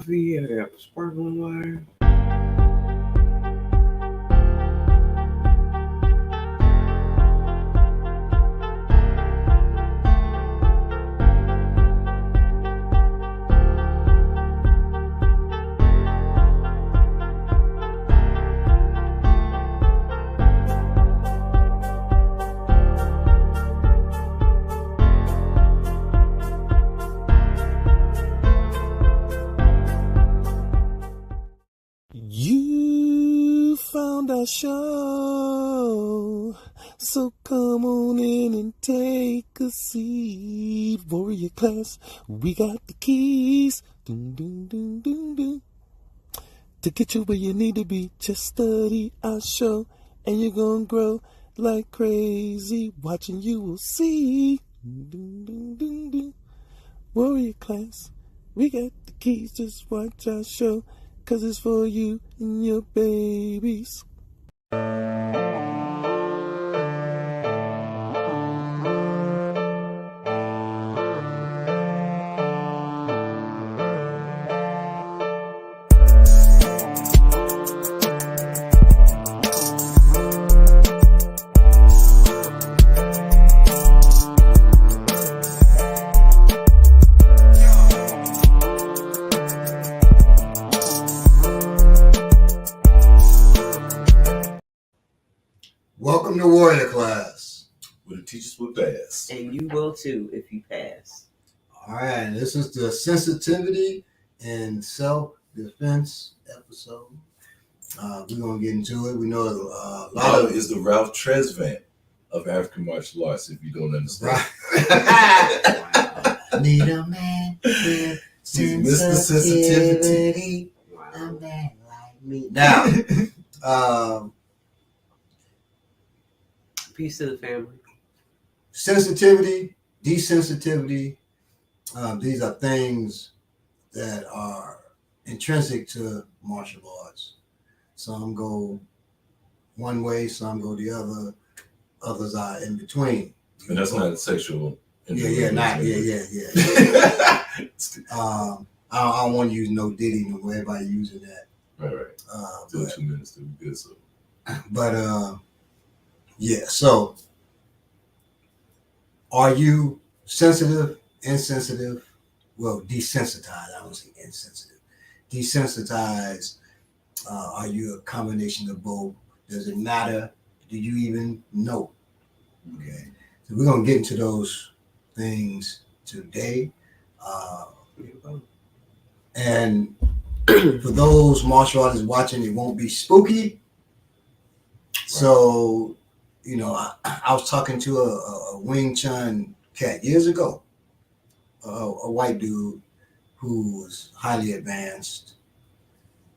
coffee. I got sparkling water. You found our show, so come on in and take a seat. Warrior class, we got the keys. Doom, doom, doom, doom, doom. To get you where you need to be, just study our show, and you're gonna grow like crazy. Watching you will see. Doom, doom, doom, doom. Warrior class, we got the keys, just watch our show. 'Cause it's for you and your babies. Welcome to Warrior Class, where the teachers will pass. And you will too if you pass. All right, this is the sensitivity and self-defense episode. We're going to get into it. We know a lot of... is the Ralph Tresvant of African martial arts, if you don't understand. Right. Need a man with He's Mr. Sensitivity. A man like me. Now, Peace to the family. sensitivity, desensitivity, these are things that are intrinsic to martial arts. Some go one way, some go the other, others are in between. And that's not sexual. Yeah. I don't want to use no Diddy no way. Everybody using that. Right. Still 2 minutes to be good, so. But yeah, so are you sensitive, insensitive? Well, desensitized. I don't say insensitive. Desensitized. Are you a combination of both? Does it matter? Do you even know? Okay. So we're going to get into those things today. And for those martial artists watching, it won't be spooky. Right. So, you know, I was talking to a Wing Chun cat years ago, a white dude who was highly advanced.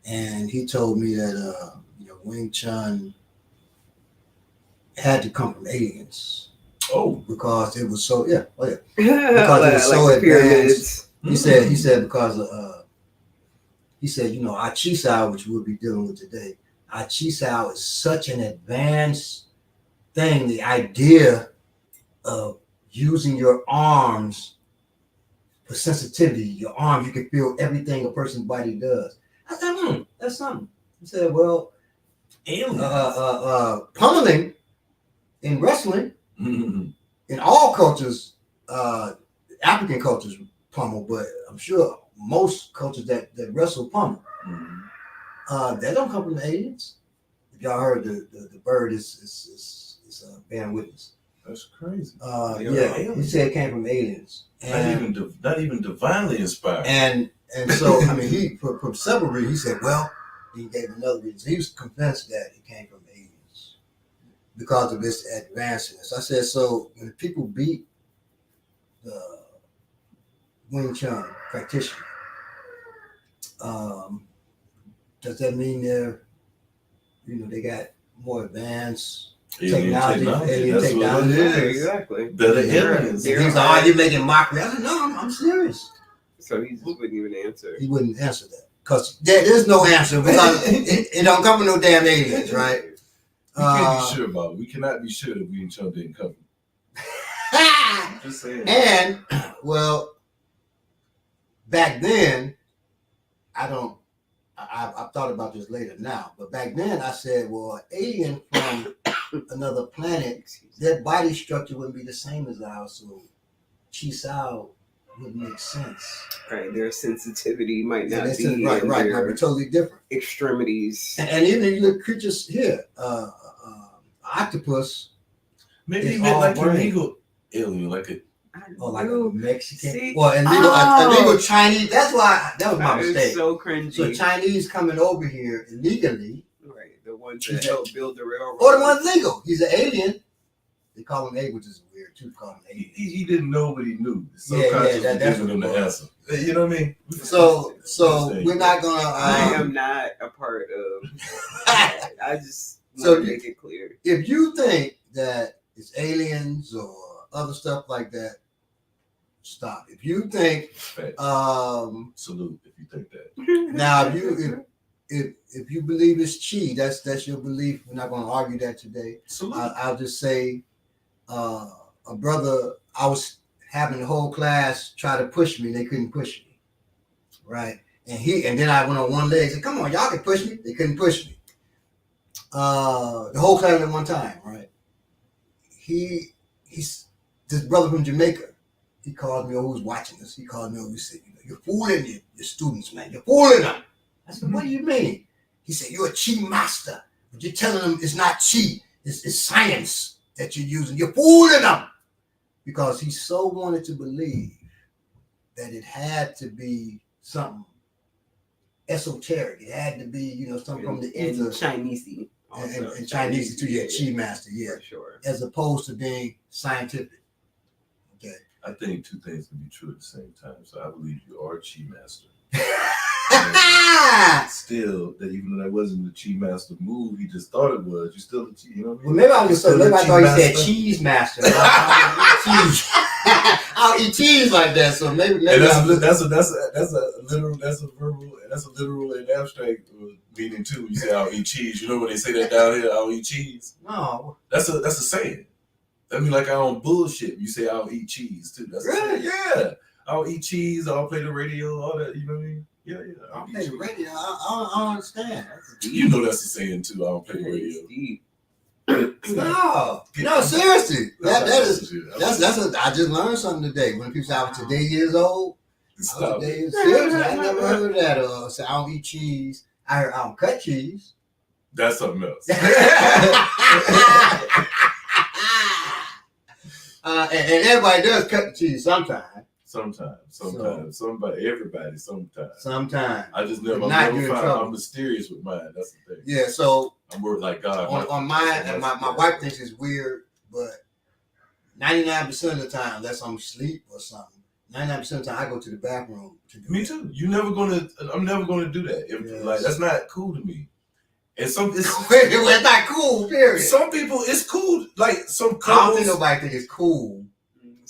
And he told me that, Wing Chun had to come from aliens. Oh, because it was so because it was so advanced. He said because our chi sao, which we'll be dealing with today, our chi sao is such an advanced thing. The idea of using your arms for sensitivity, your arms, you can feel everything a person's body does. I said, that's something. He said, well, pummeling in wrestling. Mm-hmm. In all cultures, African cultures pummel, but I'm sure most cultures that wrestle pummel. Mm-hmm. That don't come from the aliens. If y'all heard the bird is bearing witness. That's crazy. He said it came from aliens. And, not even divinely inspired. And so I mean, he for several reasons. He said, well, he gave another reason. He was convinced that it came from aliens because of its advancedness. I said, so when people beat the Wing Chun practitioner, does that mean they got more advanced technology? Alien technology. Yeah, exactly. Better aliens. He's like, you're making mockery. I said, no, I'm serious. So he just wouldn't even answer. He wouldn't answer that because there's no answer because it don't come from no damn aliens, right? We can't be sure about it. We cannot be sure that Wing Chun didn't come. Just saying. And well, back then, I don't. I've thought about this later now, but back then I said, well, alien from another planet, their body structure wouldn't be the same as ours, so Chisao would make sense. Right, their sensitivity might not That's be right, in might their be totally different. extremities. And even if you look at creatures here, octopus, Maybe it's he meant all like brain. an illegal alien, like a like a Mexican, See? well, illegal Chinese. That's why that was my That is mistake. so cringy. So Chinese coming over here illegally, Right, the ones that helped build the railroad. or the one's legal. He's an alien. They call him alien, which is weird too. Call him alien. he didn't know what he knew. Yeah, Subconscious that's giving what him it the was. answer. You know what I mean? So we're not gonna. I am not a part of that. I just So want to make it clear. If you think that it's aliens or other stuff like that, stop. If you think, Fact. Salute if you think that. now if you believe it's chi, that's your belief. We're not going to argue that today. Salute. I'll just say, a brother, I was having the whole class try to push me. They couldn't push me, right? And then I went on one leg. Said, "Come on, y'all can push me." They couldn't push me. The whole class at one time, right? He's this brother from Jamaica. He called me over, who was watching us. He called me over. He said, "You're fooling your students, man. You're fooling them." I said, "What do you mean?" He said, "You're a chi master, but you're telling them it's not chi. It's science that you're using. You're fooling them." Because he so wanted to believe that it had to be something esoteric. It had to be, something from the ether. And Chinese. And Chinese too, yeah, chi master, yeah. For sure. As opposed to being scientific. Okay. I think two things can be true at the same time. So I believe you are a chi master. Still, that even though that wasn't the chi master move, he just thought it was. You still the chi, you know what I Well, mean? maybe I was maybe I thought he said master. cheese master. Cheese. I'll eat cheese like that. So maybe And I was, that's a literal and abstract meaning too. You say I'll eat cheese. You know when they say that down here, I'll eat cheese. no. That's a saying. That mean like I don't bullshit. You say I'll eat cheese too. That's Really? yeah. I'll eat cheese. I'll play the radio. All that. You know what I mean? Yeah. I'll eat play the cheese. radio. I don't understand. You know that's a saying too. I don't play the radio. Deep. No, seriously. That's Stop. I just learned something today. When people say I was today years old, Stop. seriously, I never heard that. So I don't eat cheese. I heard I don't cut cheese. That's something else. And everybody does cut the cheese sometimes. Sometimes. Everybody. Sometimes. I just But never. not you in trouble. I'm mysterious with mine. That's the thing. Yeah, so I'm worried like God. on mine, and my wife thinks it's weird, but 99% of the time, unless I'm asleep or something, 99% of the time I go to the bathroom to do Me it. too. I'm never gonna do that. Yes. Like that's not cool to me. And It's not cool, period. some people it's cool. Like some I don't couples. think nobody think it's cool.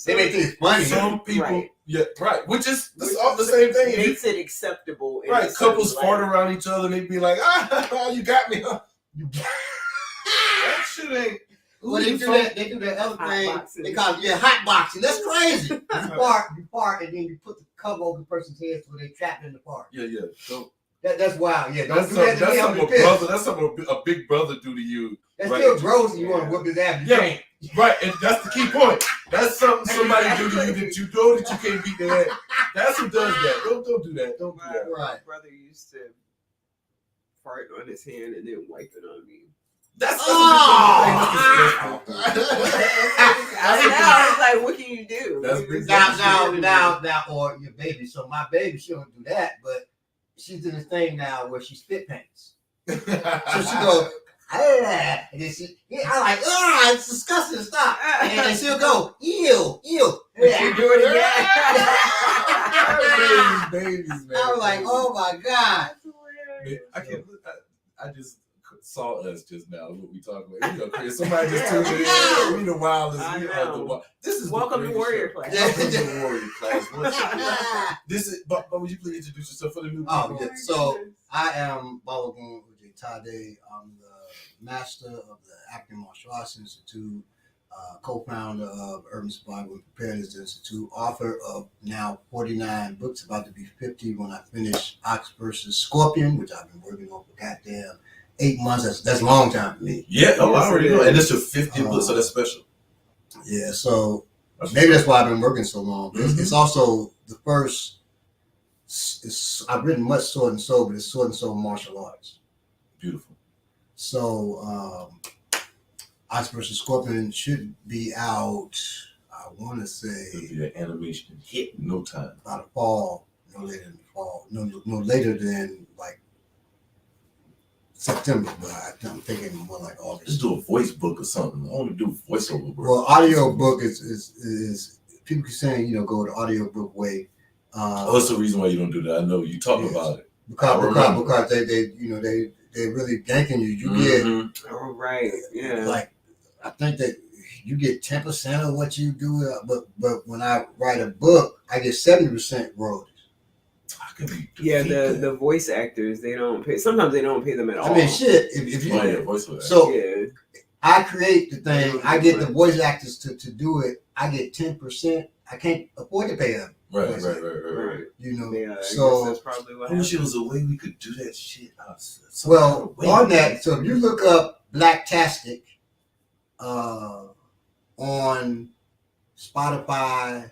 They may think it's funny. Some people, Right. yeah, right. Which is that's all the same thing. Makes it acceptable. in Right, a certain couples way. fart around each other and they be like, you got me, huh? That shit ain't. Well, they do that other Hot thing. boxing. They call it hot boxing. That's crazy. You fart, and then you put the cover over the person's head so they trapped in the fart. Yeah. Don't, That's wild. Yeah, don't that's do something, that to me. that's I'm something a pissed. brother. That's something a big brother do to you. That's right. still gross. And you want to whoop his ass. You Yeah. can't. Right, and that's the key point. That's something somebody do to you that you know that you can't beat their ass. That's who does that. Don't do that. Don't do that. Right. My brother used to fart on his hand and then wipe it on me. That's Oh! I was like, what can you do? That's He was big- Now, or your baby. So my baby, she don't do that, but she's doing this thing now where she spit paints. So she goes, and then I like, it's disgusting. Stop. And she'll go, ew. And she do it again. babies, man. I was like, oh my God. I just saw us just now. What we talking about? You know, Chris, somebody just tuned in. We the wildest. I We know. are the wild. This is Welcome to the Warrior show. Class. Welcome to Warrior Class. This is. But would you please introduce yourself for the new people? Oh, yeah. So I am Balagun Ujitade. I'm the master of the African Martial Arts Institute. co-founder of Urban Survival and Preparedness Institute, author of now 49 books, about to be 50 when I finish Ox versus Scorpion, which I've been working on for goddamn 8 months. That's a long time for me. Yeah, I already know. And it's your 50th book, so that's special. Yeah, so maybe that's why I've been working so long. It's also the first. I've written much Sword and Soul, but it's Sword and Soul martial arts. Beautiful. So, Ox vs. Scorpion should be out, I want to say, It'll be an animation hit in no time. About the fall, no later than the fall. No later than like September, but I'm thinking more like August. Just do a voice book or something. I want to do voiceover work. Well, audio book is people keep saying, go the audio book way. What's the reason why you don't do that? I know you talk about it. Because they really ganking you. You get oh right, yeah. Like I think that you get 10% of what you do, but when I write a book, I get 70% royalties. Yeah, the voice actors, they don't pay. Sometimes they don't pay them at all. I mean, shit. If you I create the thing, I get the voice actors to do it. I get 10%. I can't afford to pay them. Right. Yeah, so that's probably what I wish it was a way we could do that shit. Well, on that, so if you look up Blacktastic on Spotify,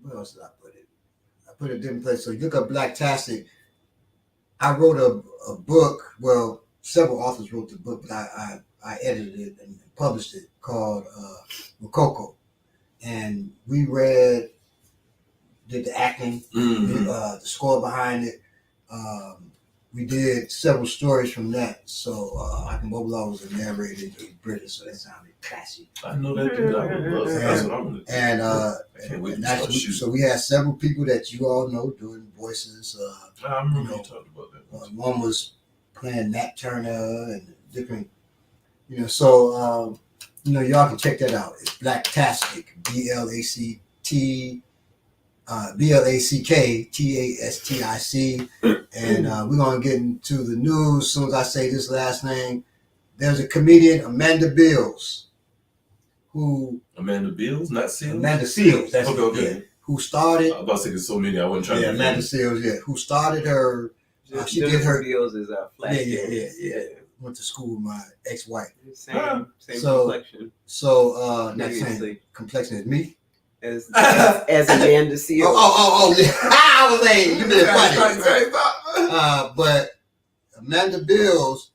where else did I put it? I put it in a different place. So you look up Blacktastic. I wrote a book. Well, several authors wrote the book, but I edited it and published it called Rococo. And we did the acting, the score behind it. We did several stories from that. So I can mobilize a narrator in British, so that sounded classy. I know that dude. I would love that. That's what I'm gonna do. And actually, so we had several people that you all know doing voices. I remember you talked about that. One was playing Nat Turner and different, so y'all can check that out. It's Blacktastic, BLACKTASTIC, and we're gonna get into the news as soon as I say this last name. There's a comedian, Amanda Beals, Amanda Beals, not Seals. Amanda Seals. That's okay. Yeah, who started? I was about to say there's so many. I wasn't trying to. Amanda Seals. Yeah, who started her? She did her Beals is a flat. Yeah. Went to school with my ex-wife. Same complexion. So not same complexion as me. As Amanda Seals. Oh, yeah. I was saying, you been funny. But Amanda Beals,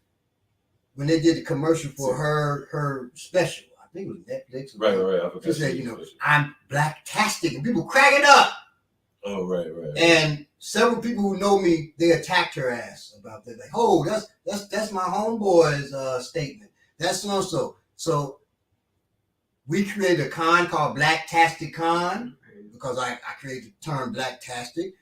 when they did the commercial for her special, I think it was Netflix. Right. She said, I'm Blacktastic, and people cracking up. Oh, right. And several people who know me, they attacked her ass about that. Like, oh, that's my homeboy's statement. That's so. So we created a con called Blacktastic Con because I created the term Blacktastic.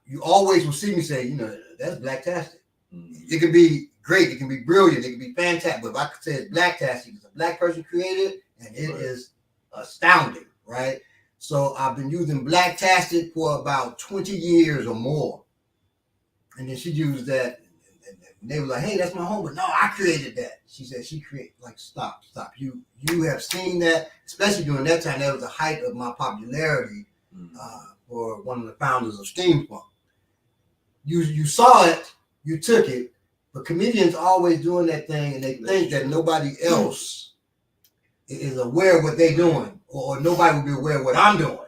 You always will see me say, that's Blacktastic. It can be great, it can be brilliant, it can be fantastic. But if I could say it's Blacktastic, it's a black person created, and it is astounding, right? So I've been using Blacktastic for about 20 years or more. And then she used that, and they were like, hey, that's my homie. No, I created that. She said she created, like, stop. You have seen that, especially during that time. That was the height of my popularity for one of the founders of steampunk. You saw it, you took it, but comedians always doing that thing, and they think that nobody else is aware of what they're doing, or nobody will be aware of what I'm doing.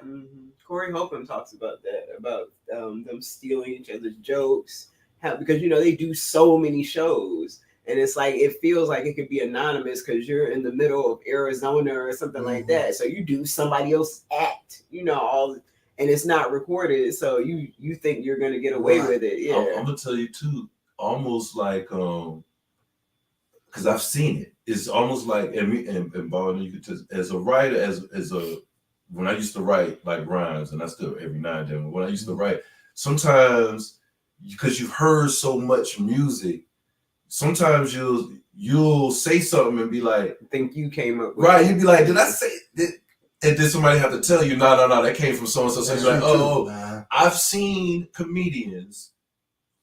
Corey Holcomb talks about that, about them stealing each other's jokes, because they do so many shows, and it's like it feels like it could be anonymous because you're in the middle of Arizona or something like that. So you do somebody else's act, and it's not recorded, so you think you're gonna get away with it. Yeah, I'm gonna tell you too. Almost like because I've seen it. It's almost like and Bob, you could just as a writer, when I used to write like rhymes, and I still every now and then when I used to write, sometimes because you've heard so much music, sometimes you'll say something and be like, think you came up with right. You'd be like, did I say that? And then somebody have to tell you, no, that came from so and so. So you're like, I've seen comedians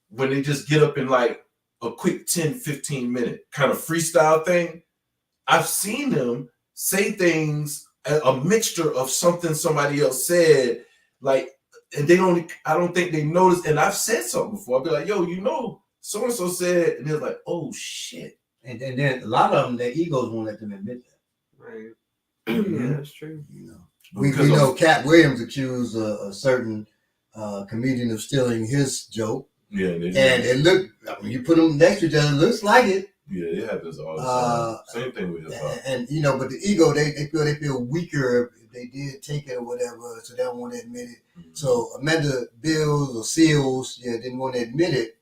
when they just get up in like a quick 10, 15 minute kind of freestyle thing, I've seen them say things, a mixture of something somebody else said, like, and I don't think they notice. And I've said something before. I'll be like, yo, so and so said, and they're like, oh shit. And then a lot of them, their egos won't let them admit that. Right. Mm-hmm. Yeah, that's true. You know, we know Cat Williams accused a certain comedian of stealing his joke. Yeah, and it looked. I mean, you put them next to each other, it looks like it. Yeah, it happens all the time. Same thing with hip hop. And you know, but the ego, they feel weaker if they did take it or whatever, so they don't want to admit it. Mm-hmm. So Amanda Bills or Seals, didn't want to admit it.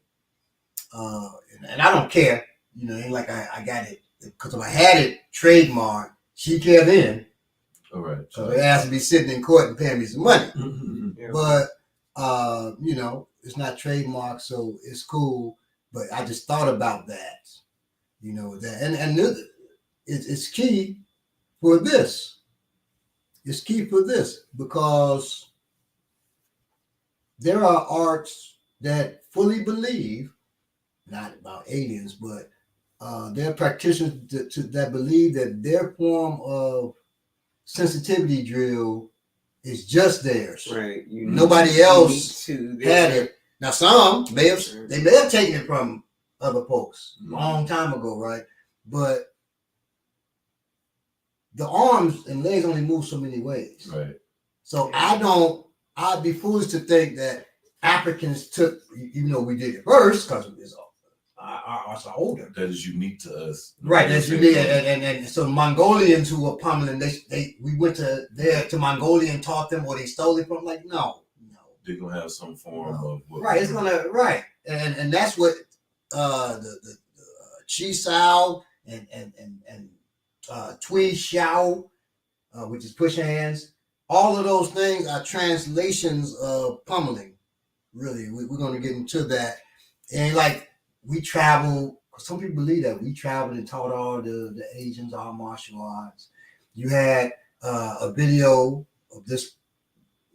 And I don't care. You know, it ain't like I got it because if I had it trademarked, she cared then. All right. So they asked to be sitting in court and paying me some money. Mm-hmm. Yeah. But you know, it's not trademarked, so it's cool. But I just thought about that. You know, that and it's key for this. It's key for this because there are arts that fully believe, not about aliens, but there are practitioners that believe that their form of sensitivity drill is just theirs. Right. Nobody else had it. Now some may have taken it from other folks a long time ago, right? But the arms and legs only move so many ways. Right. So I'd be foolish to think that Africans took, even though we did it first, because our arts are older. That is unique to us. Right, that's unique. And so Mongolians who were pummeling, we went to Mongolia and taught them, or they stole it from. Like, no. They're gonna have some form of right. It's gonna and that's what the Chi Sao and Tui Xiao, which is push hands. All of those things are translations of pummeling. Really, we're going to get into that. And like we travel, some people believe that we traveled and taught all the Asians our martial arts. You had a video of this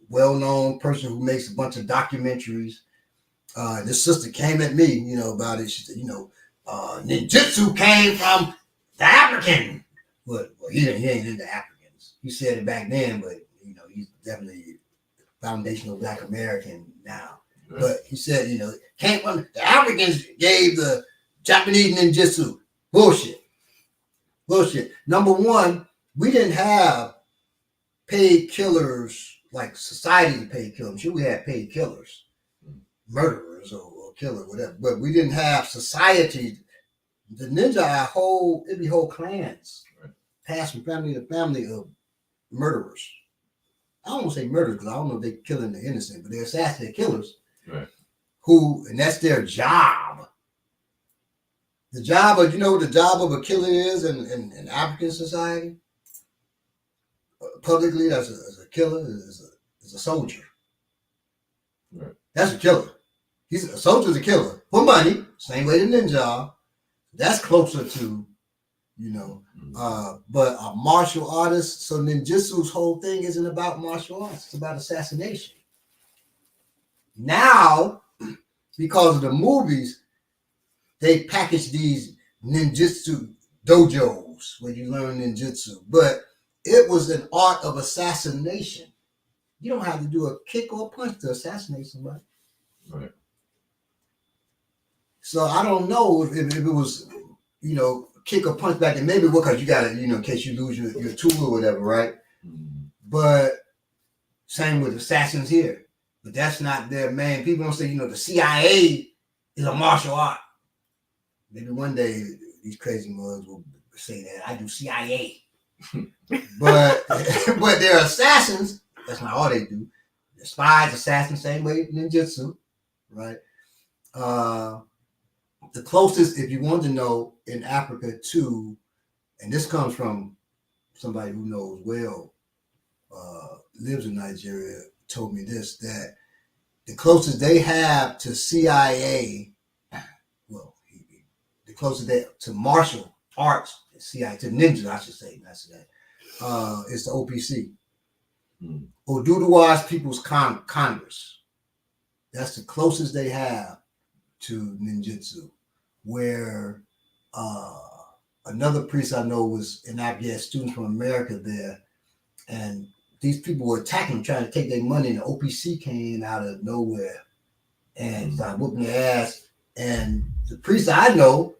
well-known person who makes a bunch of documentaries. This sister came at me, about it. She said, ninjutsu came from the African. Well, he ain't into Africans. He said it back then, but he's definitely foundational Black American now. Right. But he said, came from the Africans gave the Japanese ninjutsu. Bullshit. Number one, we didn't have paid killers like society paid killers. Sure, we had paid killers, murderers or killer, whatever. But we didn't have society. The ninja it'd be whole clans, right, passed from family to family of murderers. I don't want to say murderers because I don't know if they're killing the innocent, but they're assassinate killers. Right. And that's their job. The job of, what the job of a killer is in African society? Publicly, as a killer, is a soldier. Right. That's a killer. A soldier's a killer for money, same way the ninja. That's closer to, but a martial artist. So ninjutsu's whole thing isn't about martial arts. It's about assassination. Now, because of the movies, they package these ninjutsu dojos where you learn ninjutsu. But it was an art of assassination. You don't have to do a kick or a punch to assassinate somebody. Right. So I don't know if it was, kick or punch back, and maybe because you got to, in case you lose your tool or whatever, right? Mm-hmm. But same with assassins here. But that's not their main. People don't say, the CIA is a martial art. Maybe one day these crazy mugs will say that I do CIA. but they're assassins. That's not all they do. They're spies, assassins, same way ninjutsu, right? The closest, if you want to know, in Africa too, and this comes from somebody who knows well, lives in Nigeria, told me this, that the closest they have to CIA, the closest they to martial arts, CIA, to ninja, I should say, that's that, is the OPC. Oduduwa's People's Congress. That's the closest they have to ninjutsu, where another priest I know was in Afghan, students from America there, and these people were attacking them, trying to take their money, and the OPC came out of nowhere and started whooping their ass. And the priest I know,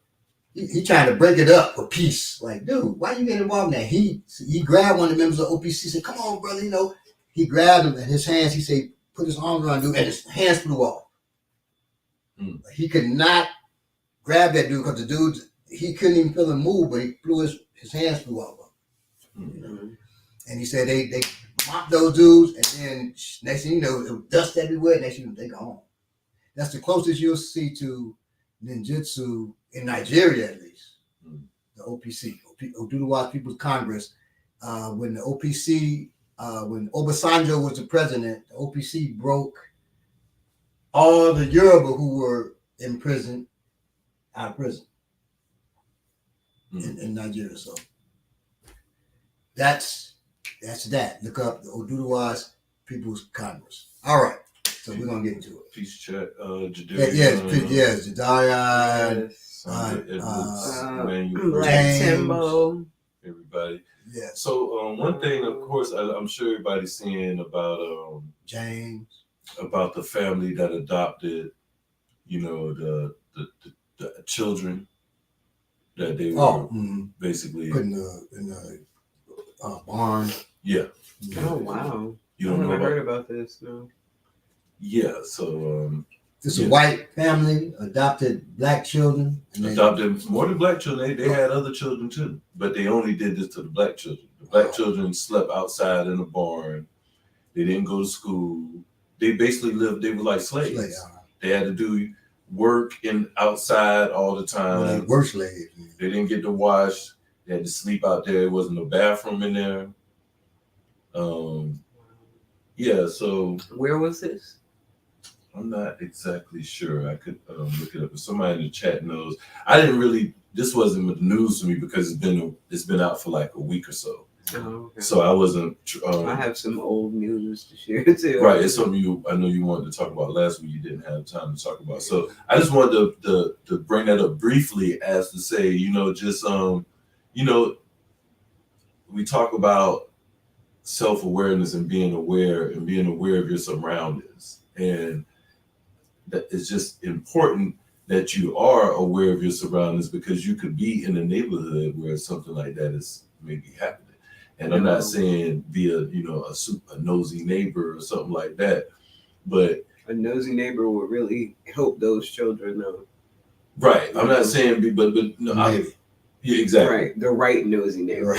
he trying to break it up for peace. Like, dude, why you get involved in that? He grabbed one of the members of OPC, said, "Come on, brother," He grabbed him in his hands. He said, put his arm around dude, and his hands flew off. He could not grab that dude because the dude, he couldn't even feel him move, but he flew his hands flew off. And he said they mopped those dudes, and then next thing you know, it was dust everywhere. Next thing you know, they gone. That's the closest you'll see to ninjutsu in Nigeria, at least. The OPC, Oduduwa People's Congress. When the OPC, when Obasanjo was the president, the OPC broke all the Yoruba who were in prison out of prison in Nigeria. So that's that. Look up the Oduduwa People's Congress. All right. So we're gonna get into it. Peace chat. Yes, Jadarian. Black Timbo. Everybody. Yeah. So one thing, of course, I'm sure everybody's seeing about James, about the family that adopted, the children that they were basically put in the barn. Yeah. Oh wow. You don't know heard about this, no. Yeah, so this is a white family adopted black children. Adopted more than black children. They had other children too, but they only did this to the black children. The black children slept outside in a barn. They didn't go to school. They basically lived. They were like slaves. They had to do work outside all the time. Well, they were slaves. They didn't get to wash. They had to sleep out there. There wasn't no bathroom in there. Yeah. So where was this? I'm not exactly sure. I could look it up. If somebody in the chat knows, I didn't really. This wasn't news to me because it's been out for like a week or so. Oh, okay. So I wasn't. I have some old news to share too. Right, it's something I know you wanted to talk about last week. You didn't have time to talk about. So I just wanted to bring that up briefly, as to say, we talk about self-awareness and being aware of your surroundings, and that it's just important that you are aware of your surroundings, because you could be in a neighborhood where something like that is maybe happening. And I'm not saying be a nosy neighbor or something like that, but a nosy neighbor would really help those children though. Right. I'm not saying but no, yeah, exactly. Right. The right nosy neighbor.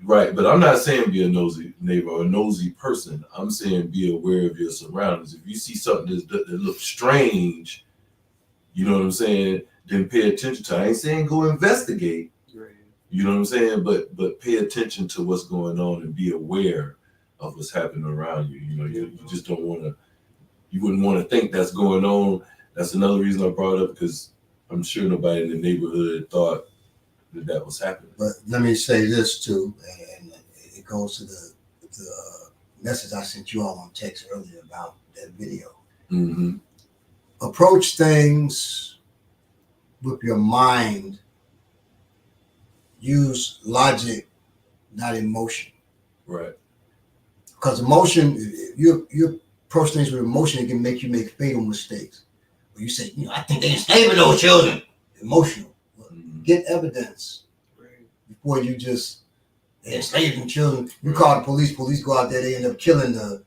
Right. But I'm not saying be a nosy neighbor or a nosy person. I'm saying be aware of your surroundings. If you see something that looks strange, you know what I'm saying, then pay attention to it. I ain't saying go investigate. Right. You know what I'm saying? But pay attention to what's going on and be aware of what's happening around you. You just don't want to. You wouldn't want to think that's going on. That's another reason I brought it up, because I'm sure nobody in the neighborhood thought that was happening. But let me say this too, and it goes to the message I sent you all on text earlier about that video. Mm-hmm. Approach things with your mind. Use logic, not emotion. Right. Because emotion, you approach things with emotion, it can make you make fatal mistakes. Or you say, I think they're enslaving those children. Emotional. Get evidence before you just enslaving children. You call the police go out there, they end up killing the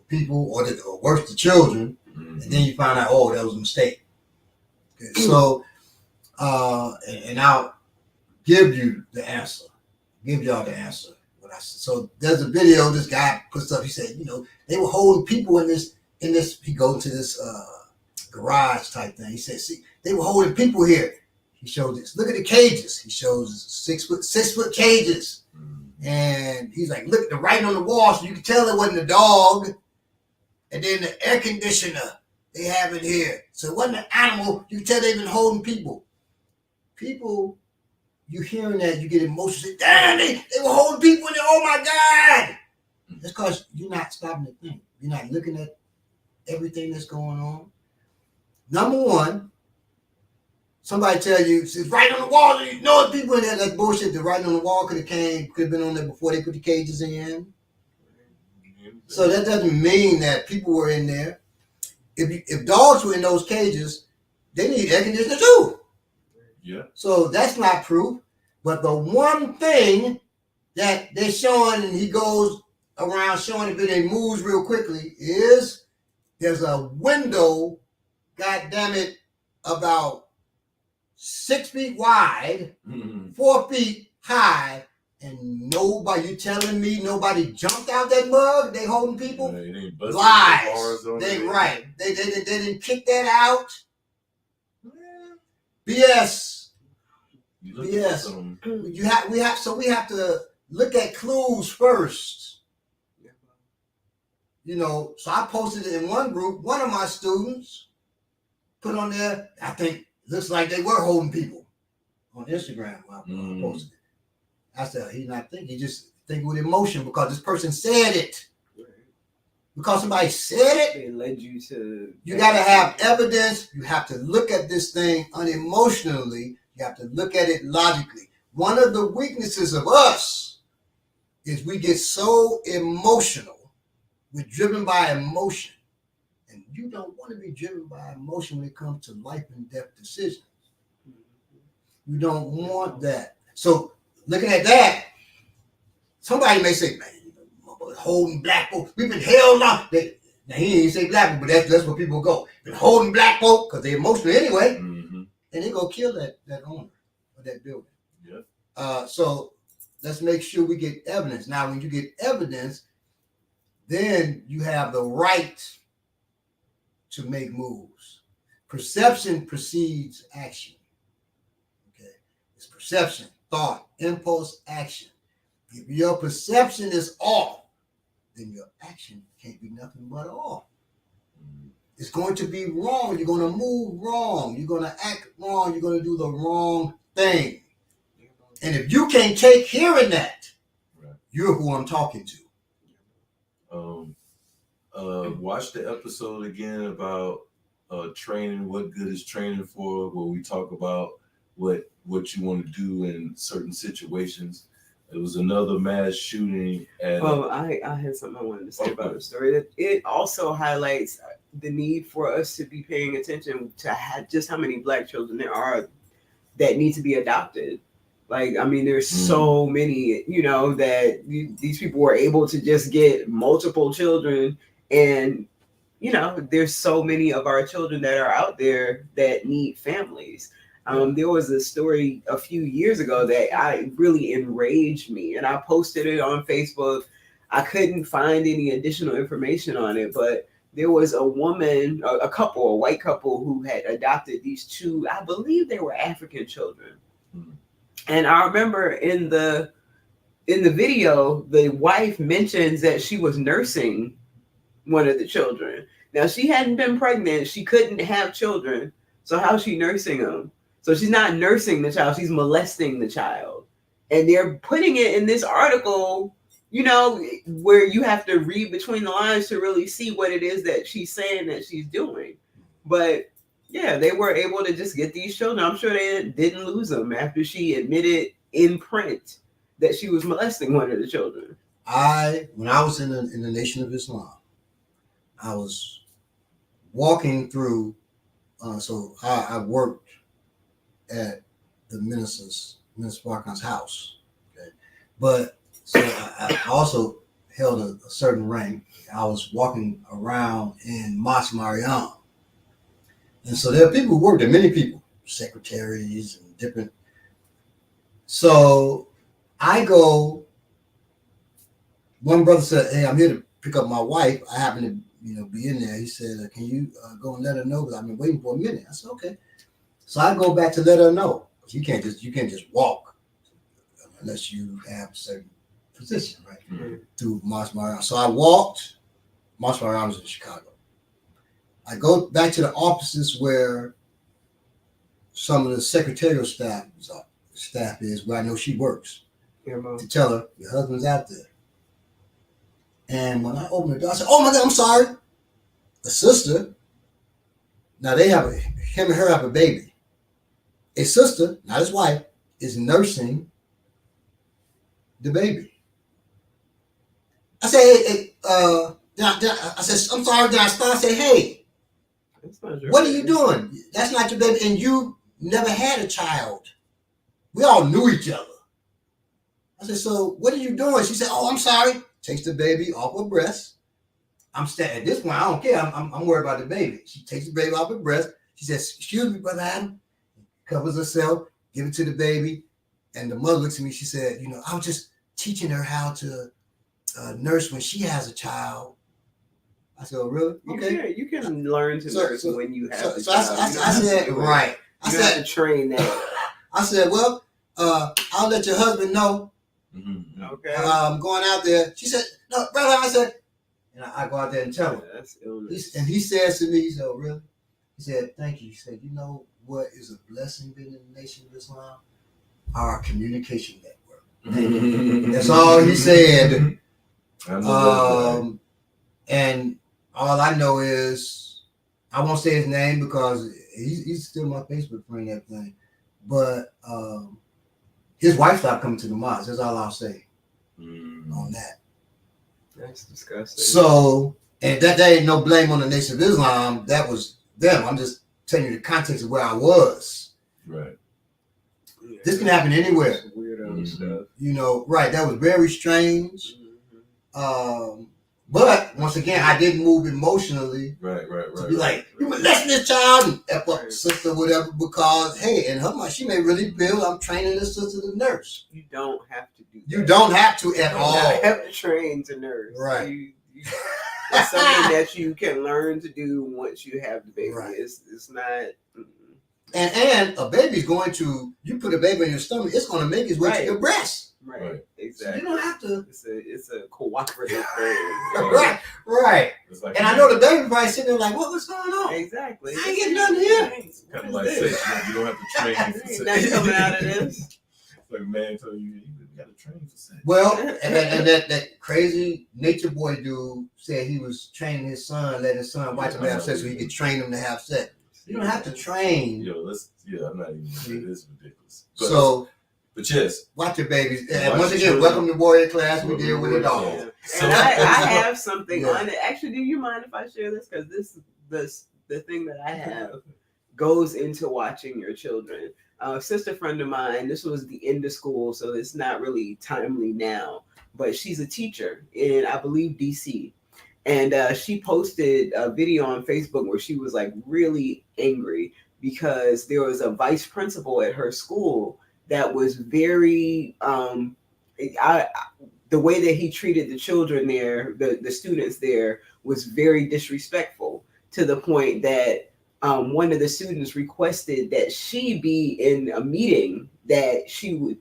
people, or worse, the children, and then you find out, that was a mistake. Okay, so, and I'll give you the answer. Give y'all the answer. So there's a video this guy puts up. He said, they were holding people in this. He goes to this garage type thing. He said, see, they were holding people here. He shows this. Look at the cages. He shows 6 foot cages. And he's like, look at the writing on the wall, so you can tell it wasn't a dog. And then the air conditioner they have it here. So it wasn't an animal. You can tell they've been holding people. People, you hearing that, you get emotional. Damn, they were holding people in there. Oh my God. That's because you're not stopping to think. You're not looking at everything that's going on. Number one, somebody tell you it's right on the wall. You know people in there. That's bullshit. The writing on the wall could have been on there before they put the cages in. So that doesn't mean that people were in there. If dogs were in those cages, they need air conditioning too. Yeah. So that's not proof. But the one thing that they're showing, and he goes around showing it, but it moves real quickly, is there's a window, God damn it, about 6 feet wide, 4 feet high, and nobody, you telling me nobody jumped out that mug? They holding people? Lies. They right. They didn't kick that out. BS. BS. We have to look at clues first. You know, so I posted it in one group. One of my students put on there, I think looks like they were holding people on Instagram. I posted it. I said, he's not thinking, he just thinking with emotion because this person said it. Because somebody said it, it led you to. You got to have evidence. You have to look at this thing unemotionally. You have to look at it logically. One of the weaknesses of us is we get so emotional. We're driven by emotion. And you don't want to be driven by emotion when it comes to life and death decisions. You don't want that. So looking at that, somebody may say, man, holding black folk. We've been held on. Now he ain't say black folk, but that's where people go. Been holding black folk because they're emotional anyway. And they go kill that owner of that building. Yeah. So let's make sure we get evidence. Now, when you get evidence, then you have the right to make moves. Perception precedes action. Okay. It's perception, thought, impulse, action. If your perception is off, then your action can't be nothing but off. It's going to be wrong. You're going to move wrong. You're going to act wrong. You're going to do the wrong thing. And if you can't take hearing that, you're who I'm talking to. Watch the episode again about training, what good is training for, where we talk about what you want to do in certain situations. It was another mass shooting. I had something I wanted to say about the story. That it also highlights the need for us to be paying attention to just how many Black children there are that need to be adopted. Like, I mean, there's so many, you know, that these people were able to just get multiple children. And, you know, there's so many of our children that are out there that need families. There was a story a few years ago that really enraged me, and I posted it on Facebook. I couldn't find any additional information on it, but there was a woman, a white couple who had adopted these two, I believe they were African children. And I remember in the video, the wife mentions that she was nursing one of the children. Now, she hadn't been pregnant. She couldn't have children. So how's she nursing them? So she's not nursing the child. She's molesting the child. And they're putting it in this article, you know, where you have to read between the lines to really see what it is that she's saying that she's doing. But yeah, they were able to just get these children. I'm sure they didn't lose them after she admitted in print that she was molesting one of the children. When I was in the Nation of Islam, I was walking through, so I worked at the Minister Farrakhan's house. Okay? But so I also held a certain rank. I was walking around in Mosque Mariam. And so there are people who work there, many people, secretaries and different. So I go, one brother said, hey, I'm here to pick up my wife. I happen to be in there. He said, can you go and let her know? Because I've been waiting for a minute. I said, okay. So I go back to let her know. You can't just walk unless you have a certain position, right? Through Mosque Mariam. So I walked. Mosque Mariam is in Chicago. I go back to the offices where some of the secretarial staff is, where I know she works, to tell her your husband's out there. And when I opened the door, I said, "Oh my God, I'm sorry." The sister. Now him and her have a baby. a sister, not his wife, is nursing the baby. I said, I said, I'm sorry, did I start? I said, hey, what are you doing? That's not your baby. And you never had a child. We all knew each other. I said, so what are you doing? She said, oh, I'm sorry. Takes the baby off her breast. I'm standing at this point, I don't care. I'm worried about the baby. She takes the baby off her breast. She says, excuse me, Brother Adam. Covers herself, give it to the baby. And the mother looks at me, she said, I was just teaching her how to nurse when she has a child. I said, oh, really? Okay. You can learn to nurse when you have a child. I said, right. I said, to train that. I said, well, I'll let your husband know. Mm-hmm. Okay. I'm going out there. She said, no, brother, I said, and I go out there and tell him. That's illness. And he says to me, he said, oh, really? He said, thank you. He said, you know what is a blessing being in the Nation of Islam? Our communication network. That's all he said. And all I know is, I won't say his name because he's still my Facebook friend and everything. But his wife stopped coming to the mosque. That's all I'll say on that. That's disgusting. So, and that ain't no blame on the Nation of Islam. That was them. I'm just telling you the context of where I was. Right. Yeah, this can happen anywhere. Weirdo stuff. Right. That was very strange. But once again, I didn't move emotionally. Right. To be like, you molesting this child and F up sister, whatever, because, hey, in her mind, she may really feel I'm training this sister to nurse. You don't have to do that. You don't have to at all. You have to train to nurse. Right. It's something that you can learn to do once you have the baby. Right. It's not. And a baby's going to, you put a baby in your stomach, it's going to make its way to your breast. Right. Exactly. So you don't have to. It's a cooperative thing. Right. Like, and I know the baby probably sitting there like, what's going on? Exactly. I ain't getting nothing here. Kind of like sex. You don't have to train for sex. Nothing coming out of this. It's like a man told you got to train for sex. Well, and that crazy nature boy dude said he was training his son, letting his son watch him have sex so he could train him to have sex. You don't have to train. I'm not even. It is ridiculous. But yes, watch your babies. And once again, welcome to Warrior Class. We deal with it all. And I have something on it. Actually, do you mind if I share this? Because the thing that I have goes into watching your children. A sister friend of mine, this was the end of school, so it's not really timely now, but she's a teacher in, I believe, DC. And she posted a video on Facebook where she was like really angry because there was a vice principal at her school that was very, the way that he treated the children there, the students there, was very disrespectful, to the point that one of the students requested that she be in a meeting that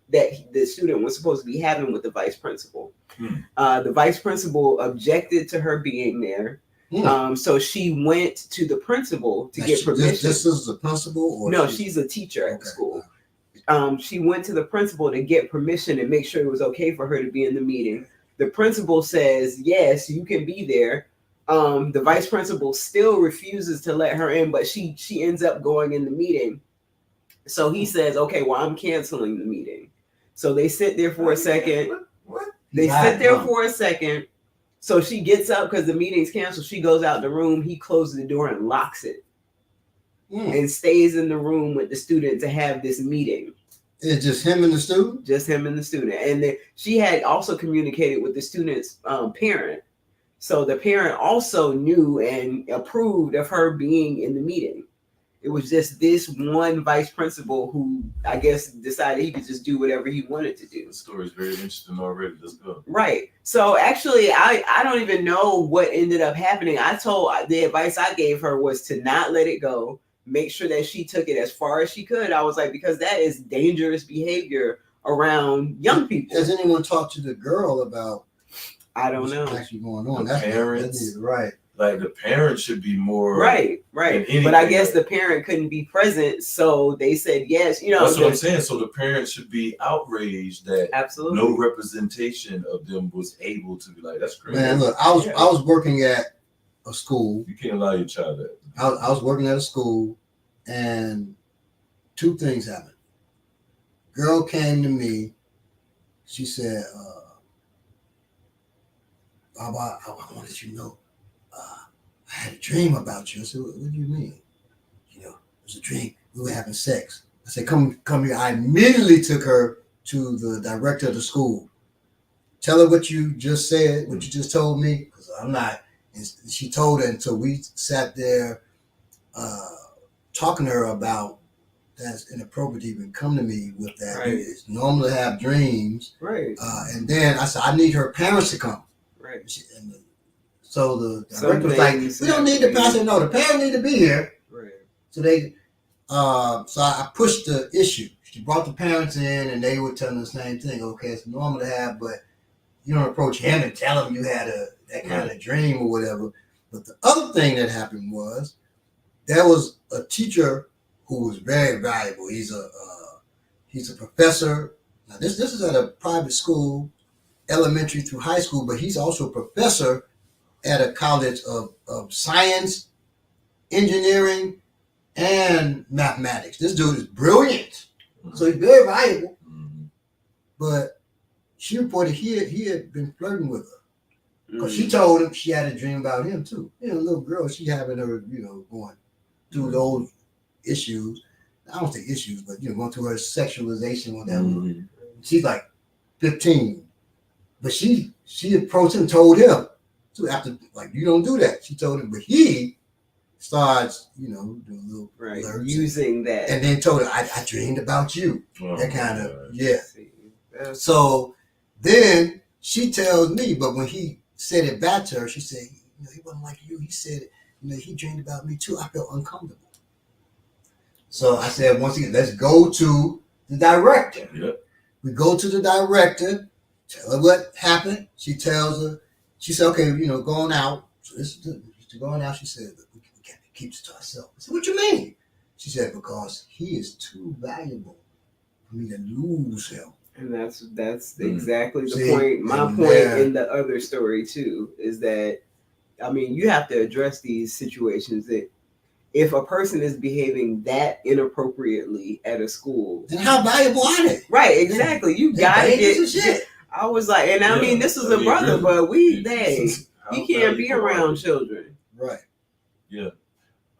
the student was supposed to be having with the vice principal. The vice principal objected to her being there. So she went to the principal to get permission. This is the principal? Or no, she's a teacher at the school. She went to the principal to get permission and make sure it was okay for her to be in the meeting. The principal says, yes, you can be there. The vice principal still refuses to let her in, but she ends up going in the meeting. So he says, okay, well, I'm canceling the meeting. So they sit there for a second. What? They sit there for a second. So she gets up because the meeting's canceled. She goes out the room. He closes the door and locks it. And stays in the room with the student to have this meeting. It's just him and the student? Just him and the student. And she had also communicated with the student's parent. So the parent also knew and approved of her being in the meeting. It was just this one vice principal who, I guess, decided he could just do whatever he wanted to do. The story is very interesting already. Let's go. Right. So actually, I don't even know what ended up happening. The advice I gave her was to not let it go. Make sure that she took it as far as she could. I was like, because that is dangerous behavior around young people. Has anyone talked to the girl about? I don't know. What's actually going on? The parents, right? Like the parent should be more right. But I guess the parent couldn't be present, so they said yes. That's what I'm saying. So the parent should be outraged that absolutely no representation of them was able to be like, that's crazy. Man, look, I was working at a school. You can't allow your child that. I was working at a school, and two things happened. Girl came to me. She said, Baba, I wanted you to know, I had a dream about you. I said, what do you mean? You know, it was a dream. We were having sex. I said, come here. I immediately took her to the director of the school. Tell her what you just said, what you just told me, because I'm not. And she told her, and so we sat there talking to her about that's inappropriate to even come to me with that. Right. It's normal to have dreams. Right. And then I said, I need her parents to come. Right. So the director was like, we don't need the parents. I said, no, the parents need to be here. Right. So they, so I pushed the issue. She brought the parents in, and they were telling the same thing. Okay, it's normal to have, but you don't approach him and tell him you had that kind of dream or whatever. But the other thing that happened was there was a teacher who was very valuable. He's a professor. Now this is at a private school, elementary through high school, but he's also a professor at a college of science, engineering, and mathematics. This dude is brilliant. So he's very valuable. But she reported he had been flirting with her. Because she told him she had a dream about him too. You know, little girl, she having her, going through those issues. I don't say issues, but going through her sexualization, whatever. She's like 15. But she approached him, told him. So after, like, you don't do that. She told him, but he starts, doing little flirts using that. And then told her, I dreamed about you. That kind of, yeah. So then she tells me, but when he said it back to her, she said, he wasn't like you. He said, he dreamed about me too. I felt uncomfortable. So I said, once again, let's go to the director. Yep. We go to the director, tell her what happened. She tells her, she said, okay, go on out. So this is going out. She said, we can't keep this to ourselves. I said, what you mean? She said, because he is too valuable for me to lose him. And that's exactly the point. My point in the other story too is that, you have to address these situations that if a person is behaving that inappropriately at a school, then how valuable are they? Right, exactly. You gotta get. I was like, and I mean, this was a brother, but you can't be around children. Right. Yeah.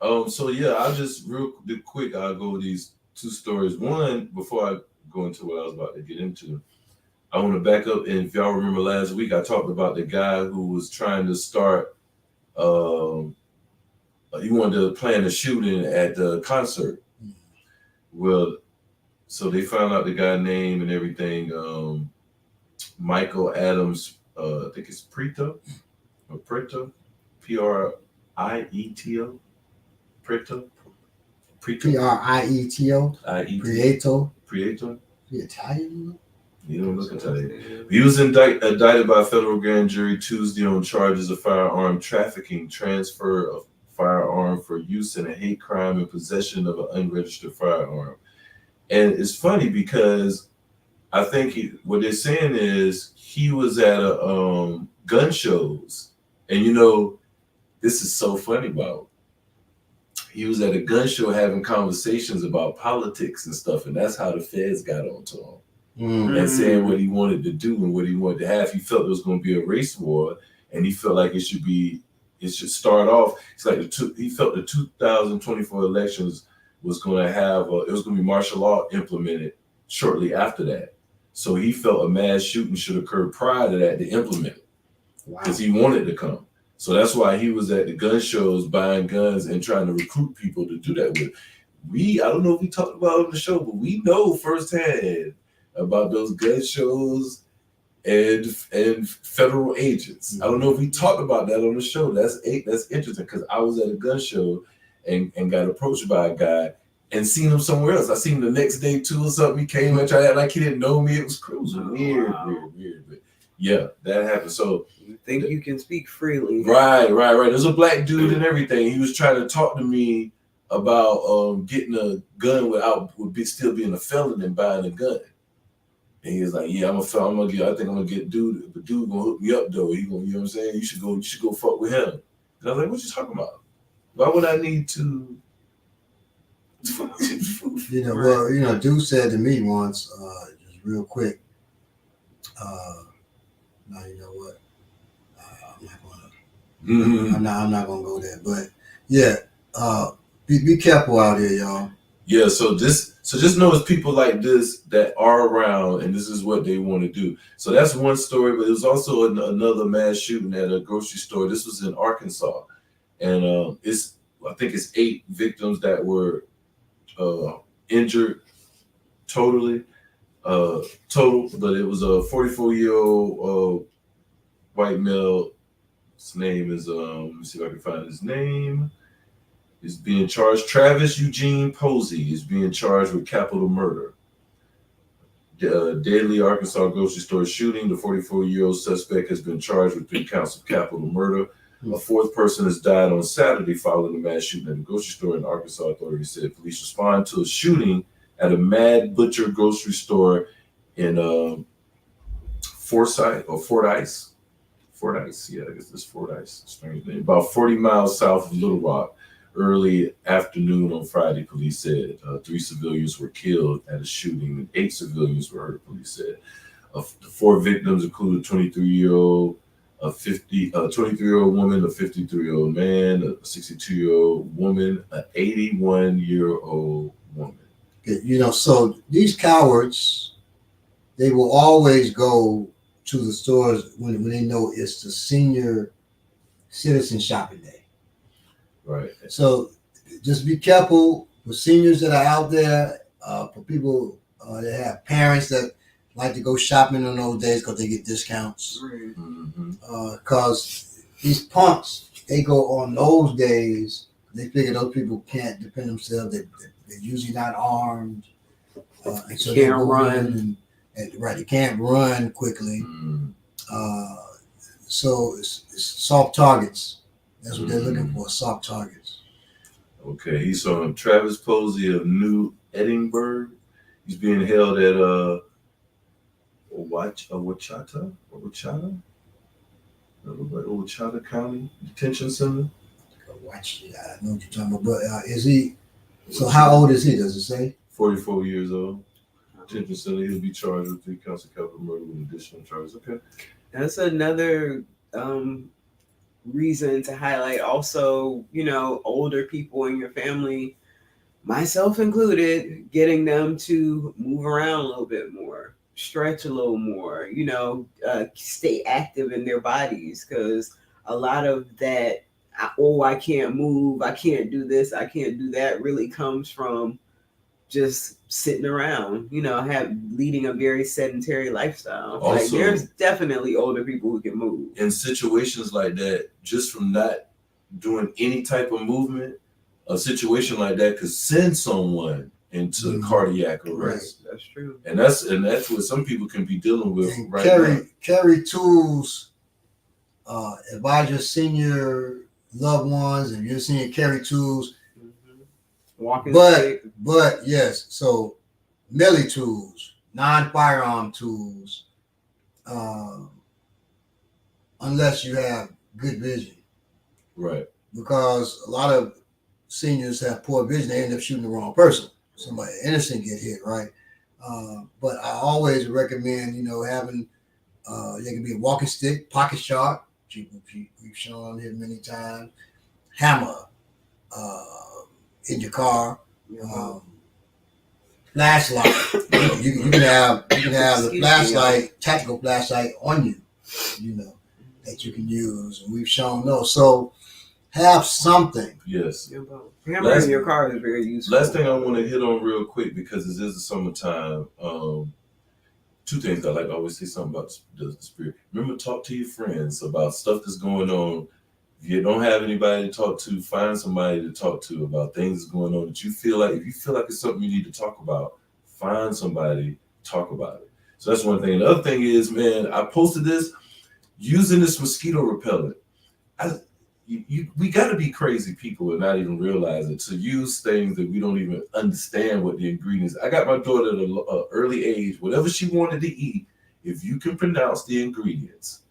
So yeah, I'll just real quick. I'll go with these two stories. One, before I go into what I was about to get into, I want to back up. And if y'all remember last week, I talked about the guy who was trying to start. He wanted to plan a shooting at the concert. Well, so they found out the guy's name and everything. Michael Adams, I think it's Prieto, Prieto, Prieto, Prieto, Prieto. Prieto. The Italian? You don't look Italian. He was indicted by a federal grand jury Tuesday on charges of firearm trafficking, transfer of firearm for use in a hate crime, and possession of an unregistered firearm. And it's funny because I think what they're saying is he was at a gun shows, and this is so funny about. He was at a gun show having conversations about politics and stuff, and that's how the feds got onto him. And saying what he wanted to do and what he wanted to have. He felt there was going to be a race war, and he felt like it should start off. It's like he felt the 2024 elections was going to have it was going to be martial law implemented shortly after that. So he felt a mass shooting should occur prior to that to implement it, because he wanted to come. So that's why he was at the gun shows buying guns and trying to recruit people to do that with. I don't know if we talked about it on the show, but we know firsthand about those gun shows and federal agents. I don't know if we talked about that on the show. That's interesting, because I was at a gun show and got approached by a guy and seen him somewhere else. I seen him the next day too or something. He came and tried to act like he didn't know me. It was weird. But yeah, that happened. So you think you can speak freely. Right. There's a black dude and everything. He was trying to talk to me about getting a gun still being a felon and buying a gun. And he was like, "Yeah, I think I'm gonna get dude. But dude gonna hook me up though. He gonna, you know what I'm saying? You should go fuck with him." And I was like, "What you talking about? Why would I need to You know, well, you know, dude said to me once, just real quick. Now you know what? I'm not gonna. Mm-hmm. I'm not gonna go there. But yeah, be careful out here, y'all. Yeah, so just know it's people like this that are around, and this is what they want to do. So that's one story, but it was also another mass shooting at a grocery store. This was in Arkansas, and I think it's 8 victims that were injured total, but it was a 44-year-old white male. His name is let me see if I can find his name. Is being charged. Travis Eugene Posey is being charged with capital murder. Deadly Arkansas grocery store shooting. The 44-year-old suspect has been charged with 3 counts of capital murder. A 4th person has died on Saturday following the mass shooting at a grocery store in Arkansas. Authorities said police respond to a shooting at a Mad Butcher grocery store in Forsyth or Fordyce. Fordyce, yeah, I guess it's Fordyce. Strange name. About 40 miles south of Little Rock. Early afternoon on Friday, police said 3 civilians were killed at a shooting and 8 civilians were hurt, police said. The 4 victims included a 23-year-old, a 23-year-old woman, a 53-year-old man, a 62-year-old woman, an 81-year-old woman. You know, so these cowards, they will always go to the stores when they know it's the senior citizen shopping day. Right. So just be careful for seniors that are out there, for people that have parents that like to go shopping on those days because they get discounts. Because these punks, they go on those days, they figure those people can't defend themselves. They're usually not armed. And so can't run. They can't run quickly. So it's soft targets. That's what they're looking for, soft targets. Okay, he's on Travis Posey of New Edinburgh. He's being held at Wachata County Detention Center. I know what you're talking about. But is he? So how old is he? Does it say? 44 years old. Detention Center. He'll be charged with 3 counts of capital murder with additional charges. Okay. That's another reason to highlight. Also, you know, older people in your family, myself included, getting them to move around a little bit more, stretch a little more, you know, stay active in their bodies, because a lot of that, I can't move, I can't do this, I can't do that, really comes from just sitting around, you know, leading a very sedentary lifestyle. Also, like, there's definitely older people who can move. In situations like that, just from not doing any type of movement, a situation like that could send someone into cardiac arrest. Right. That's true. And that's what some people can be dealing with and right now. Carry tools. Advise your senior loved ones, if you're senior, carry tools. Walking stick. But yes, so melee tools, non-firearm tools, unless you have good vision. Right. Because a lot of seniors have poor vision, they end up shooting the wrong person. Somebody innocent get hit, right? But I always recommend, you know, having there can be a walking stick, pocket shark, we've shown on here many times, hammer, in your car, flashlight. You can have the flashlight, tactical flashlight on you, you know, that you can use, and we've shown those. So have something. Yes. Hammer in your car is very useful. Last thing I want to hit on real quick, because it is the summertime. 2 things I like to always say something about the spirit. Remember, talk to your friends about stuff that's going on. If you don't have anybody to talk to, find somebody to talk to about things that's going on that you feel like, if you feel like it's something you need to talk about, find somebody, talk about it. So that's one thing. The other thing is, man, I posted this using this mosquito repellent. We got to be crazy people and not even realize it, to use things that we don't even understand what the ingredients. I got my daughter at an early age, whatever she wanted to eat, if you can pronounce the ingredients.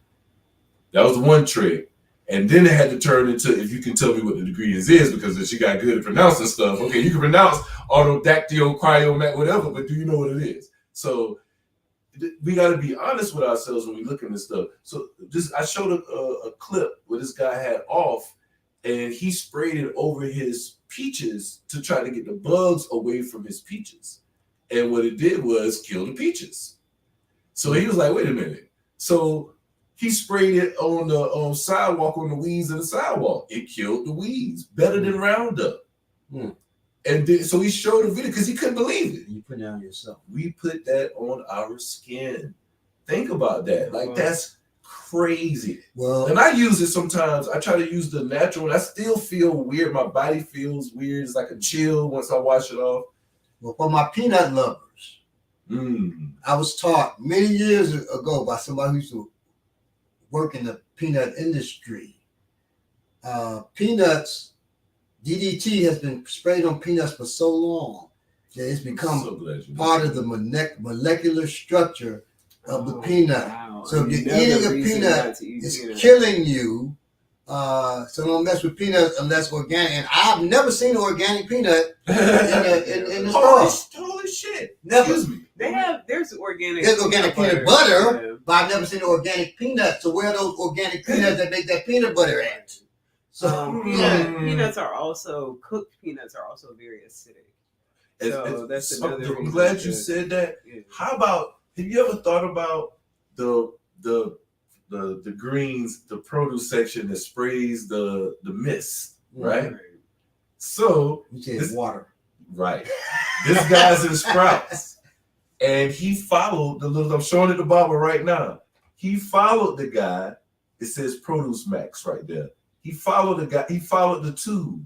That was one trick. And then it had to turn into, if you can tell me what the ingredients is, because if she got good at pronouncing stuff, okay, you can pronounce autodactyl cryomat, whatever, but do you know what it is? So we got to be honest with ourselves when we look at this stuff. So I showed a clip where this guy had off, and he sprayed it over his peaches to try to get the bugs away from his peaches. And what it did was kill the peaches. So he was like, wait a minute. So he sprayed it on the sidewalk, on the weeds in the sidewalk. It killed the weeds better than Roundup. And then, so he showed a video because he couldn't believe it. You put it on yourself. We put that on our skin. Think about that. Like, that's crazy. Well, and I use it sometimes. I try to use the natural, and I still feel weird. My body feels weird. It's like a chill once I wash it off. Well, for my peanut lovers, I was taught many years ago by somebody who used to work in the peanut industry. Peanuts, DDT has been sprayed on peanuts for so long that it's become part of the molecular structure of the peanut. Wow. So if you're eating a peanut, it's killing you. So don't mess with peanuts unless organic. And I've never seen an organic peanut in the store. Holy shit. Never. Excuse me. There's organic peanut butter, but I've never seen an organic peanut. So where are those organic peanuts that make that peanut butter at? So peanuts are also cooked. Peanuts are also very acidic. So that's another reason. I'm glad you said that. Yeah. How about, have you ever thought about the greens, the produce section that sprays the mist, right? So you said water, right? This guy's in Sprouts, and he followed the little. I'm showing it to Barbara right now. He followed the guy. It says Produce Max right there. He followed the guy. He followed the tube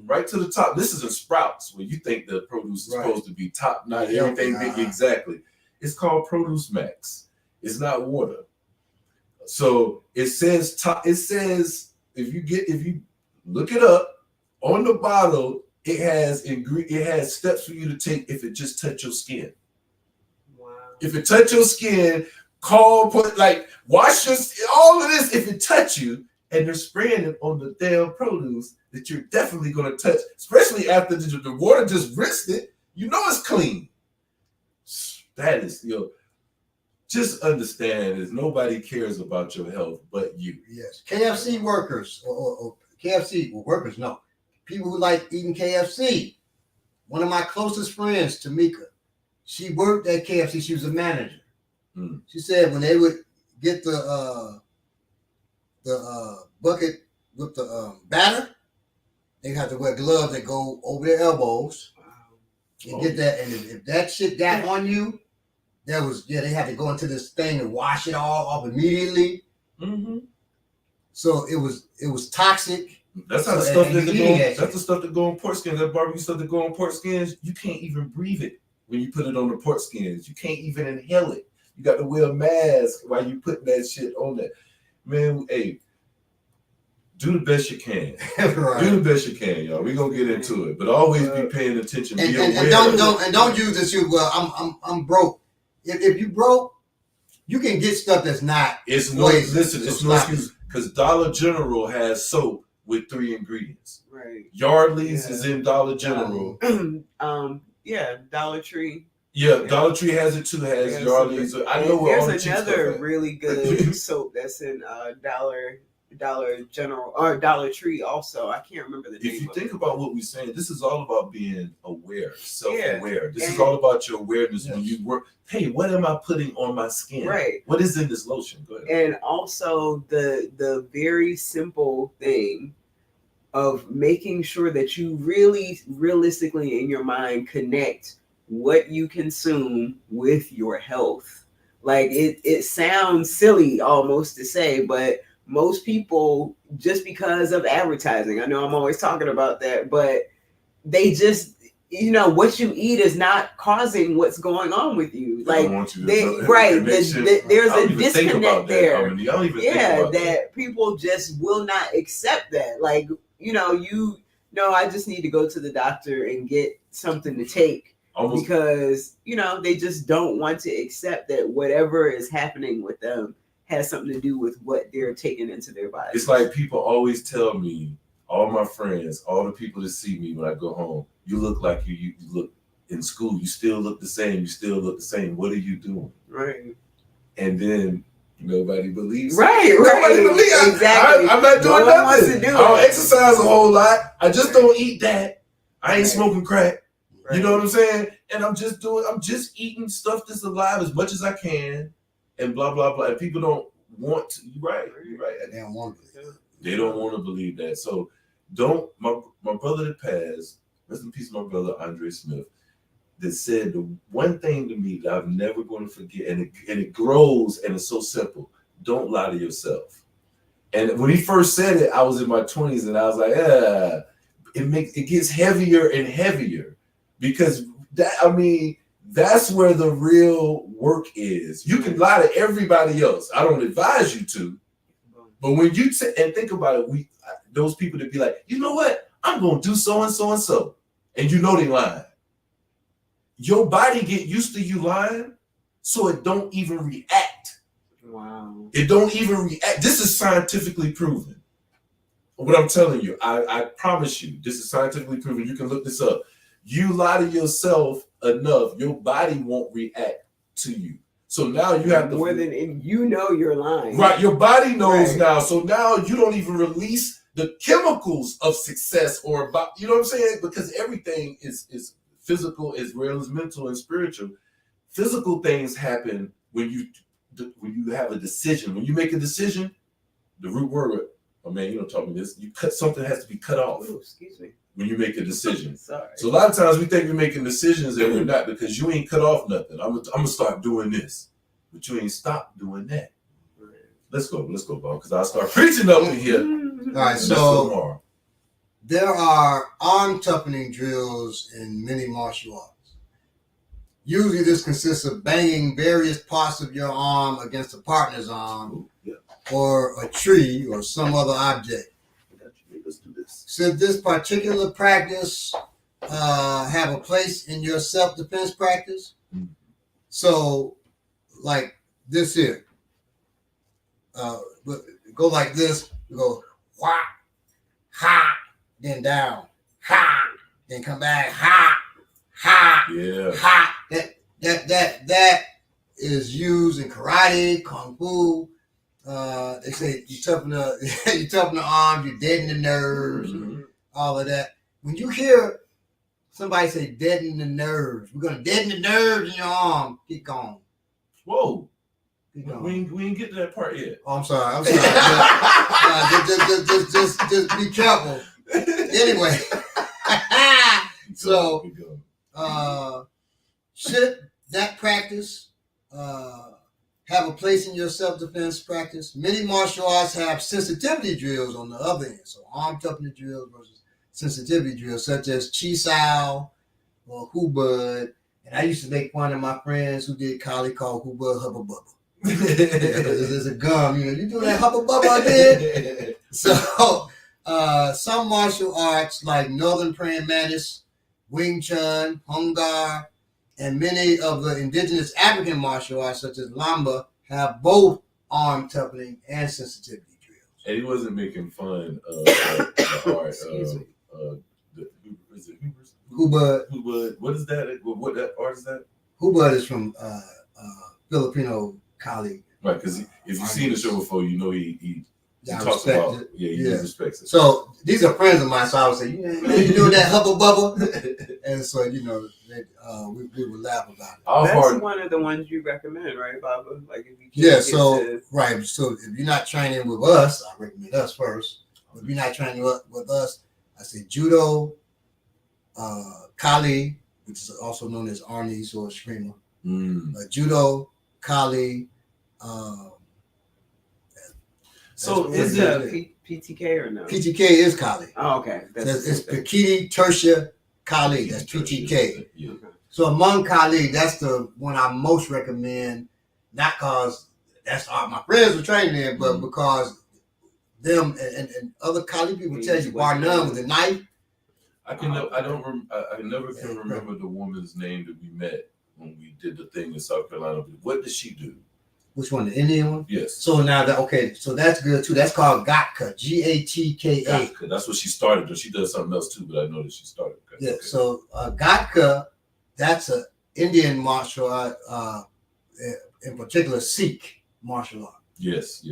right to the top. This is in Sprouts, where you think the produce is supposed to be top notch, everything big. Exactly. It's called Produce Max. It's not water. So it says top. It says if you look it up on the bottle, it has steps for you to take if it just touch your skin. Wow. If it touch your skin, wash your all of this. If it touch you. And they're spraying it on the damn produce that you're definitely going to touch, especially after the water just rinsed it. You know it's clean. That is, just understand is nobody cares about your health but you. Yes. KFC workers or KFC workers, no. People who like eating KFC. One of my closest friends, Tamika, she worked at KFC. She was a manager. She said when they would get the bucket with the batter, they have to wear gloves that go over their elbows and get that. And if that shit got on you, they had to go into this thing and wash it all off immediately. So it was toxic. That's how the stuff that's the stuff that go on pork skins. That barbecue stuff that go on pork skins, you can't even breathe it when you put it on the pork skins. You can't even inhale it. You got to wear a mask while you put that shit on there. Man, hey, do the best you can. Right. Do the best you can, y'all. We're gonna get into it, but always be paying attention. And don't use this. I'm broke. If you broke, you can get stuff that's not. It's no excuse because Dollar General has soap with 3 ingredients. Right. Yardley's is in Dollar General. Dollar Tree. Yeah, Dollar Tree has it too. Has Yardley's. I know where all the cheap stuff another really good soap that's in Dollar General or Dollar Tree also. I can't remember the name. If you think about what we're saying, this is all about being aware, self-aware. This is all about your awareness when you work. Hey, what am I putting on my skin? Right. What is in this lotion? Go ahead. And also the very simple thing of making sure that you really realistically in your mind connect what you consume with your health. Like it sounds silly almost to say, but most people, just because of advertising, I know I'm always talking about that, but they just, what you eat is not causing what's going on with you. Like, there's a disconnect there. That people just will not accept that. Like, I just need to go to the doctor and get something to take. Because, they just don't want to accept that whatever is happening with them has something to do with what they're taking into their body. It's like people always tell me, all my friends, all the people that see me when I go home, you look like you look in school. You still look the same. You still look the same. What are you doing? Right. And then nobody believes. Right. Nobody believes. Exactly. I'm not doing No one wants nothing. to do I don't it. exercise a whole lot. I just don't eat that. I ain't Right. smoking crack. Right. You know what I'm saying? And I'm just eating stuff that's alive as much as I can, and blah blah blah. And people don't want to. You're right. They don't want to. They don't want to believe that. So don't. My brother that passed, rest in peace, my brother Andre Smith, that said the one thing to me that I'm never going to forget, and it grows, and it's so simple. Don't lie to yourself. And when he first said it, I was in my 20s, and I was like, it gets heavier and heavier, because that's where the real work is. You can lie to everybody else. I don't advise you to, but when you and think about it, those people that be like, you know what, I'm gonna do so and so and so, and you know they lying. Your body get used to you lying, so it don't even react. Wow. It don't even react. This is scientifically proven. What I'm telling you, I promise you, this is scientifically proven. You can look this up. You lie to yourself enough, your body won't react to you. So now you have more than you know you're lying. Right, your body knows right. now. So now you don't even release the chemicals of success or about, you know what I'm saying? Because everything is physical as well as mental and spiritual. Physical things happen when you have a decision. When you make a decision, the root word, oh man, you don't talk me this. Something has to be cut off. Ooh, excuse me. When you make a decision. Sorry. So a lot of times we think we're making decisions and we're not, because you ain't cut off nothing. I'm gonna start doing this, but you ain't stopped doing that. Right. Let's go, Bob, because I'll start preaching up in here. All right, so there are arm toughening drills in many martial arts. Usually this consists of banging various parts of your arm against a partner's arm or a tree or some other object. Let's do this. Should this particular practice have a place in your self-defense practice? Mm-hmm. So, like this here. Go like this. We go, wha, ha, then down, ha, then come back, ha, ha. That is used in karate, kung fu. They say you toughen the arms, you deaden the nerves, all of that. When you hear somebody say deaden the nerves, we're gonna deaden the nerves in your arm. Keep going. Whoa. We ain't get to that part yet. Oh, I'm sorry. Just be careful. Anyway, so should that practice have a place in your self-defense practice? Many martial arts have sensitivity drills on the other end. So arm toughening drills versus sensitivity drills, such as Chi Sao or Hubud. And I used to make fun of my friends who did Kali called Hubud Hubba Bubba. There's a gum, you do that Hubba Bubba again. So some martial arts like Northern Praying Mantis, Wing Chun, Hung Gar, and many of the indigenous African martial arts, such as Lamba, have both arm toughening and sensitivity drills. And he wasn't making fun of the art of is it Hubud. Hubud. What is that? What that art is that? Hubud is from Filipino Kali. Right, because if you've seen the show before, you know he talks about it. He respects it. So these are friends of mine, so I would say, you doing that Hubba Bubba? And so, we would laugh about it. That's one of the ones you recommend, right, Baba? Like if you right. So if you're not training with us, I recommend us first. If you're not training with us, I say judo, Kali, which is also known as Arnis or Screamer. Judo, Kali. So is it PTK or no? PTK is Kali. Oh, okay. It's Pikiti Tertia Kali. That's PTK. Yeah. So among Kali, that's the one I most recommend. Not because that's all my friends were training in, but because them and other Kali people tell you bar none with a knife. I never can remember the woman's name that we met when we did the thing in South Carolina. What did she do? Which one? The Indian one? Yes. So now so that's good too. That's called Gatka. Gatka. Gatka. That's what she started. Or she does something else too, but I know that she started. Yeah. Okay. So Gatka, that's a Indian martial art, in particular Sikh martial art. Yes.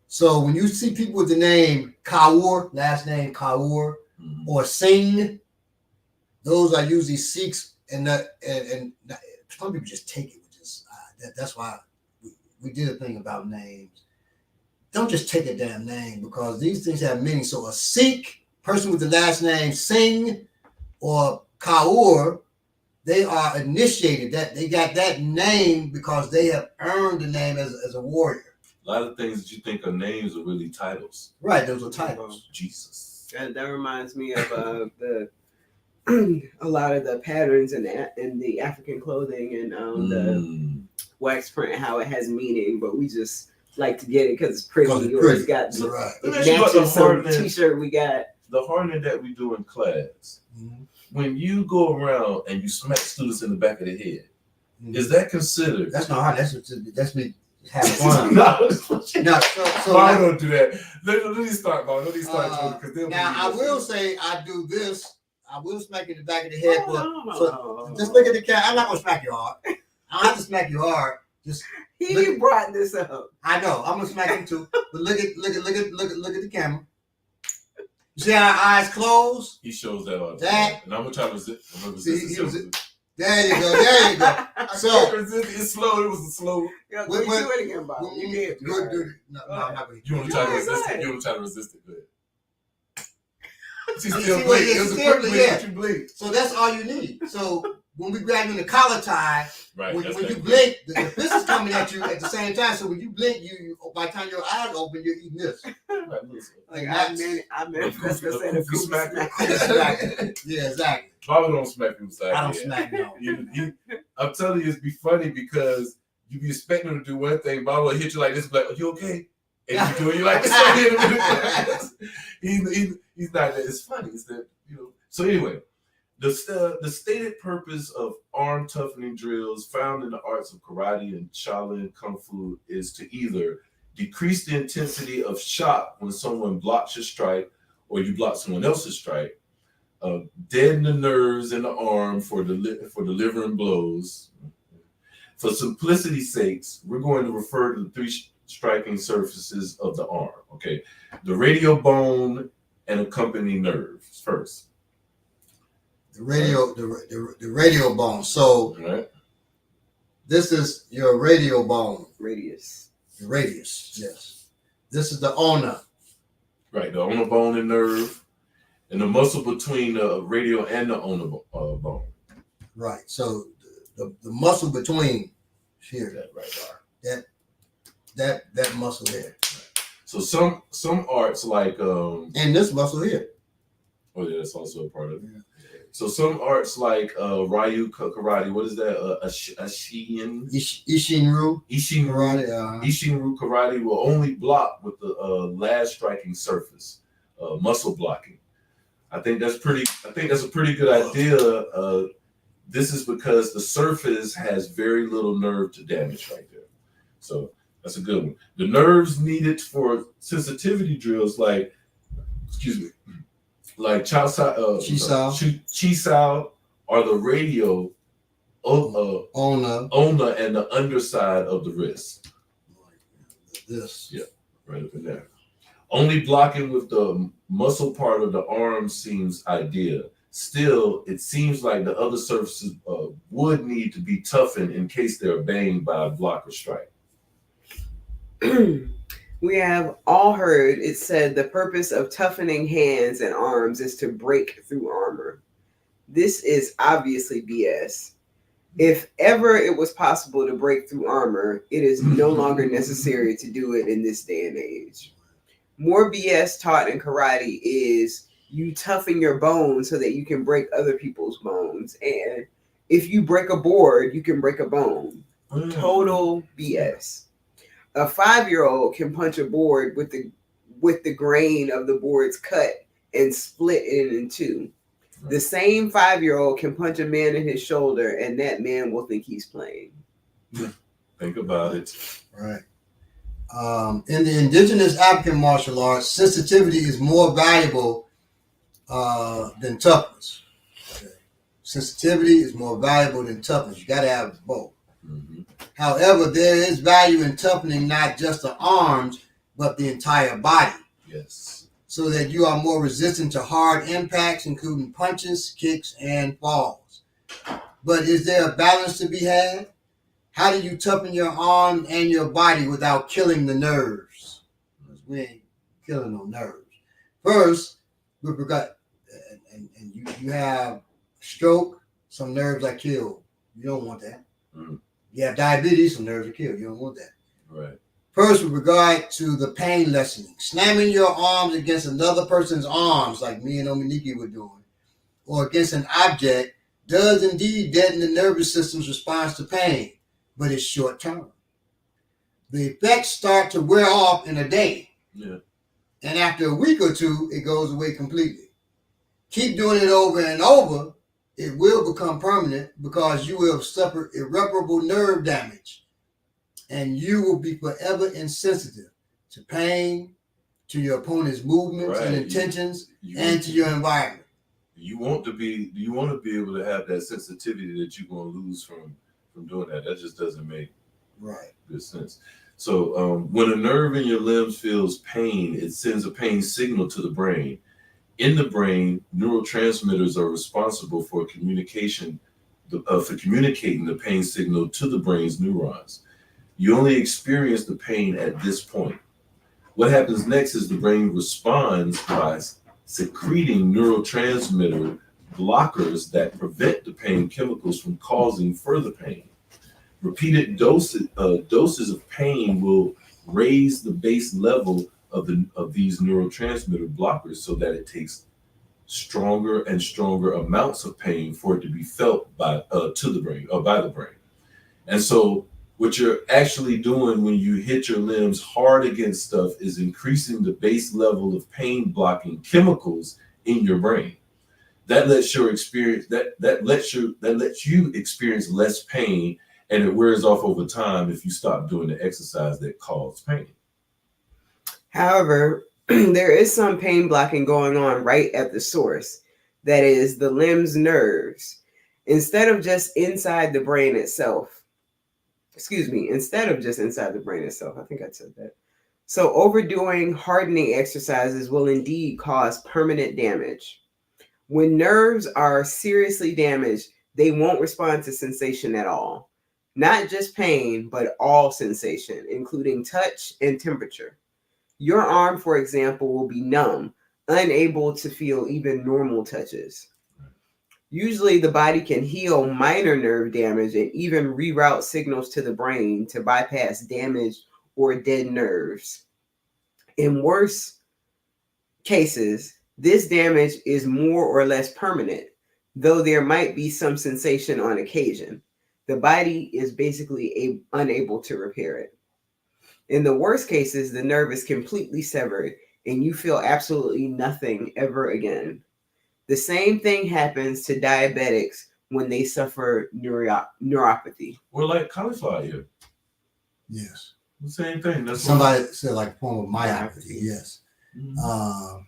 So when you see people with the name Kaur, last name Kaur, or Singh, those are usually Sikhs, and some people just take it with just that's why we did a thing about names. Don't just take a damn name, because these things have meaning. So a Sikh person with the last name Singh or Kaur, they are initiated. That they got that name because they have earned the name as a warrior. A lot of things that you think are names are really titles. Right, those are titles. Jesus. That reminds me of the a lot of the patterns in the African clothing and the wax print, how it has meaning, but we just like to get it because it's pretty. Or it's got it matches some t-shirt we got. The hardening that we do in class, when you go around and you smack students in the back of the head, is that considered? That's not hard. That's me. Have fun. No, so I don't do that. Let me start, Bob. Let me start. Now I will say I do this. I will smack you in the back of the head. So just look at the cat. I'm not gonna smack you hard. I don't have to smack you hard. Just he brought this up. I know. I'm gonna smack him too. But look at the camera. You see how our eyes close? He shows that all the time. And I'm gonna try to resist. There you go. So it's slow. It was a slow. Yeah, do it again, Bob. You did. No, I'm not going to. You want to try to resist it? You want to try to resist it? Good. She's still bleeding. It was a quick bleed, but you bleed. So that's all you need. So when we grab you in the collar tie, right, when you blink, the fist is coming at you at the same time. So when you blink, you by the time your eyes open, you're eating this. Like I meant that's gonna say the smack. Yeah, exactly. Bobby don't smack people side. I don't smack no. I'm telling you, it's be funny because you be expecting him to do one thing, Bobby will hit you like this, like, "Are you okay?" And you do it, you like this. He's not that. It's funny. It's that, you know. So anyway, the stated purpose of arm toughening drills found in the arts of karate and Shaolin Kung Fu is to either decrease the intensity of shock when someone blocks your strike or you block someone else's strike, deaden the nerves in the arm for delivering blows. For simplicity's sakes, we're going to refer to the three striking surfaces of the arm. Okay, the radial bone and accompanying nerves first. The radial bone. So this is your radial bone. Radius. The radius, yes. This is the ulna. Right, the ulnar bone and nerve, and the muscle between the radial and the ulnar bone. Right. So the muscle between here, that right there. That muscle there. Right. So some arts like and this muscle here. Oh yeah, that's also a part of it. Yeah. So some arts like Ryu karate, what is that? Ishinru karate. Ishinru karate will only block with the last striking surface, muscle blocking. I think that's a pretty good idea. This is because the surface has very little nerve to damage right there. So that's a good one. The nerves needed for sensitivity drills like Chisao are the radial ulna and the underside of the wrist. This. Yeah, right up in there. Only blocking with the muscle part of the arm seems ideal. Still, it seems like the other surfaces would need to be toughened in case they're banged by a block or strike. We have all heard it said the purpose of toughening hands and arms is to break through armor. This is obviously BS. If ever it was possible to break through armor, it is no longer necessary to do it in this day and age. More BS taught in karate is you toughen your bones so that you can break other people's bones. And if you break a board, you can break a bone. Total BS. A 5-year-old can punch a board with the grain of the board's cut and split it in two. The same 5-year-old can punch a man in his shoulder and that man will think he's playing. Think about it. Right. In the indigenous African martial arts, sensitivity is more valuable than toughness. Okay. Sensitivity is more valuable than toughness. You got to have both. Mm-hmm. However, there is value in toughening not just the arms, but the entire body. Yes. So that you are more resistant to hard impacts, including punches, kicks, and falls. But is there a balance to be had? How do you toughen your arm and your body without killing the nerves? Because we ain't killing no nerves. First, with regard, and you have stroke, some nerves are killed. You don't want that. Mm. You have diabetes, some nerves are killed. You don't want that. Right. First, with regard to the pain lessening, slamming your arms against another person's arms, like me and Ominiki were doing, or against an object, does indeed deaden the nervous system's response to pain, but it's short term. The effects start to wear off in a day. Yeah. And after a week or two, it goes away completely. Keep doing it over and over, it will become permanent because you will have suffered irreparable nerve damage. And you will be forever insensitive to pain, to your opponent's movements and intentions, and to your environment. You want to be able to have that sensitivity that you're going to lose from doing that. That just doesn't make good sense. So when a nerve in your limbs feels pain, it sends a pain signal to the brain. In the brain, neurotransmitters are responsible for communicating the pain signal to the brain's neurons. You only experience the pain at this point. What happens next is the brain responds by secreting neurotransmitter blockers that prevent the pain chemicals from causing further pain. Repeated doses of pain will raise the base level of these neurotransmitter blockers so that it takes stronger and stronger amounts of pain for it to be felt by the brain. And so what you're actually doing when you hit your limbs hard against stuff is increasing the base level of pain blocking chemicals in your brain. That lets you experience less pain, and it wears off over time if you stop doing the exercise that causes pain. However, there is some pain blocking going on right at the source, that is the limb's nerves, instead of just inside the brain itself. I think I said that. So overdoing hardening exercises will indeed cause permanent damage. When nerves are seriously damaged, they won't respond to sensation at all. Not just pain, but all sensation, including touch and temperature. Your arm, for example, will be numb, unable to feel even normal touches. Usually the body can heal minor nerve damage and even reroute signals to the brain to bypass damaged or dead nerves. In worse cases, this damage is more or less permanent, though there might be some sensation on occasion. The body is basically unable to repair it. In the worst cases, the nerve is completely severed and you feel absolutely nothing ever again. The same thing happens to diabetics when they suffer neuropathy. Or like cauliflower ear. Yes. The same thing. That's somebody said like a form of myopathy. Yes. Mm-hmm.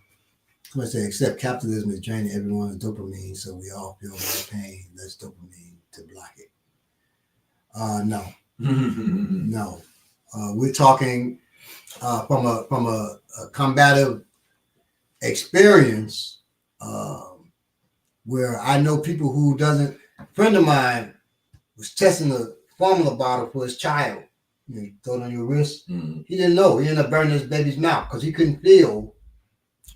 Somebody said, except capitalism is draining everyone's dopamine, so we all feel more pain. Less dopamine to block it. No. No. We're talking from a combative experience where I know people who doesn't. A friend of mine was testing the formula bottle for his child. You throw it on your wrist. Mm-hmm. He didn't know. He ended up burning his baby's mouth because he couldn't feel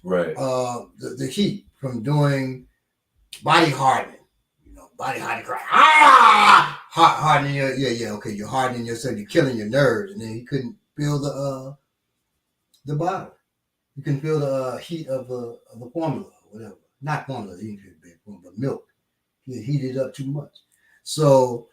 the heat from doing body hardening. Body hardening, cry. Hardening your you're hardening yourself. You're killing your nerves, and then he couldn't feel the bottle. You can feel the heat of the formula, whatever. Not formula, but milk. He heated up too much, so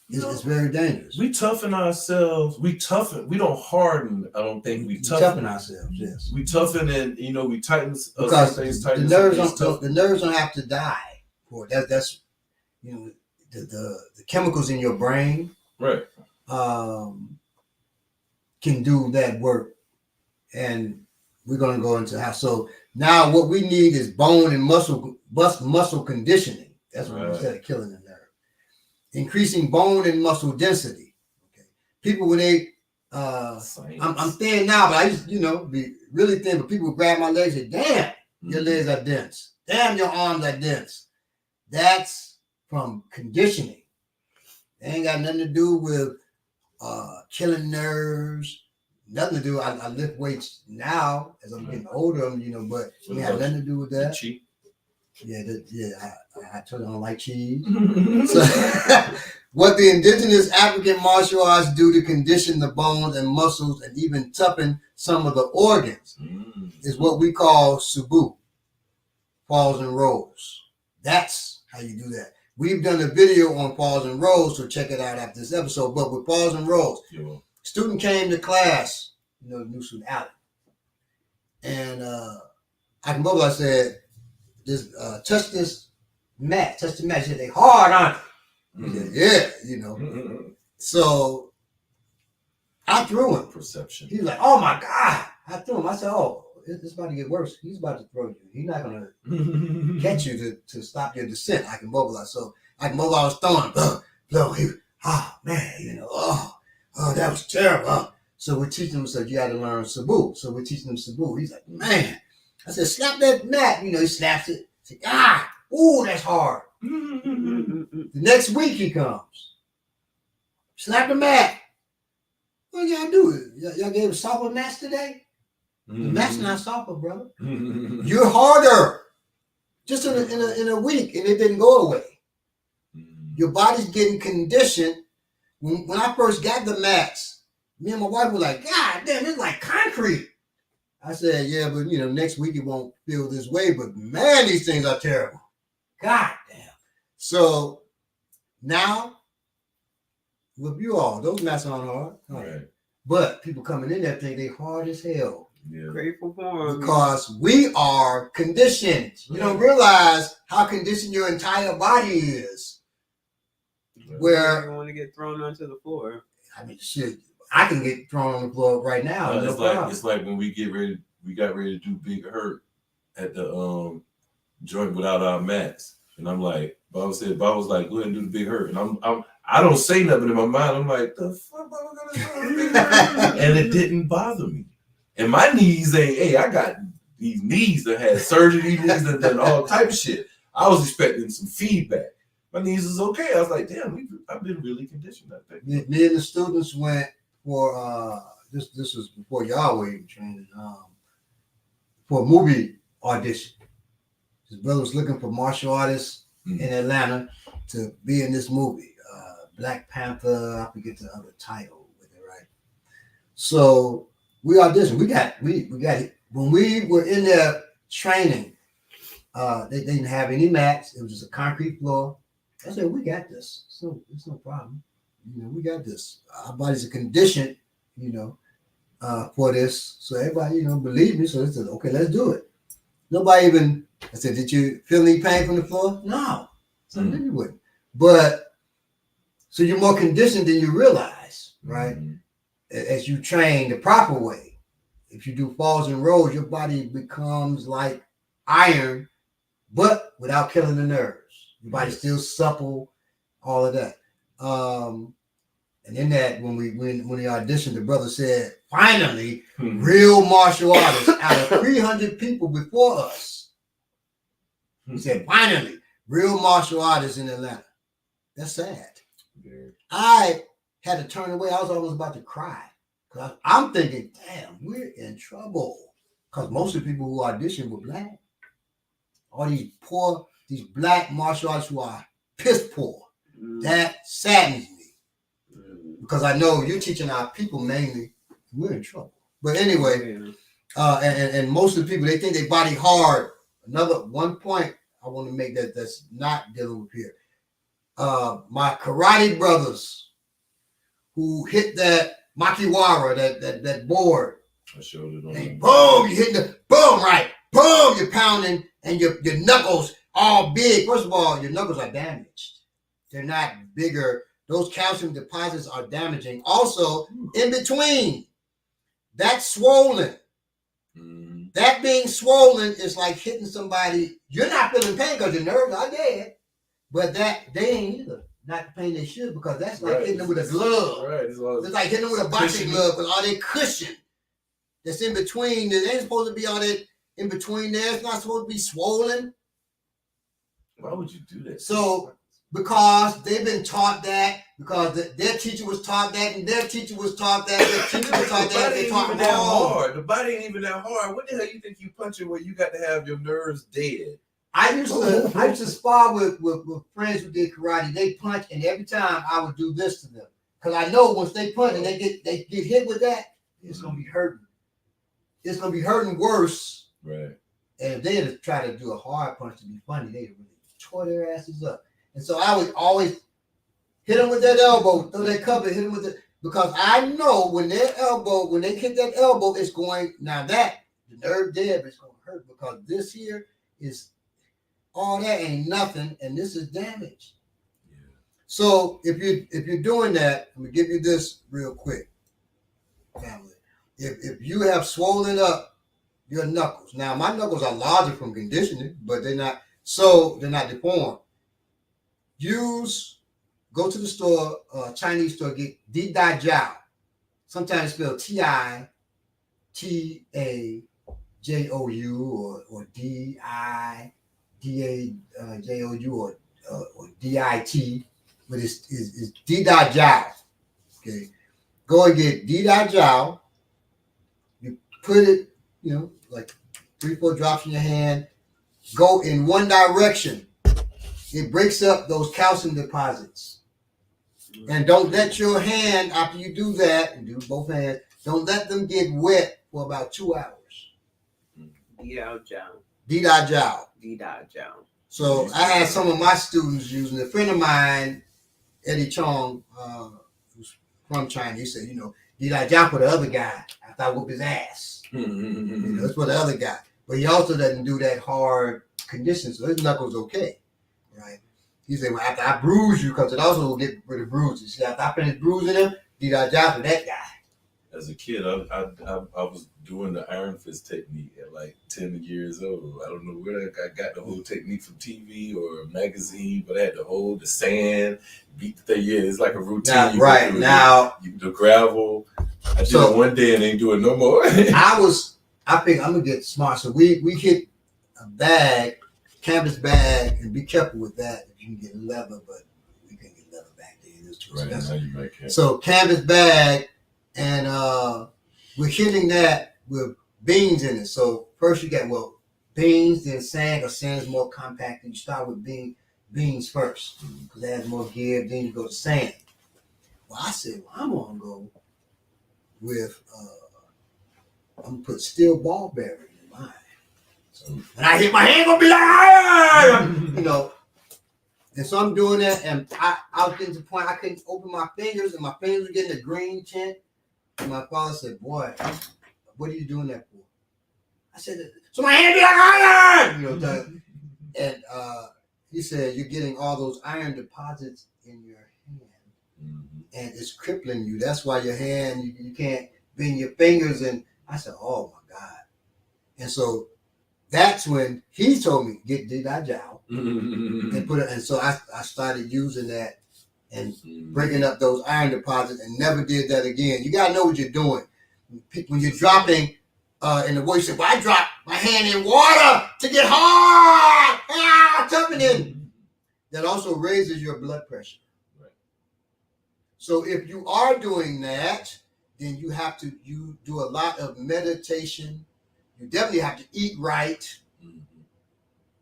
it's very dangerous. We toughen ourselves. We don't harden. I don't think we toughen ourselves. Yes, we toughen and we tighten because the nerves don't have to die for it. That's the chemicals in your brain. Right. can do that work. And we're going to go into how. So now what we need is bone and muscle conditioning. That's what we said, killing the nerve. Increasing bone and muscle density. Okay. People when they I'm thin now, but I used to, be really thin. But people would grab my legs and say, damn, your legs are dense. Damn, your arms are dense. That's from conditioning. It ain't got nothing to do with killing nerves. Nothing to do. I lift weights now as I'm getting older, but it had nothing to do with that. I totally don't like cheese. So, what the indigenous African martial arts do to condition the bones and muscles and even toughen some of the organs is what we call subu, falls and rolls. That's how you do that. We've done a video on falls and rolls, so check it out after this episode. But with falls and rolls, student came to class, new student Allen, and I said, "Just touch this mat, touch the mat." She said, "They hard on it." Yeah. So I threw him. Perception. He's like, "Oh my God!" I threw him. I said, "Oh, it's about to get worse. He's about to throw you. He's not gonna catch you to stop your descent." I can mobilize. So I can mobilize throwing. That was terrible. So we're teaching him. So you got to learn sabu. So we're teaching him sabu. He's like, man. I said, slap that mat. He slaps it. He said, that's hard. The next week he comes. Slap the mat. What y'all do? Y'all gave a softball match today? The mat's not softball, brother. You're harder. Just in a week, and it didn't go away. Your body's getting conditioned. When I first got the mats, me and my wife were like, God damn, it's like concrete. I said, yeah, but next week it won't feel this way. But man, these things are terrible. God damn. So now, with you all, those mats aren't hard. Right. But people coming in there think they hard as hell. Yeah. Grateful for them. Because we are conditioned. You don't realize how conditioned your entire body is. Where you want to get thrown onto the floor. I mean, shit, I can get thrown on the floor right now. It's like when we got ready to do Big Hurt at the joint without our mats, and I'm like, Bob was like, go ahead and do the Big Hurt, and I don't say nothing in my mind. I'm like, the fuck am I gonna do Big Hurt? And it didn't bother me. And my knees ain't. Hey, I got these knees that had surgery, these knees that done all type of shit. I was expecting some feedback. My knees is okay. I was like, damn, I've been really conditioned. I think. Me and the students went for this was before y'all were even training for a movie audition. His brother was looking for martial artists in Atlanta to be in this movie. Black Panther, I forget the other title with it, right? So we auditioned. We got it. When we were in there training, they didn't have any mats. It was just a concrete floor. I said, we got this. So it's no problem. We got this. Our bodies are conditioned, for this. So everybody, believe me. So they said, okay, let's do it. Nobody even, I said, did you feel any pain from the floor? No. So I knew you wouldn't. But, so you're more conditioned than you realize, right? As you train the proper way. If you do falls and rolls, your body becomes like iron, but without killing the nerves. Your body's still supple, all of that. And in that, when we auditioned, the brother said, finally, real martial artists out of 300 people before us. He said, finally, real martial artists in Atlanta. That's sad. Yeah. I had to turn away. I was almost about to cry. Because I'm thinking, damn, we're in trouble. Because most of the people who auditioned were black. All these black martial artists who are piss poor. That saddens me. Because I know you're teaching our people mainly, we're in trouble. But anyway, and most of the people, they think they body hard. Another one point I want to make that's not dealing with here. My karate brothers who hit that makiwara, that board. I showed it on. Hey, boom, you hitting the boom, right? Boom, you're pounding, and your knuckles all big. First of all, your knuckles are damaged. They're not bigger those calcium deposits are damaging. Also, in between, that's swollen. Mm-hmm. That being swollen is like hitting somebody. You're not feeling pain because your nerves are dead, but that they ain't either. Not the pain they should, because that's like hitting them with a glove. Right. It's like hitting them with a boxing glove with all that cushion that's in between. It ain't supposed to be all that in between there. It's not supposed to be swollen. Why would you do that? So, because they've been taught that, because their teacher was taught that, and their teacher was taught that, their teacher was taught that, they taught them all. The body ain't even that hard. What the hell you think you punching where you got to have your nerves dead? I used to spar with friends who did karate. They punch, and every time I would do this to them, because I know once they punch and they get hit with that, it's gonna be hurting. It's gonna be hurting worse. Right. And if they had tried to do a hard punch to be funny, they'd really tore their asses up. And so I would always hit them with that elbow, throw that cover, hit them with it, because I know when they hit that elbow, it's going, now that the nerve dead, but it's gonna hurt, because this here is all that ain't nothing, and this is damage. Yeah. So if you're doing that, I'm gonna give you this real quick, family. If you have swollen up your knuckles, now my knuckles are larger from conditioning, but they're not deformed. Go to the store, Chinese store, get Deadened. Sometimes spelled Titajou or Didajou or DIT, but it's Deadened. Okay, go and get Deadened. You put it, like 3-4 drops in your hand. Go in one direction. It breaks up those calcium deposits. And don't let your hand, after you do that, and do both hands, don't let them get wet for about 2 hours. Deadened. So I had some of my students using it. A friend of mine, Eddie Chong, who's from China, he said, Deadened for the other guy after I whoop his ass. That's for the other guy. But he also doesn't do that hard condition, so his knuckles okay. Right? He said, well, after I bruise you, because it also will get rid of bruises. After I finish bruising him, Deadened for that guy. As a kid, I was doing the iron fist technique at like 10 years old. I don't know where I got the whole technique from TV or a magazine, but I had to hold the sand, beat the thing. Yeah, it's like a routine. Now, right now, the gravel. I did it one day and ain't do it no more. I think I'm gonna get smart. So we hit a bag, canvas bag, and be careful with that. If you can get leather, but we couldn't get leather back then. It was too expensive. Now you might can't. So canvas bag, and we're hitting that with beans in it. So first you get beans, then sand, because sand is more compact. And you start with beans first, because it has more give. Then you go to sand. Well, I said, I'm gonna go with I'm gonna put steel ball bearing in mine. So when I hit my hand, gonna be like, And so I'm doing that, and I was getting to the point I couldn't open my fingers, and my fingers were getting a green tint. And my father said, "Boy, what are you doing that for?" I said, "So my hand be like iron." And he said, "You're getting all those iron deposits in your hand, and it's crippling you. That's why your hand you can't bend your fingers." And I said, "Oh my God!" And so that's when he told me get Deadened and put it. And so I started using that and breaking up those iron deposits, and never did that again. You gotta know what you're doing when you're dropping in the water. You say, "Well, I dropped my hand in water to get hard." Jumping in. That also raises your blood pressure. Right. So if you are doing that, then you do a lot of meditation. You definitely have to eat right,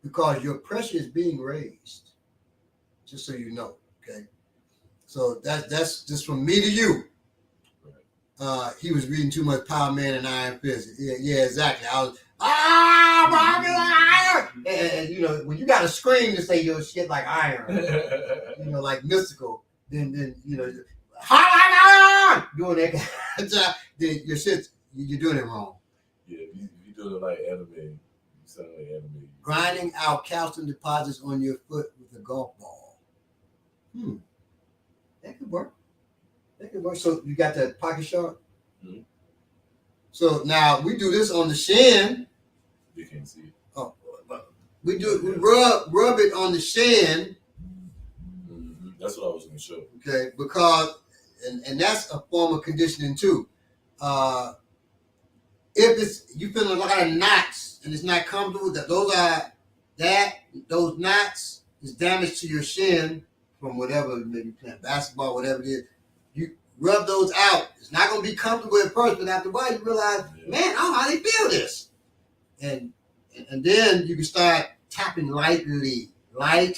because your pressure is being raised. Just so you know, okay. So that's just from me to you. He was reading too much Power Man and Iron Fist. Yeah, exactly. I was and when you gotta scream to say your shit like iron, like mystical, then doing that kind of job, then your shit, you're doing it wrong. Yeah, you doing it like anime. You sound like anime. Grinding out calcium deposits on your foot with a golf ball. That So you got that pocket shark? Mm-hmm. So now we do this on the shin. You can't see it. Oh, we rub it on the shin. Mm-hmm. That's what I was going to show. Okay, because and that's a form of conditioning too. If you feel a lot of knots and it's not comfortable, those knots is damage to your shin from whatever, maybe playing basketball, whatever it is. You rub those out. It's not going to be comfortable at first, but after a while you realize, man, I don't know how they feel this. And then you can start tapping lightly. You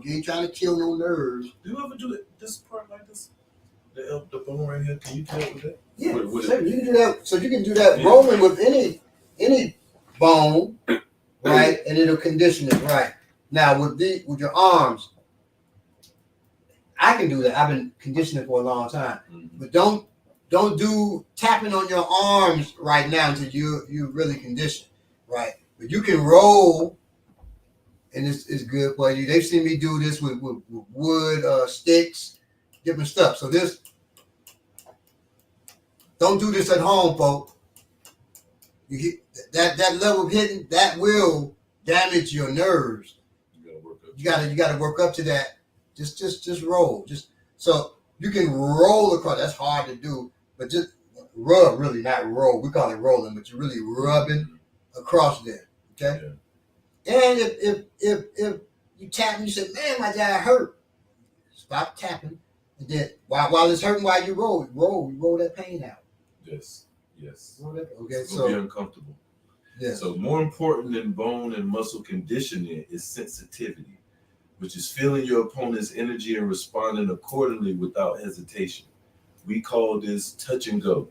ain't trying to kill no nerves. Do you ever do this part like this? The bone right here. Can you tell with that? Yeah, With so you can do that. So you can do that rolling with any bone, right? And it'll condition it right. Now with your arms, I can do that. I've been conditioning for a long time. Mm-hmm. But don't do tapping on your arms right now until you really condition, right? But you can roll, and it's good for you. They've seen me do this with wood, sticks, different stuff. So don't do this at home, folks. You get that level of hitting that will damage your nerves. You gotta work up to that. Just roll. So you can roll across. That's hard to do, but just rub, really, not roll. We call it rolling, but you're really rubbing across there. Okay. Yeah. And if you tap and you say, man, my jaw hurt, stop tapping, and then while it's hurting, while you roll that pain out. Yes. Okay. So be uncomfortable. Yeah. So more important than bone and muscle conditioning is sensitivity, which is feeling your opponent's energy and responding accordingly without hesitation. We call this touch and go.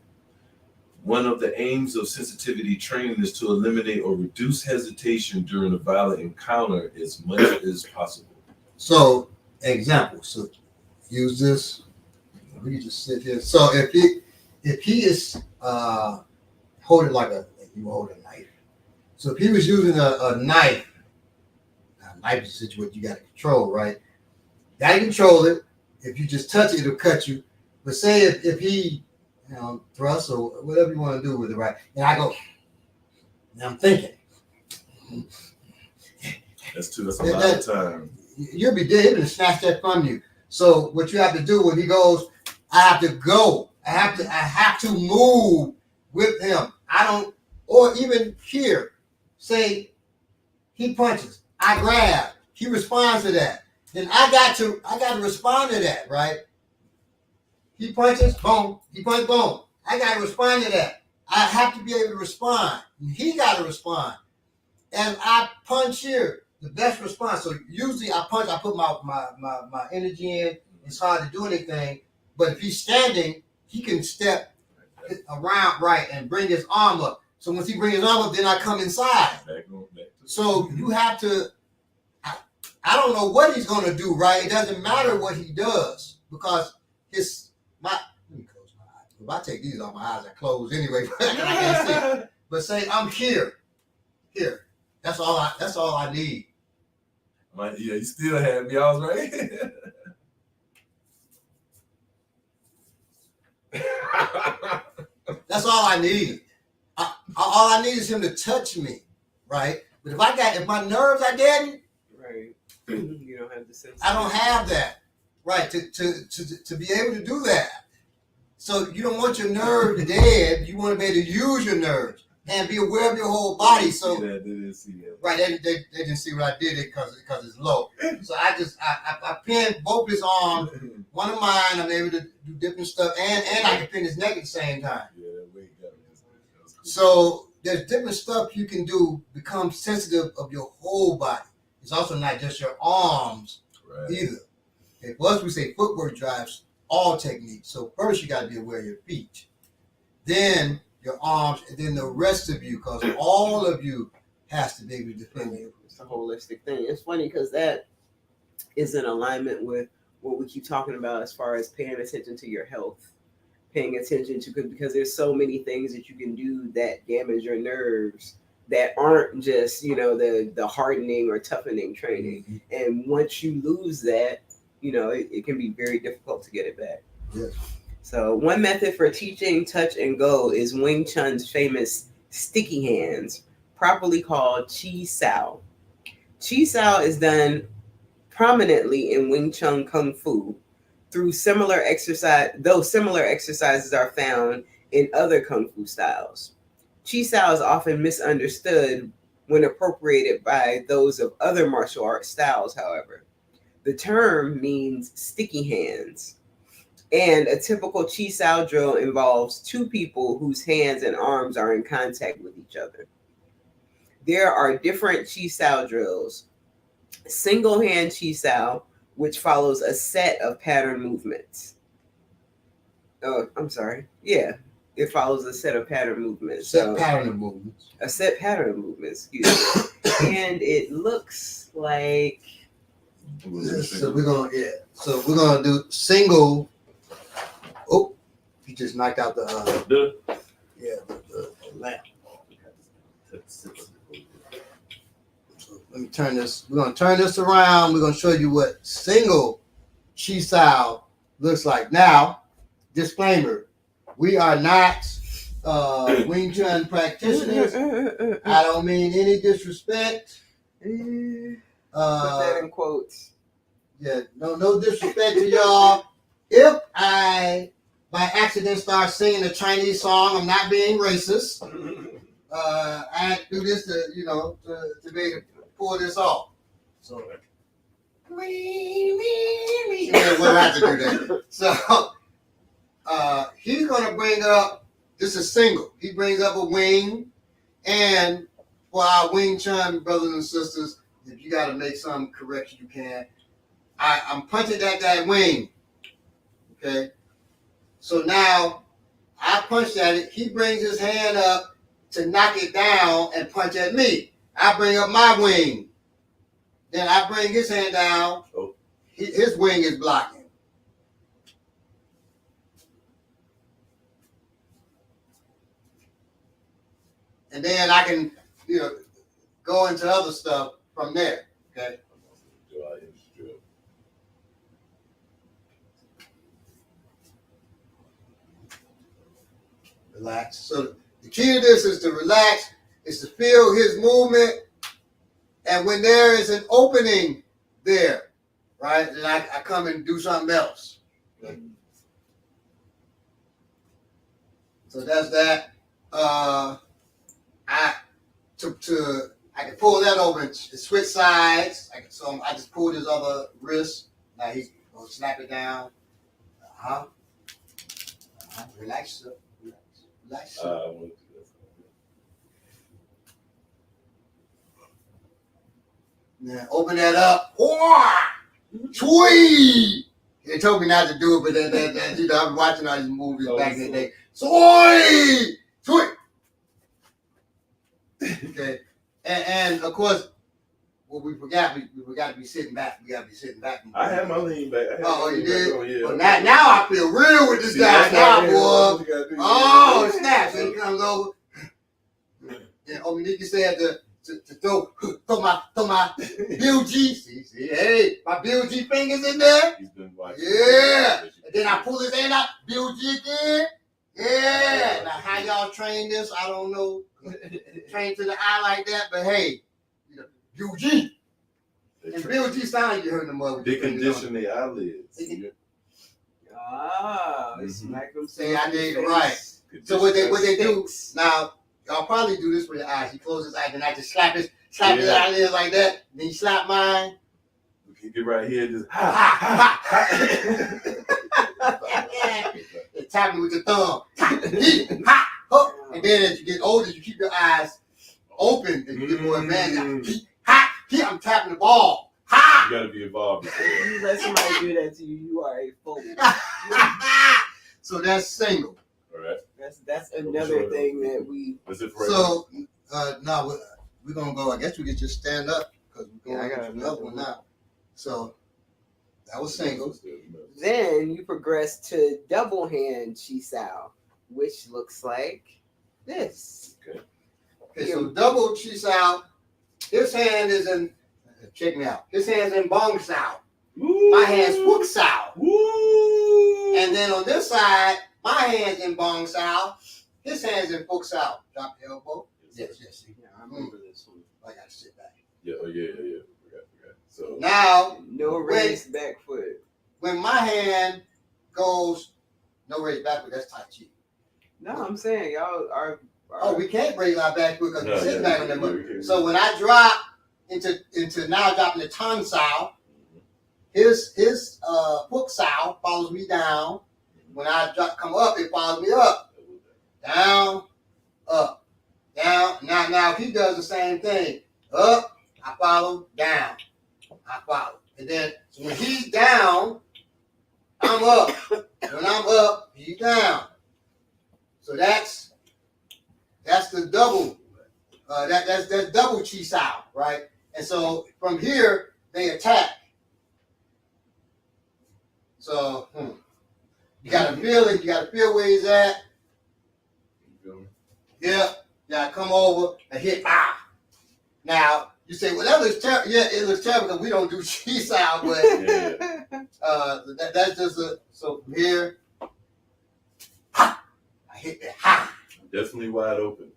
One of the aims of sensitivity training is to eliminate or reduce hesitation during a violent encounter as much as possible. So, example. So, use this. We can just sit here. So, if he is holding you hold a knife. So, if he was using a knife. Knife is a situation you got to control, right? You got to control it. If you just touch it, it'll cut you. But say if he, thrusts or whatever you want to do with it, right? And I go, and I'm thinking. That's a lot of time. You'll be dead. He's going to snatch that from you. So what you have to do when he goes, I have to go. I have to move with him. Or even here, say he punches. I grab. He responds to that. Then I got to respond to that, right? He punches, boom. He punches, boom. I got to respond to that. I have to be able to respond. He got to respond. And I punch here, the best response. So usually I punch, I put my energy in. It's hard to do anything. But if he's standing, he can step around, right, and bring his arm up. So once he brings his arm up, then I come inside. So you have to, I don't know what he's going to do, right? It doesn't matter what he does because let me close my eyes. If I take these off, my eyes are closed anyway. I can't see. But say I'm here. That's all I need. You still have me. I was right. That's all I need. All I need is him to touch me, right? But if my nerves are deadened, right, you don't have the sense. I don't have that, right? To be able to do that. So you don't want your nerves dead. You want to be able to use your nerves and be aware of your whole body. So they didn't see that. Right, they didn't see what I did because it's low. So I pinned both his arms, one of mine. I'm able to do different stuff, and I can pin his neck at the same time. Yeah, wait, that was cool. So there's different stuff you can do. Become sensitive of your whole body. It's also not just your arms either. Okay, for us, we say footwork drives all techniques. So first you got to be aware of your feet, then your arms, and then the rest of you, because all of you has to be able to defend you. It's a holistic thing. It's funny because that is in alignment with what we keep talking about as far as paying attention to your health, paying attention to, because there's so many things that you can do that damage your nerves that aren't just, the hardening or toughening training. Mm-hmm. And once you lose that, it can be very difficult to get it back. Yes. So one method for teaching touch and go is Wing Chun's famous sticky hands, properly called Chi Sao. Chi Sao is done prominently in Wing Chun Kung Fu through similar exercise, though similar exercises are found in other Kung Fu styles. Chi Sao is often misunderstood when appropriated by those of other martial arts styles, however. The term means sticky hands, and a typical Chi Sao drill involves two people whose hands and arms are in contact with each other. There are different Chi Sao drills. Single hand Chi Sao, which follows a set of pattern movements. Oh, I'm sorry. Yeah, it follows a set of pattern movements. Set pattern of movements. A set pattern of movements, excuse me. And it looks like. So we're gonna do single. Oh, he just knocked out the lamp. So let me turn this. We're gonna turn this around. We're gonna show you what single Chi Sao looks like. Now, disclaimer: we are not Wing Chun practitioners. I don't mean any disrespect. Put that in quotes. Yeah, no disrespect to y'all. If I by accident start singing a Chinese song, I'm not being racist. I had to do this to be able to pull this off. So we'll have to do that. So he's gonna bring up, this is single. He brings up a wing, and for our Wing Chun brothers and sisters, if you gotta make some correction, you can. I'm punching at that wing. Okay. So now I punched at it. He brings his hand up to knock it down and punch at me. I bring up my wing. Then I bring his hand down. Oh. His wing is blocking. And then I can, go into other stuff from there. Okay. Relax. So the key to this is to relax, is to feel his movement. And when there is an opening there, right, then I come and do something else. Okay. So that's that. I can pull that over and switch sides. So I just pulled his other wrist. Now he's going to snap it down. Relax, sir. Relax. Now open that up. Sweet. They told me not to do it, but then I'm watching all these movies back in the day. Sweet. Okay. And of course, what we forgot to be sitting back. We got to be sitting back. I had my lean back. You did? Yeah. Well, now I feel real with this guy now, boy. Oh, snap. So he comes over. And Ominique said to throw my Bill G. See, hey, my Bill G fingers in there. He's been watching. Yeah. And then I pull his hand out, Bill G again. Yeah. Now how y'all train this, I don't know. Train to the eye like that, but hey, Bill G. And Bill G sound like you heard the mother. They condition the eyelids. Smack them. Say I did it right. So what they do now? Y'all probably do this with your eyes. He closes his eyes, and I just slap his eyelids like that. Then you slap mine. You get right here, just And tap me with your thumb. And then as you get older, you keep your eyes open, and you get more advanced. I'm tapping the ball. You gotta be involved. You let somebody do that to you, you are a fool. So that's single. All right. That's another thing that we. So now we're gonna go. I guess we could just stand up because we're going I got to another one now. So that was single. Then you progress to double hand Chi Sao, which looks like this. Okay, so double Chi Sao. His hand is in. Check me out. His hand's in Bong Sao. My hand's Hook Sao. And then then on this side, my hand's in Bong Sao, his hand's in Fook Sao. Drop the elbow. Yes. Yeah, I remember this one. I gotta sit back. Yeah. Forgot. So Now, No raised back foot. when my hand goes, no raise back foot, that's Tai Chi. No, I'm saying y'all are. Oh, we can't raise our back foot because we sit back on that yeah, move. So when I drop into now dropping the Tang Sao, his Fook Sao follows me down. When I come up, it follows me up. Down, up, down. Now if he does the same thing, up, I follow, down, I follow. And then so when he's down, I'm up. When I'm up, he's down. So that's the double. That's double Chi Sao, right? And so from here they attack. So you gotta feel it. You gotta feel where he's at. Yeah. Now come over and hit. Now you say, well, that looks terrible. Yeah, it looks terrible because we don't do Chi Sao, but that's just so from here. I hit the ha. definitely wide open.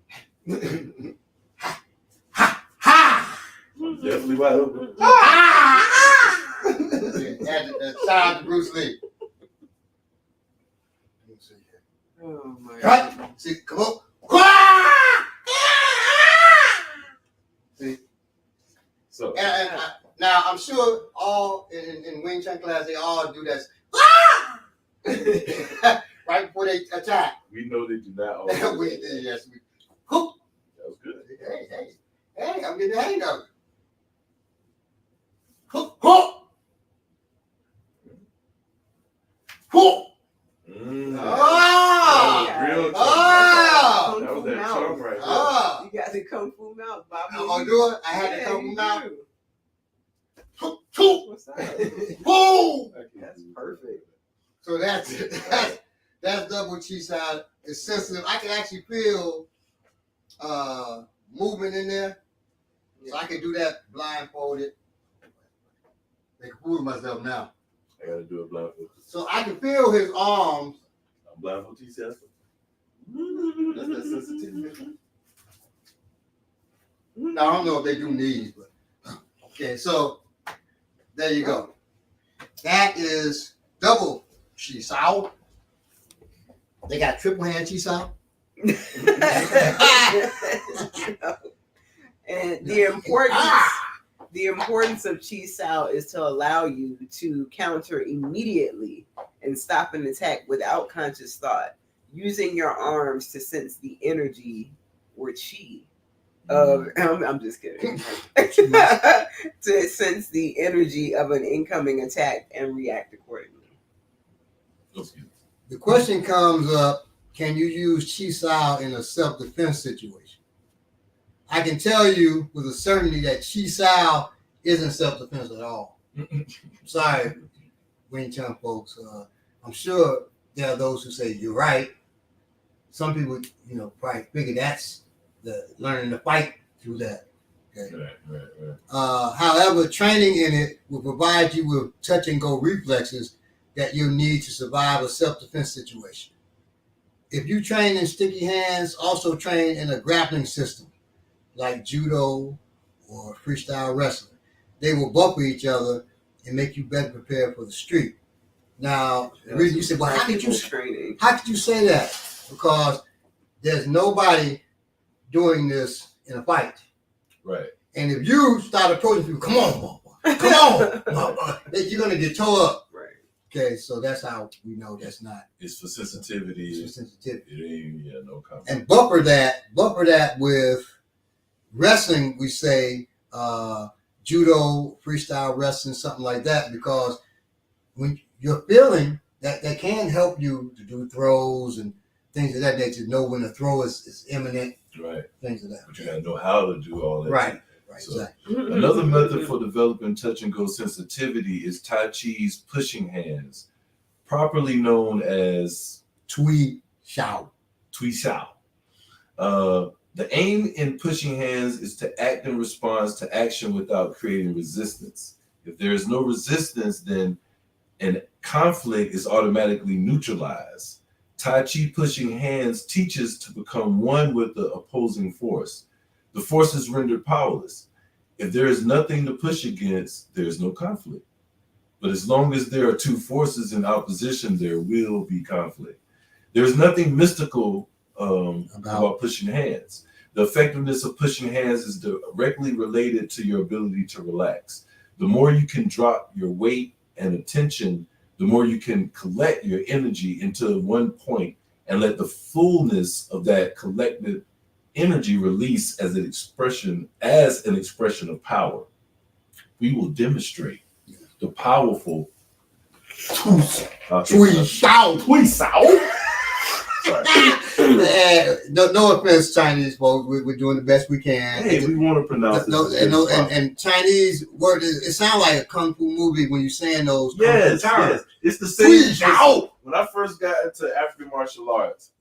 Ha! Definitely wide open. That sound to Bruce Lee. Oh my Right? God. See, come on. See? So And now I'm sure all in Wing Chun class they all do that. Right before they attack. we know they do not always. Yes, we. Hoop. That was good. Hey, I'm getting the hang of it. Hoop, hoop. Hoop. Oh! Real Oh! That was that tongue right there. Oh! You got the kung fu mouth, Bobby. I'll do it. I had to come you out. do. Hoop, hoop. What's up? Boom! That's perfect. So that's double Chi Sao. It's sensitive. I can actually feel movement in there. So I can do that blindfolded. Make a fool of myself now. I gotta do a blindfold. So I can feel his arms. I'm blindfold TCS. That's sensitivity. Now, I don't know if they do knees, but okay, so there you go. That is double Chi Sao. They got triple hand Chi Sao. And the importance of Chi Sao is to allow you to counter immediately and stop an attack without conscious thought, using your arms to sense the energy or Chi of. I'm just kidding. To sense the energy of an incoming attack and react accordingly. The question comes up: can you use Chi Sao in a self-defense situation? I can tell you with a certainty that Chi Sao isn't self-defense at all. Sorry, Wing Chun folks. I'm sure there are those who say you're right. Some people, probably figure that's the learning to fight through that. Okay. Right. However, training in it will provide you with touch and go reflexes that you'll need to survive a self-defense situation. If you train in sticky hands, also train in a grappling system like judo or freestyle wrestling. They will bumper each other and make you better prepared for the street. Now, the reason you say, well, how could you say that? Because there's nobody doing this in a fight. Right. And if you start approaching people, come on, you're going to get tore up. Right. Okay, so that's how we know that's not. It's for sensitivity. It's for sensitivity. It ain't, no comment. And bumper that with wrestling, we say judo, freestyle wrestling, something like that, because when you're feeling that can help you to do throws and things of that nature, know when a throw is imminent, right? Things of that. But you gotta know how to do all that. Right. So, Exactly. Another method for developing touch and go sensitivity is Tai Chi's pushing hands, properly known as Tui Xiao. Tui Xiao. The aim in pushing hands is to act in response to action without creating resistance. If there is no resistance, then and conflict is automatically neutralized. Tai Chi pushing hands teaches to become one with the opposing force. The force is rendered powerless. If there is nothing to push against, there is no conflict. But as long as there are two forces in opposition, there will be conflict. There's nothing mystical about pushing hands. The effectiveness of pushing hands is directly related to your ability to relax. The more you can drop your weight and attention, the more you can collect your energy into one point and let the fullness of that collected energy release as an expression of power. We will demonstrate the powerful Tweet shout. No offense, Chinese folks. We're doing the best we can. Hey, we want to pronounce it. And Chinese word it sounds like a kung fu movie when you're saying those. Yes. It's the same. When I first got into African martial arts,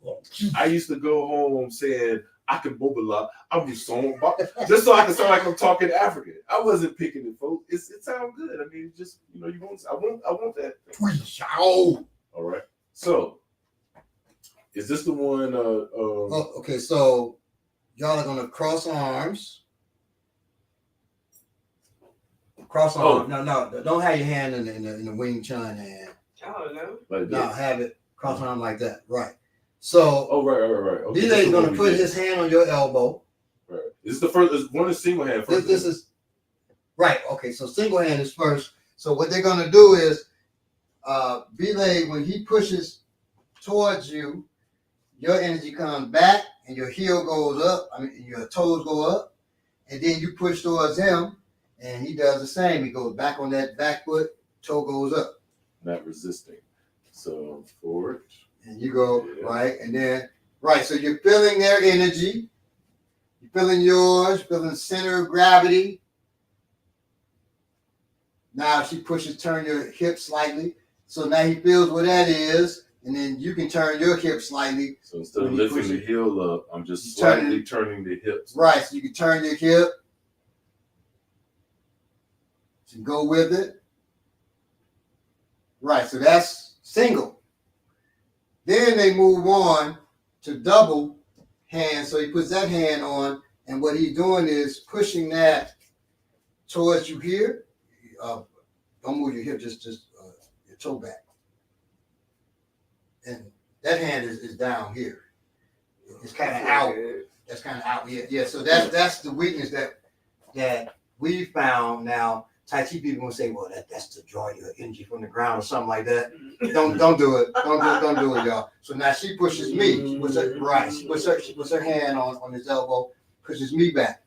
I used to go home saying, I can bobala, I'm song, just so I can sound like I'm talking African. I wasn't picking it, folks. It sounds good. I mean, just you want. I want that. All right. So, is this the one? Okay. So, y'all are gonna cross arms. Cross arms. No. Don't have your hand in the Wing Chun hand. Oh no. Like no, have it cross arm like that. Right. So, right. Okay. D-Lay's gonna put his hand on your elbow. Right. This is the first. This one is single hand first. This is right. Okay, so single hand is first. So what they're gonna do is, B-Lay, when he pushes towards you, your energy comes back and your heel goes up. I mean, your toes go up, and then you push towards him, and he does the same. He goes back on that back foot, toe goes up. Not resisting. So forward. And you go, right, and then, right, so you're feeling their energy, you're feeling yours, feeling center of gravity. Now she pushes, turn your hips slightly. So now he feels what that is, and then you can turn your hips slightly. So instead of lifting the heel up, I'm just slightly turning the hips. Right, so you can turn your hip. So go with it. Right, so that's single. Then they move on to double hand. So he puts that hand on, and what he's doing is pushing that towards you here. Don't move your hip, just your toe back. And that hand is down here. It's kind of out. That's kind of out. Yeah. So that's the weakness that we found now. Tai Chi people gonna say, well, that's to draw your energy from the ground or something like that. Don't do it. Don't do it, y'all. So now she pushes me. She puts her hand on his elbow, pushes me back.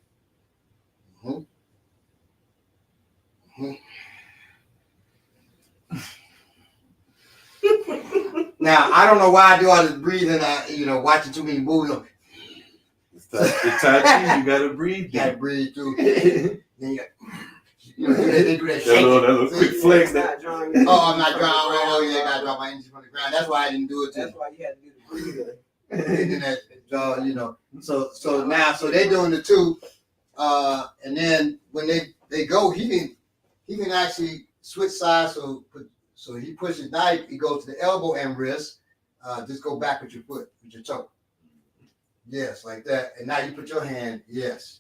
Now I don't know why I do all this breathing. Watching too many movies. It's Tai Chi, you gotta breathe. You gotta breathe through. Then they do that shaking. That little quick flex. I'm not drawing. Oh yeah, I gotta draw my energy from the ground. That's why I didn't do it. That's why you had to do the breathing. So now they're doing the two, and then when they go, he can actually switch sides. So he pushes knife, he goes to the elbow and wrist. Just go back with your foot, with your toe. Yes, like that. And now you put your hand. Yes.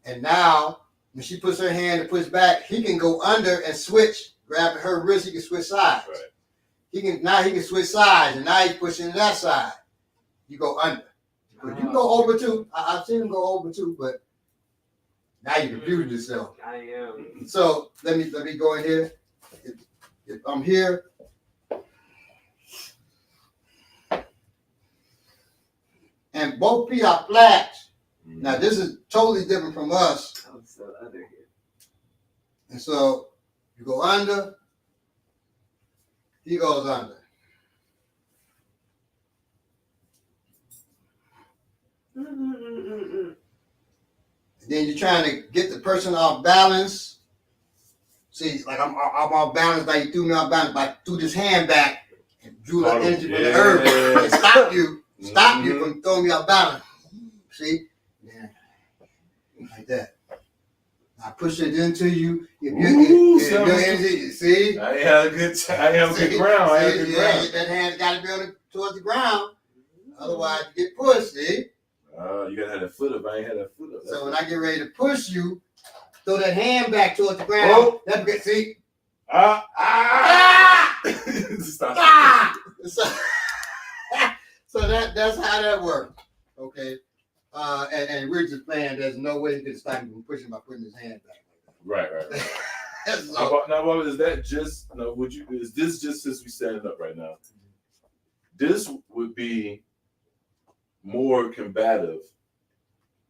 And now when she puts her hand to push back, he can go under and switch, grab her wrist, he can switch sides. Right. He can switch sides, and now he's pushing that side. You go under. You can go over too. I've seen him go over too, but now you confused yourself. I am. So let me go in here. If I'm here, and both feet are flat. Now this is totally different from us. Oh, it's the other here. And so you go under, he goes under. And then you're trying to get the person off balance. See, like I'm off balance, like you threw me off balance, but I threw this hand back and drew the energy from the earth and stopped you from throwing me off balance. See? Yeah. Like that. I push it into you. If Ooh, your energy, see? I ain't have a good ground. I had good ground. That hand's got to be towards the ground. Otherwise, you get pushed, see? You gotta have that foot up. I ain't had that foot up. So when I get ready to push you, throw that hand back towards the ground. Oh. That's good. See? Stop. So that's how that works. Okay. And we're just playing. There's no way he could stop him from pushing by putting his hand back. Right. So, now, Bobby, is that just no? Is this just since we standing up right now? This would be more combative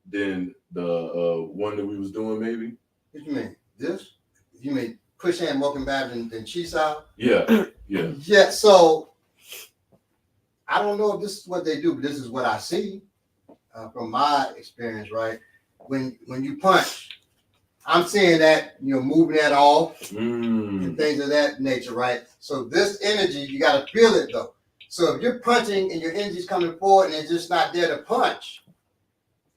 than the one that we was doing, maybe. what you mean? This? You mean push hand more combative than chi style? Yeah. Yeah. So I don't know if this is what they do, but this is what I see from my experience. Right? When you punch, I'm seeing that, moving that off and things of that nature, right? So this energy, you got to feel it though. So if you're punching and your energy's coming forward and it's just not there to punch,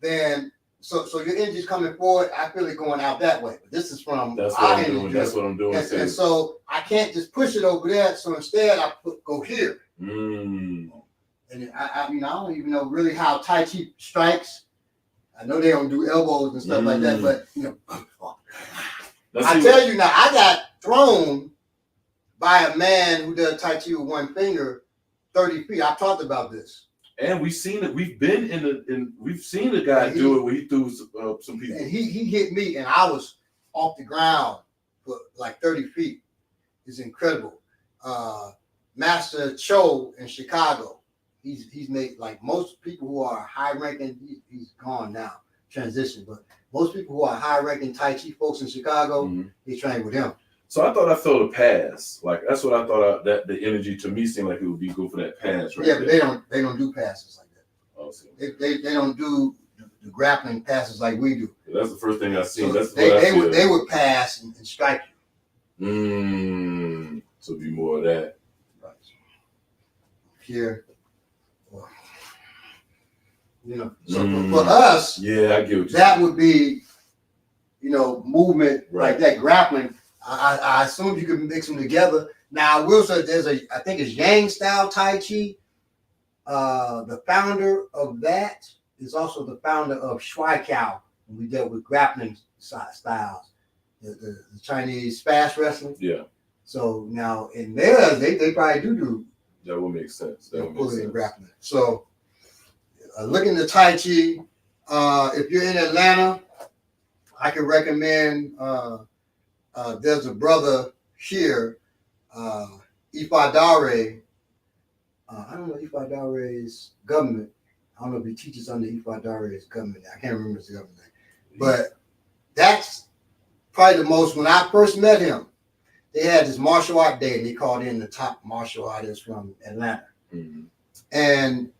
then so your energy's coming forward, I feel it going out that way. But this is from That's what I'm doing. That's what I'm doing. And so I can't just push it over there. So instead, I go here. And I don't even know really how Tai Chi strikes. I know they don't do elbows and stuff like that, but I tell you now, I got thrown by a man who does Tai Chi with one finger 30 feet. I've talked about this. And we've seen it. We've been we've seen a guy do it where he threw some people. And he hit me, and I was off the ground for like 30 feet. It's incredible. Master Cho in Chicago. He's made, like most people who are high ranking, he's gone now, transition. But most people who are high ranking Tai Chi folks in Chicago, they train with him. So I thought I felt a pass. Like that's what I thought. That the energy to me seemed like it would be good for that pass, right? Yeah, but they don't do passes like that. Awesome. They don't do the grappling passes like we do. That's the first thing I seen. So that's they would pass and strike you. So be more of that. Right. Here. So for us, yeah, I get what that would be, movement right. like that, grappling. I assume you could mix them together. Now, I will say I think it's Yang style Tai Chi. The founder of that is also the founder of Shui Kao. And we dealt with grappling styles, the Chinese fast wrestling. Yeah. So now in theirs, they probably do. That would make sense. That would make sense. Grappling. So. Look into Tai Chi. If you're in Atlanta, I can recommend. There's a brother here, Ifadare. I don't know Ifadare's government. I don't know if he teaches under Ifadare's government. I can't remember his government name. But that's probably the most. When I first met him, they had this martial art day, and they called in the top martial artists from Atlanta. And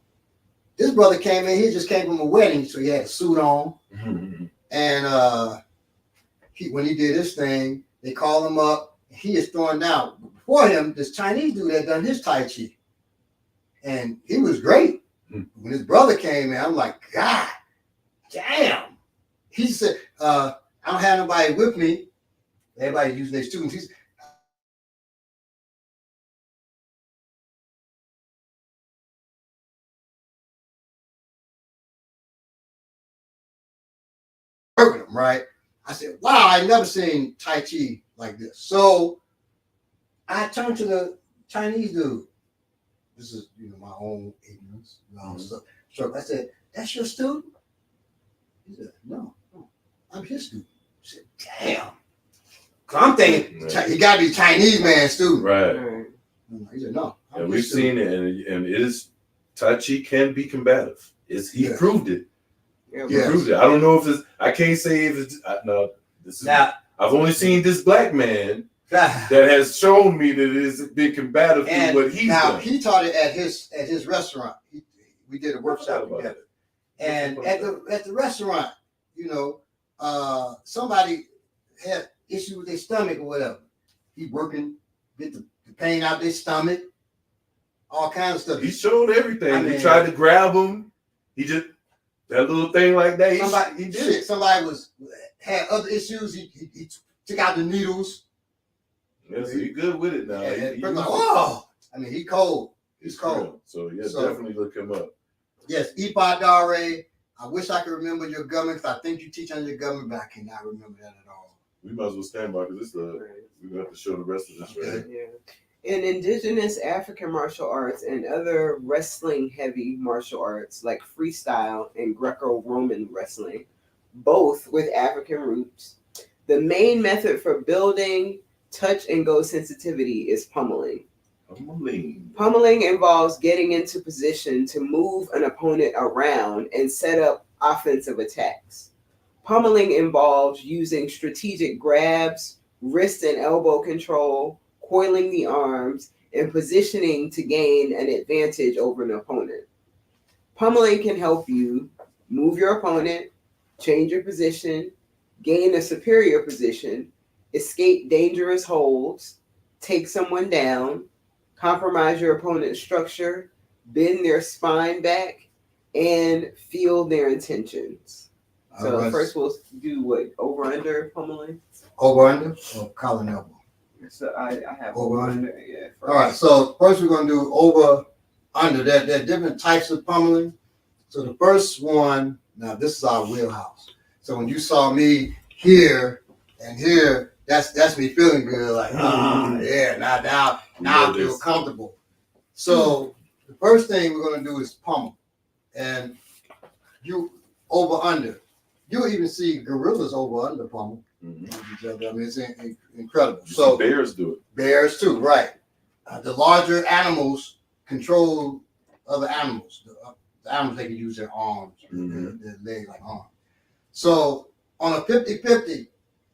this brother came in. He just came from a wedding, so he had a suit on. And when he did his thing, they called him up. He is throwing down. Before him, this Chinese dude had done his Tai Chi, and he was great. When his brother came in, I'm like, God damn. He said, I don't have nobody with me. Everybody using their students. He's working them, right? I said, wow, I never seen Tai Chi like this. So I turned to the Chinese dude. This is, my own ignorance. So I said, that's your student? He said, no, I'm his student. I said, damn. So I'm thinking, he got to be Chinese man student. Right. He said, no. And we've seen it, and it is, Tai Chi can be combative. He proved it. He proved it. I don't know if it's, I can't say if it's, no, this is, now, I've only seen this black man that has shown me that it has been combative to what he's done. He taught it at his restaurant. We did a workshop together. And at the restaurant, somebody had issue with their stomach or whatever. He working, get the pain out their stomach, all kinds of stuff. He showed everything. He tried to grab him. He just, that little thing like that. Somebody had other issues. He took out the needles. Yeah, so you're good with it now. And like, whoa! I mean, he cold. He's cold. Real. So yeah, definitely look him up. Yes, Ipa Dare. I wish I could remember your government because I think you teach on your government, but I cannot remember that at all. We might as well stand by because we're gonna have to show the rest of this. Okay. Right? Yeah. In indigenous African martial arts and other wrestling-heavy martial arts like freestyle and Greco-Roman wrestling, both with African roots, the main method for building touch and go sensitivity is pummeling. Pummeling involves getting into position to move an opponent around and set up offensive attacks. Pummeling involves using strategic grabs, wrist and elbow control, coiling the arms, and positioning to gain an advantage over an opponent. Pummeling can help you move your opponent, change your position, gain a superior position, escape dangerous holds, take someone down, compromise your opponent's structure, bend their spine back, and feel their intentions. So right. First we'll do what? Over under pummeling? Over under or collar and elbow? So I have over under. Yeah. All right. So first we're gonna do over under. There are different types of pummeling. So the first one, now this is our wheelhouse. So when you saw me here and here, that's me feeling good. Like yeah, now I feel comfortable. So the first thing we're gonna do is pummel, and you over under. You'll even see gorillas over under pummel each other. I mean, it's incredible. So bears do it. Bears too, right? The larger animals control other animals. The animals, they can use their arms, their legs like arms. So on a 50-50,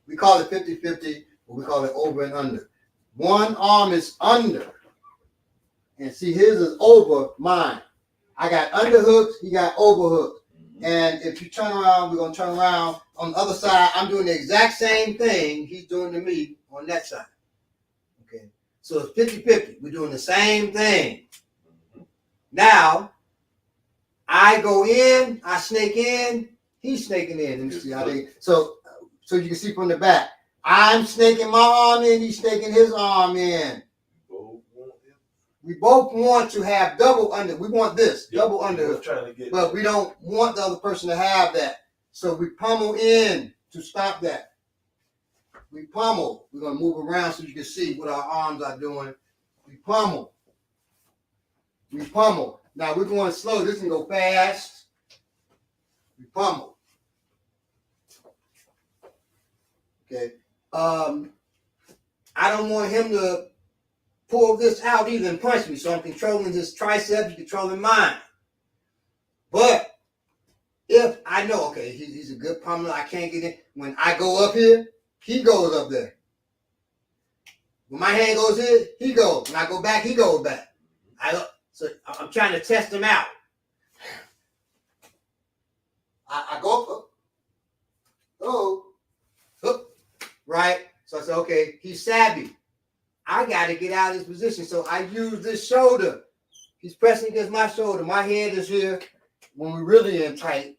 we call it 50-50, but we call it over and under. One arm is under, and see, his is over mine. I got underhooks, he got overhooks. And if you turn around, we're going to turn around. On the other side, I'm doing the exact same thing he's doing to me on that side. Okay. So it's 50-50. We're doing the same thing. Now, I go in, I snake in, he's snaking in. Let me see how they. So you can see from the back. I'm snaking my arm in, he's snaking his arm in. We both want to have double under. We want this, double under. But we don't want the other person to have that. So we pummel in to stop that. We pummel. We're going to move around so you can see what our arms are doing. We pummel. We pummel. Now we're going slow. This can go fast. We pummel. Okay. I don't want him to pull this out either and punch me. So I'm controlling his triceps, controlling mine. But if I know, okay, he's a good pummeler, I can't get in. When I go up here, he goes up there. When my hand goes here, he goes. When I go back, he goes back. So I'm trying to test him out. I go up, right? So I said, okay, he's savvy. I got to get out of this position. So I use this shoulder. He's pressing against my shoulder. My head is here. When we're really in tight,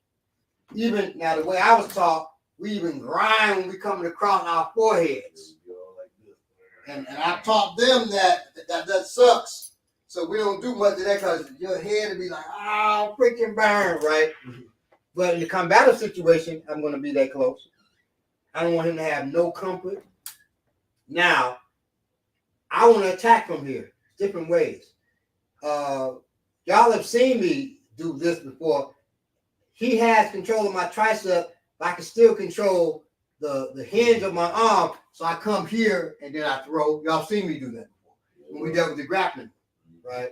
even now the way I was taught, we even grind when we coming across our foreheads. And I taught them that sucks. So we don't do much of that because your head will be like, oh, freaking burn, right? But in the combative situation, I'm going to be that close. I don't want him to have no comfort. Now, I want to attack from here, different ways. Y'all have seen me do this before. He has control of my tricep, but I can still control the hinge of my arm. So I come here and then I throw. Y'all seen me do that before when we dealt with the grappling, right?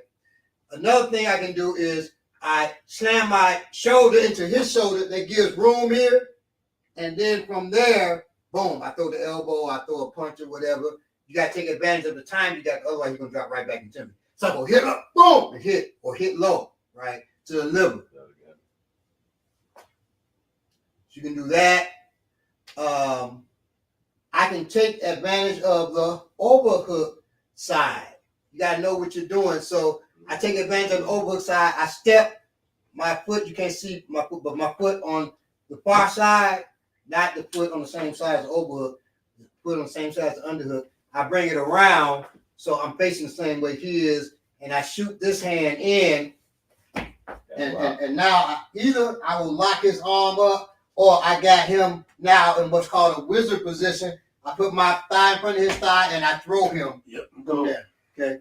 Another thing I can do is I slam my shoulder into his shoulder. That gives room here. And then from there, boom, I throw the elbow, I throw a punch or whatever. You got to take advantage of the time you got, otherwise you're going to drop right back into me. So I go hit up, boom, and hit, or hit low, right, to the liver. So you can do that. I can take advantage of the overhook side. You got to know what you're doing. So I take advantage of the overhook side. I step my foot, you can't see my foot, but my foot on the far side. not the foot on the same side as the overhook, the foot on the same side as the underhook. I bring it around so I'm facing the same way he is, and I shoot this hand in, and now either I will lock his arm up, or I got him now in what's called a wizard position. I put my thigh in front of his thigh, and I throw him from there. Okay,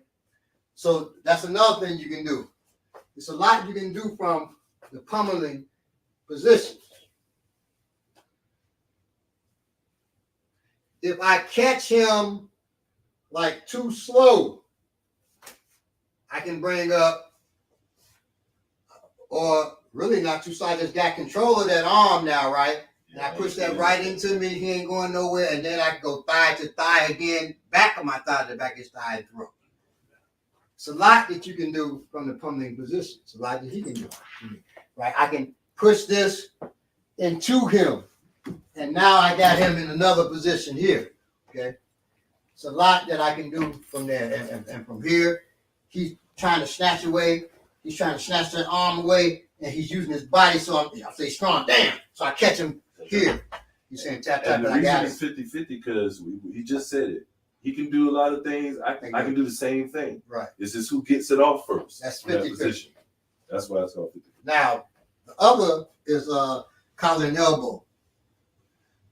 so that's another thing you can do. It's a lot you can do from the pummeling positions. If I catch him like too slow, I can bring up, or really not too slow, I just got control of that arm now, right? And I push that right into me, he ain't going nowhere, and then I can go thigh to thigh again, back of my thigh to back of his thigh and throw. It's a lot that you can do from the pummeling position. It's a lot that he can do, right? I can push this into him, and now I got him in another position here, okay? It's a lot that I can do from there, and from here, he's trying to snatch away. He's trying to snatch that arm away, and he's using his body, so I say strong, damn. So I catch him here. He's saying tap, tap, And but the I got reason it. it's 50-50 because he just said it. He can do a lot of things. I can do the same thing. Right. It's just who gets it off first. That's in that 50-50. position. That's why it's called 50-50. Now, the other is collar and elbow.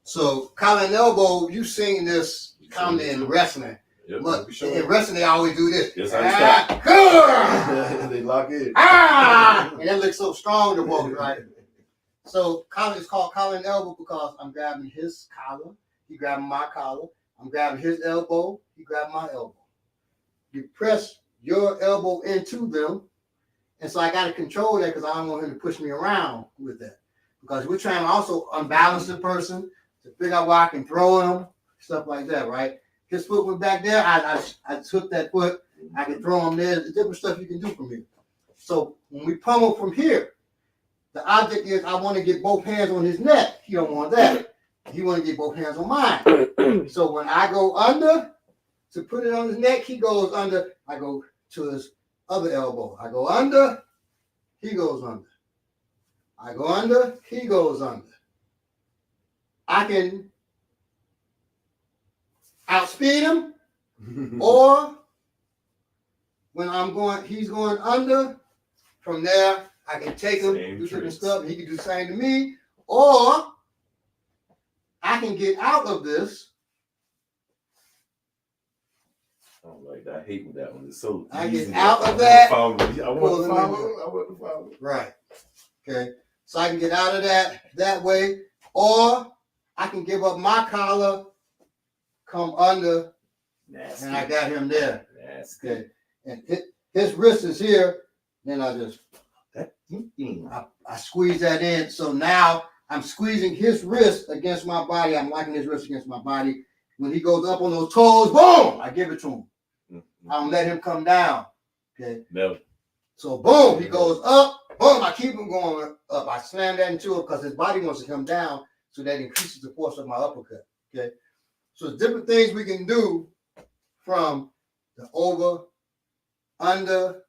So collar and elbow, you've seen this commonly in wrestling. Yep, But sure. in wrestling, they always do this. Yes, I They lock in. And that looks so strong to both, right? So collar is called collar and elbow because I'm grabbing his collar, he grabbing my collar. I'm grabbing his elbow, he grabbing my elbow. You press your elbow into them, and so I got to control that because I don't want him to push me around with that. Because we're trying to also unbalance the person to figure out where I can throw him, stuff like that, right? His foot went back there, I took that foot, I can throw him there. There's different stuff you can do from here. So when we pummel from here, the object is I want to get both hands on his neck. He don't want that. He want to get both hands on mine. So when I go under to put it on his neck, he goes under. I go to his other elbow. I go under, he goes under. I go under, he goes under. I can outspeed him, or when he's going under, from there, I can take him, do different stuff, and he can do the same to me, or I can get out of this. I don't like that. I hate with that one. It's so I easy. get out of that. I want to follow. Right. Okay. So I can get out of that way, or I can give up my collar, come under, Nasty. and I got him there. Nasty. Okay. And his wrist is here. Then I just I squeeze that in. So now I'm squeezing his wrist against my body. I'm locking his wrist against my body. When he goes up on those toes, boom, I give it to him. I don't let him come down. Okay. Never. So boom, he goes up. Boom, I keep him going up. I slam that into him because his body wants to come down, so that increases the force of my uppercut. Okay. So there's different things we can do from the over, under,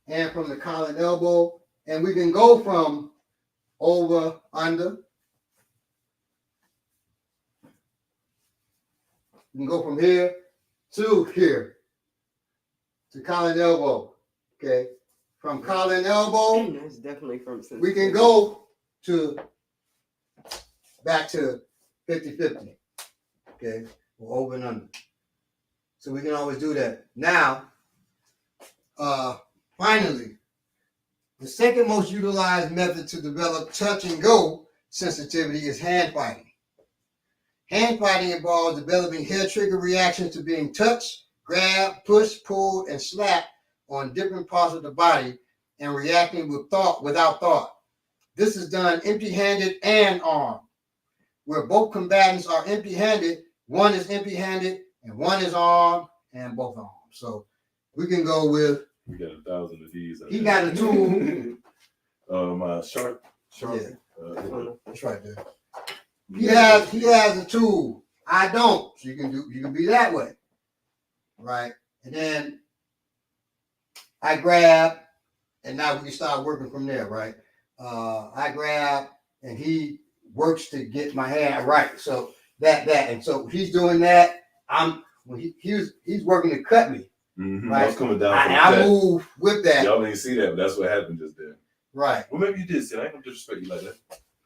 and from the collar and elbow. And we can go from over, under. We can go from here to here, to collar and elbow. Okay. From collar and elbow, That's definitely from we can go to back to 50-50. Okay. Or over and under. So we can always do that. Now, finally, the second most utilized method to develop touch and go sensitivity is hand fighting. Hand fighting involves developing hair trigger reactions to being touched, grabbed, pushed, pulled, and slapped on different parts of the body and reacting without thought. This is done empty-handed and armed. Where both combatants are empty-handed, one is empty-handed and one is armed and both armed. So we can go with. We got 1,000 of these. He got a tool. My sharp. Yeah. That's right there. He has a tool. I don't. So you can be that way. Right? And then I grab, and now we can start working from there, right? I grab and he works to get my hand right. So and so he's doing that. He's working to cut me. Mm-hmm. Right? I was coming down. I move with that. Y'all didn't see that, but that's what happened just then. Right. Well, maybe you did see it. I ain't gonna disrespect you like that.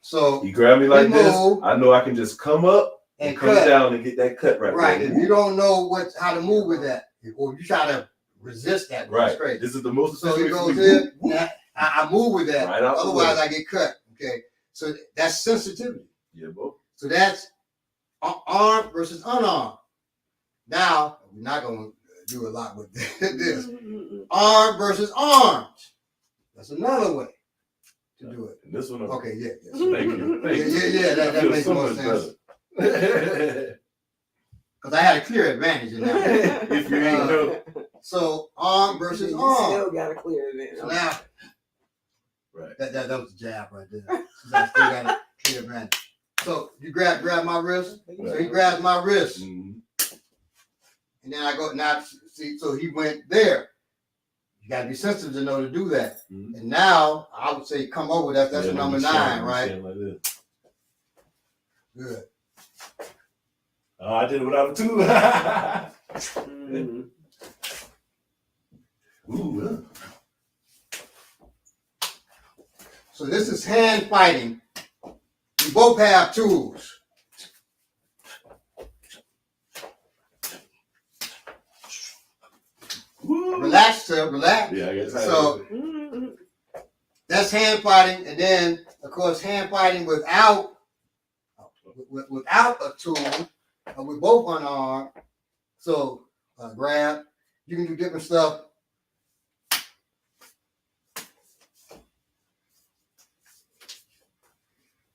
So he grabbed me like this. Move, I know I can just come up and come down and get that cut right. Right. If you don't know how to move with that, or you try to resist that, right. Straight. This is the most. So he goes in. I move with that. Right, otherwise, I get cut. Okay. So that's sensitivity. Yeah, bro. So that's armed versus unarmed. Now we're not going to do a lot with this. Armed versus armed. That's another way to do it. And this one. Okay. Yeah. Thank you. Thank you. Yeah. That makes so more sense. Because I had a clear advantage in that. If you ain't know. So arm versus you arm. Still got a clear advantage. So now, right. That was a jab right there. So I still got a clear advantage. So you grab my wrist. Right. So he grabs my wrist. Mm-hmm. And then I go now. See, so he went there. You got to be sensitive to know to do that. Mm-hmm. And now I would say come over. That's number 9, right? Like this. Good. Oh, I did it without a 2. Mm-hmm. Ooh. So this is hand fighting. We both have tools. Woo. Relax. Yeah, I guess. So that's hand fighting, and then of course hand fighting without a tool. We're both unarmed. So grab. You can do different stuff.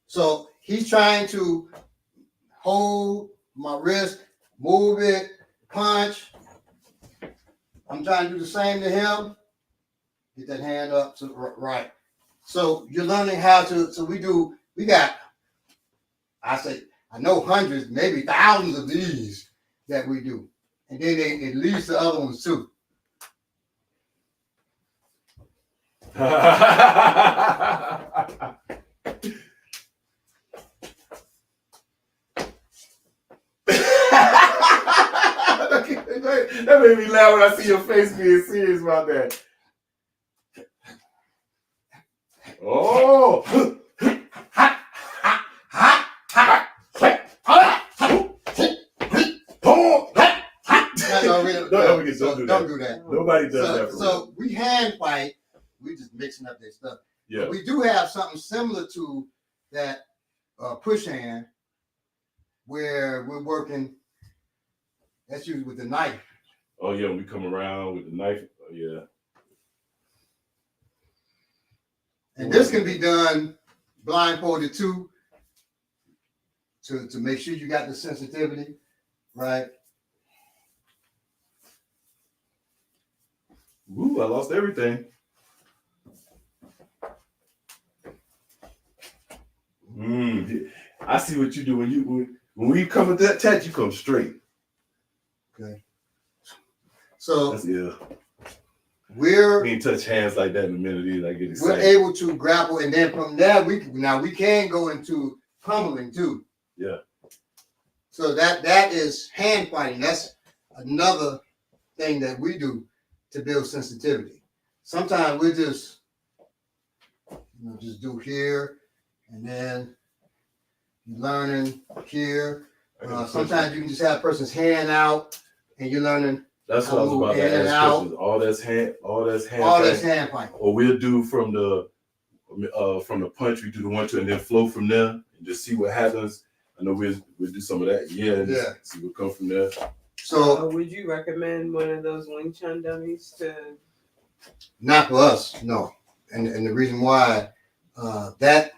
So he's trying to hold my wrist, move it, punch. I'm trying to do the same to him. Get that hand up to right. So you're learning how to. So we got. I know hundreds, maybe thousands of these that we do, and then it leads to other ones too. That made me laugh when I see your face being serious about that. Oh! Don't do that. Nobody does that. So we hand fight. We just mixing up their stuff. Yeah. But we do have something similar to that push hand, where we're working. That's usually with the knife. Oh yeah, we come around with the knife. Oh, yeah. And this can be done blindfolded too, to make sure you got the sensitivity, right? Ooh, I lost everything. I see what you do when we come with that touch, you come straight. Okay. So that's ill. We ain't touch hands like that in a minute either. I get excited. We're able to grapple, and then from there we can go into pummeling too. Yeah. So that is hand fighting. That's another thing that we do to build sensitivity. Sometimes we just do here, and then you're learning here. Sometimes you can just have a person's hand out, and you're learning. That's what I was about to ask questions. All that's hand fighting. Or we'll do from the punch, we do the 1-2 and then flow from there and just see what happens. I know we'll do some of that. Yeah. See what comes from there. So would you recommend one of those Wing Chun dummies to? Not for us, no. And the reason why that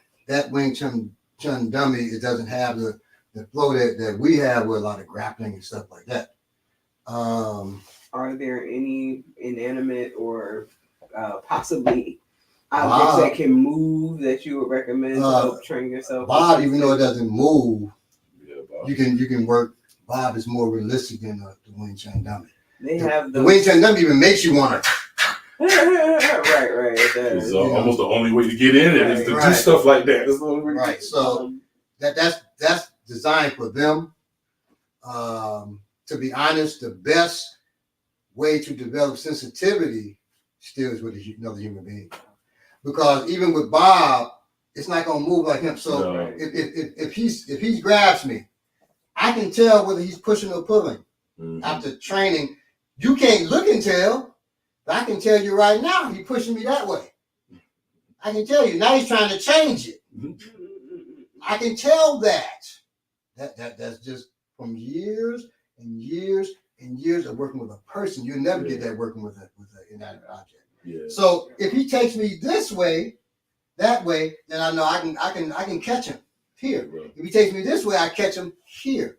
Wing Chun dummy, it doesn't have the flow that we have with a lot of grappling and stuff like that. Are there any inanimate or possibly objects that can move that you would recommend to help train yourself? Bob, even though it doesn't move, you can work. Bob is more realistic than the Wing Chun dummy. They have the Wing Chun dummy even makes you want to Right. It's almost the only way to get in it is to do stuff like that. That's the only way. Right. So that's designed for them. To be honest, the best way to develop sensitivity still is with another human being, because even with Bob, it's not gonna move like him. So if he grabs me, I can tell whether he's pushing or pulling. After training, you can't look and tell, but I can tell you right now he's pushing me that way. I can tell you now he's trying to change it. I can tell that. That's just from years and years and years of working with a person. You'll never get that working with an inanimate object. Yeah. So if he takes me this way, that way, then I know I can catch him here. Right. If he takes me this way, I catch him here.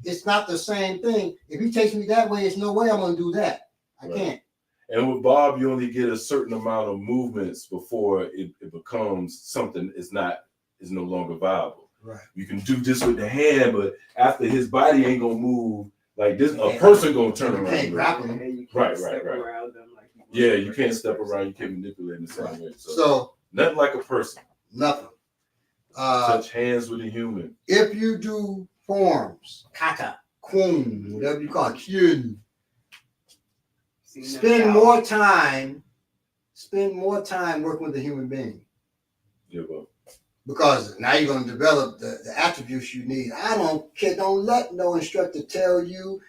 It's not the same thing. If he takes me that way, there's no way I'm gonna do that. I can't. And with Bob, you only get a certain amount of movements before it becomes something is no longer viable. Right. You can do this with the hand, but after his body ain't gonna move like this, a person gonna turn around. You can't grapple him. Right. Around them like you can't step around. You can't manipulate in the same way. So nothing like a person. Nothing. Touch hands with a human. If you do forms, kata, kun, whatever you call it, kyun, spend more time working with a human being. Yeah, well. Because now you're going to develop the attributes you need. I don't care. Don't let no instructor tell you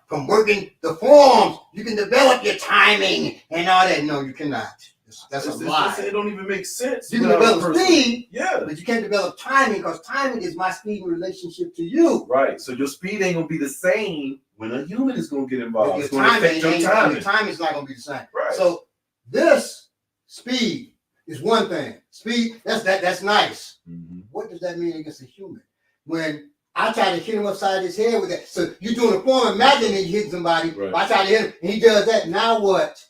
from working the forms you can develop your timing and all that. No, you cannot. That's a lie. It don't even make sense. You can develop speed, yeah, but you can't develop timing, because timing is my speed in relationship to you. Right. So your speed ain't gonna be the same when a human is gonna get involved. Your timing is not gonna be the same. Right. So this speed is one thing. Speed, that's nice. Mm-hmm. What does that mean against a human? When I try to hit him upside his head with that. So you're doing a form, imagine that you hit somebody. Right. I try to hit him and he does that. Now what?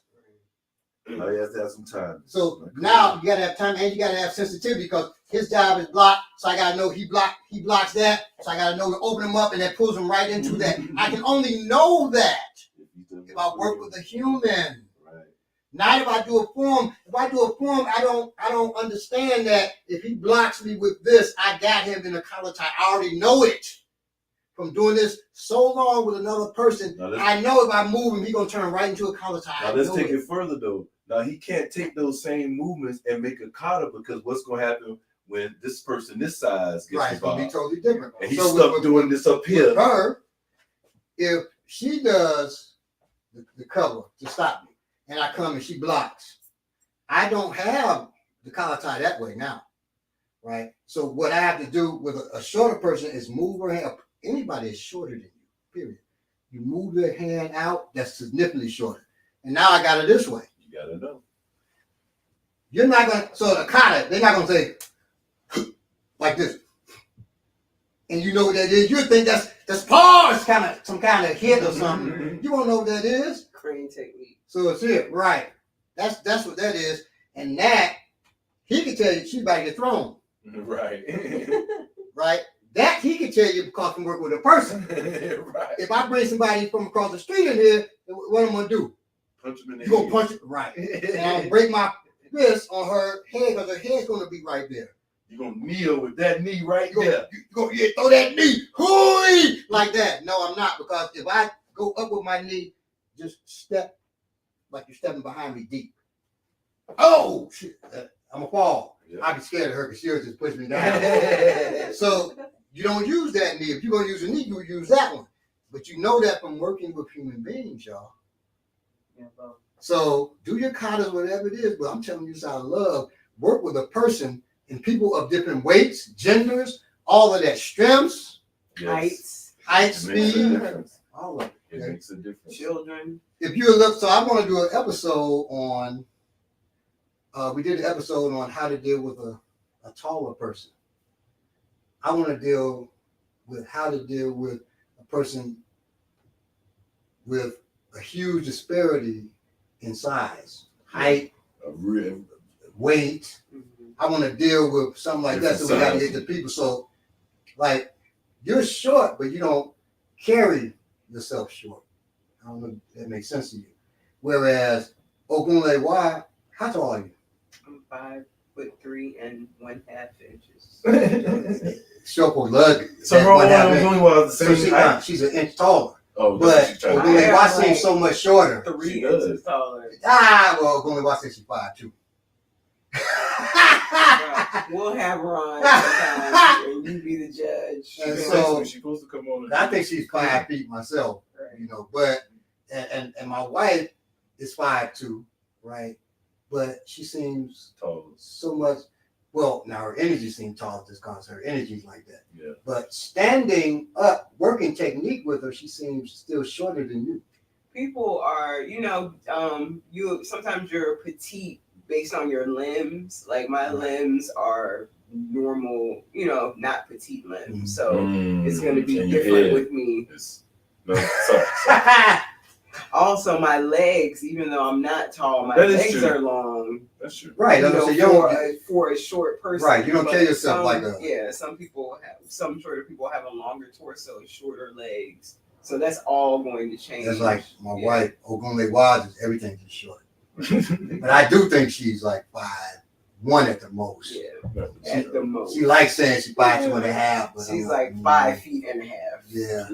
Now you have to have some time. So now you gotta have time and you gotta have sensitivity, because his job is blocked. So I gotta know he blocks that. So I gotta know to open him up, and that pulls him right into that. I can only know that if I work with a human. Right. Not if I do a form. If I do a form, I don't understand that if he blocks me with this, I got him in a collar tie. I already know it from doing this so long with another person. I know if I move him, he's gonna turn right into a collar tie. Now let's take it further though. Now he can't take those same movements and make a kata, because what's gonna happen when this person this size gets it's gonna be totally different. And he's stuck doing this up here. With her, if she does the cover to stop me, and I come and she blocks, I don't have the collar tie that way now, right? So what I have to do with a shorter person is move her hand. Anybody is shorter than you, period. You move your hand out, that's significantly shorter. And now I got it this way. You gotta know. You're not gonna, so the kata, they're not gonna say like this. And you know what that is. You think that's pause, some kind of hit or something. You won't know what that is. Crane technique. So it's it, right? That's what that is. And that he can tell you she's about to get thrown. Right. Right? That he can tell you because I'm working with a person. Right. If I bring somebody from across the street in here, what am I gonna do? Punch him in the head. You gonna punch it, right? And I'm gonna break my fist on her head, because her head's gonna be right there. You're gonna kneel with that knee right there. You go, yeah, throw that knee, hooey, like that. No, I'm not, because if I go up with my knee, just step like you're stepping behind me deep. Oh shit, I'm gonna fall. Yeah. I'd be scared of her because she'll just push me down. So you don't use that knee. If you're gonna use a knee, you use that one. But you know that from working with human beings, y'all. Yeah, so do your katas, whatever it is, but I'm telling you this out of love. Work with a person and people of different weights, genders, all of that, strengths, height, speed, all of it. It makes a difference. Children. If you look, so I want to do an episode on. We did an episode on how to deal with a taller person. I want to deal with how to deal with a person with a huge disparity in size, height, weight. Mm-hmm. I want to deal with something like that, so we got to get the people. So, like, you're short, but you don't carry yourself short. I don't know if that makes sense to you. Whereas Ogunlewa, how tall are you? I'm 5'3" and 1/2 inches. Shoko lug. So her only was the So same height. she's an inch taller. Oh, But that's what she tried to do. Ogunlewa seems so much shorter. 3 does. inches taller. Well, Ogunlewa says she's 5'2". We'll have her on sometime, and you be the judge. And She's so- supposed to come on. I think she's 5 feet myself, Right. you know, but and my wife is 5'2", right? But she seems Tall. so much. Well, now her energy seems tall just because her energy's like that. Yeah. But standing up, working technique with her, she seems still shorter than you. People are, you sometimes you're petite based on your limbs. Like my limbs are normal, not petite limbs. So it's gonna be in your different head. with me. No, sorry. Also, my legs, even though I'm not tall, my That is legs true. are long. That's true. Right. For a short person. Right, you don't But kill yourself some- like a- Yeah, some shorter people have a longer torso, shorter legs. So that's all going to change. That's like my Yeah. wife, Ogunlewa, everything's just short. But I do think she's like 5'1" at the most. Yeah, at the most. She likes saying she's 5'2.5", but She's I'm like 5 feet and a half. Yeah,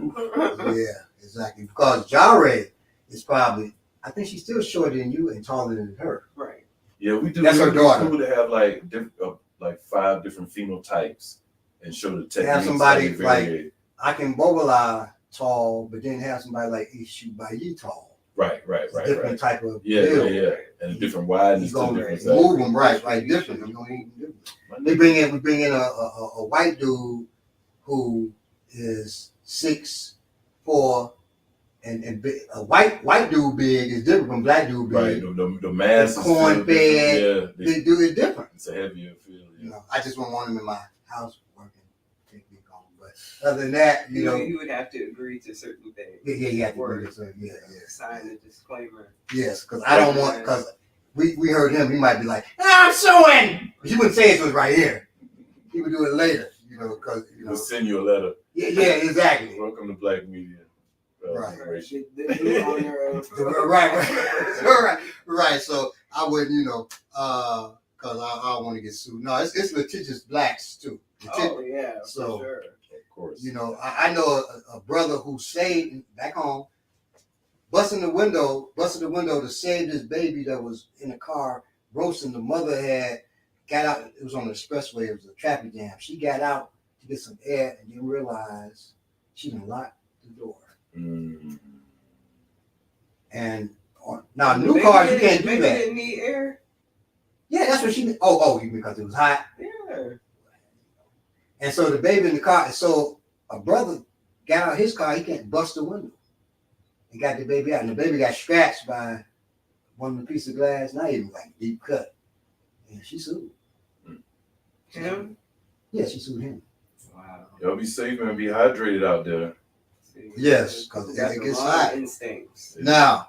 yeah, exactly. Because Jare is probably, I think she's still shorter than you and taller than her. Right. Yeah, we do. That's her It's daughter. cool to have like 5 different phenotypes and show the techniques. Have somebody that they like- variate. I can Bogala tall, but then have somebody like Ishu Bayi tall. Right. Different type of Yeah, build. yeah, and a different wideness You to gonna different move sizes. them right different. You gonna eat them different. We bring in a white dude who is 6'4", and big, a white dude big is different from black dude Right, big. the mass The is still corn different. Yeah, They do it different. it's a heavier feel. You Yeah. know, I just don't want him in my house working technique on. But other than that, you know, You would have to agree to certain things. yeah, Or yeah. sign a disclaimer. Yes, because I don't want, because we heard him, he might be like, I'm suing. He wouldn't say it was right here. He would do it later, because, We'll send you a letter. Yeah, exactly. Welcome to Black Media. Right. Generation. The new owner of Right. So I wouldn't, because I don't want to get sued. No, it's litigious blacks too. Oh yeah, So- for sure. Of course. I know a brother who saved back home, busted the window to save this baby that was in the car roasting. The mother had got out. It was on the expressway. It was a traffic jam. She got out to get some air and didn't realize she didn't lock the door. Mm. And now new cars you can't do Maybe that. didn't need air. Yeah, that's what she did. Oh, because it was hot. Yeah. And so the baby in the car. So a brother got out his car. He can't bust the window. And got the baby out, and the baby got scratched by one of the piece of glass, not even like deep cut. And she sued. Him? Yeah, she sued him. Wow. Y'all be safe and be hydrated out there. See, Yes, 'cause it that's gets the wrong hot. instincts. Now,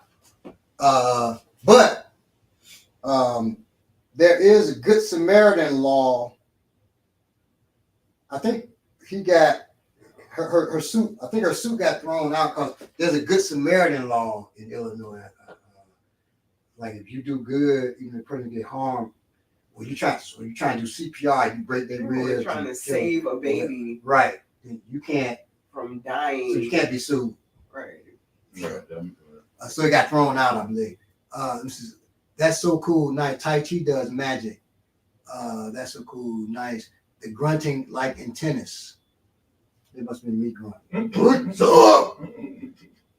but there is a Good Samaritan law. I think he got her suit. I think her suit got thrown out because there's a Good Samaritan law in Illinois. Like if you do good, even if a person get harmed, or you try to do CPR, you break their People are ribs. trying to and kill save them. a baby Right? Then you can't. from So dying. you can't be sued. Right. Right. So it got thrown out, I believe. That's so cool. Nice. Tai Chi does magic. That's so cool. Nice. The grunting like in tennis. It must have been me grunting. So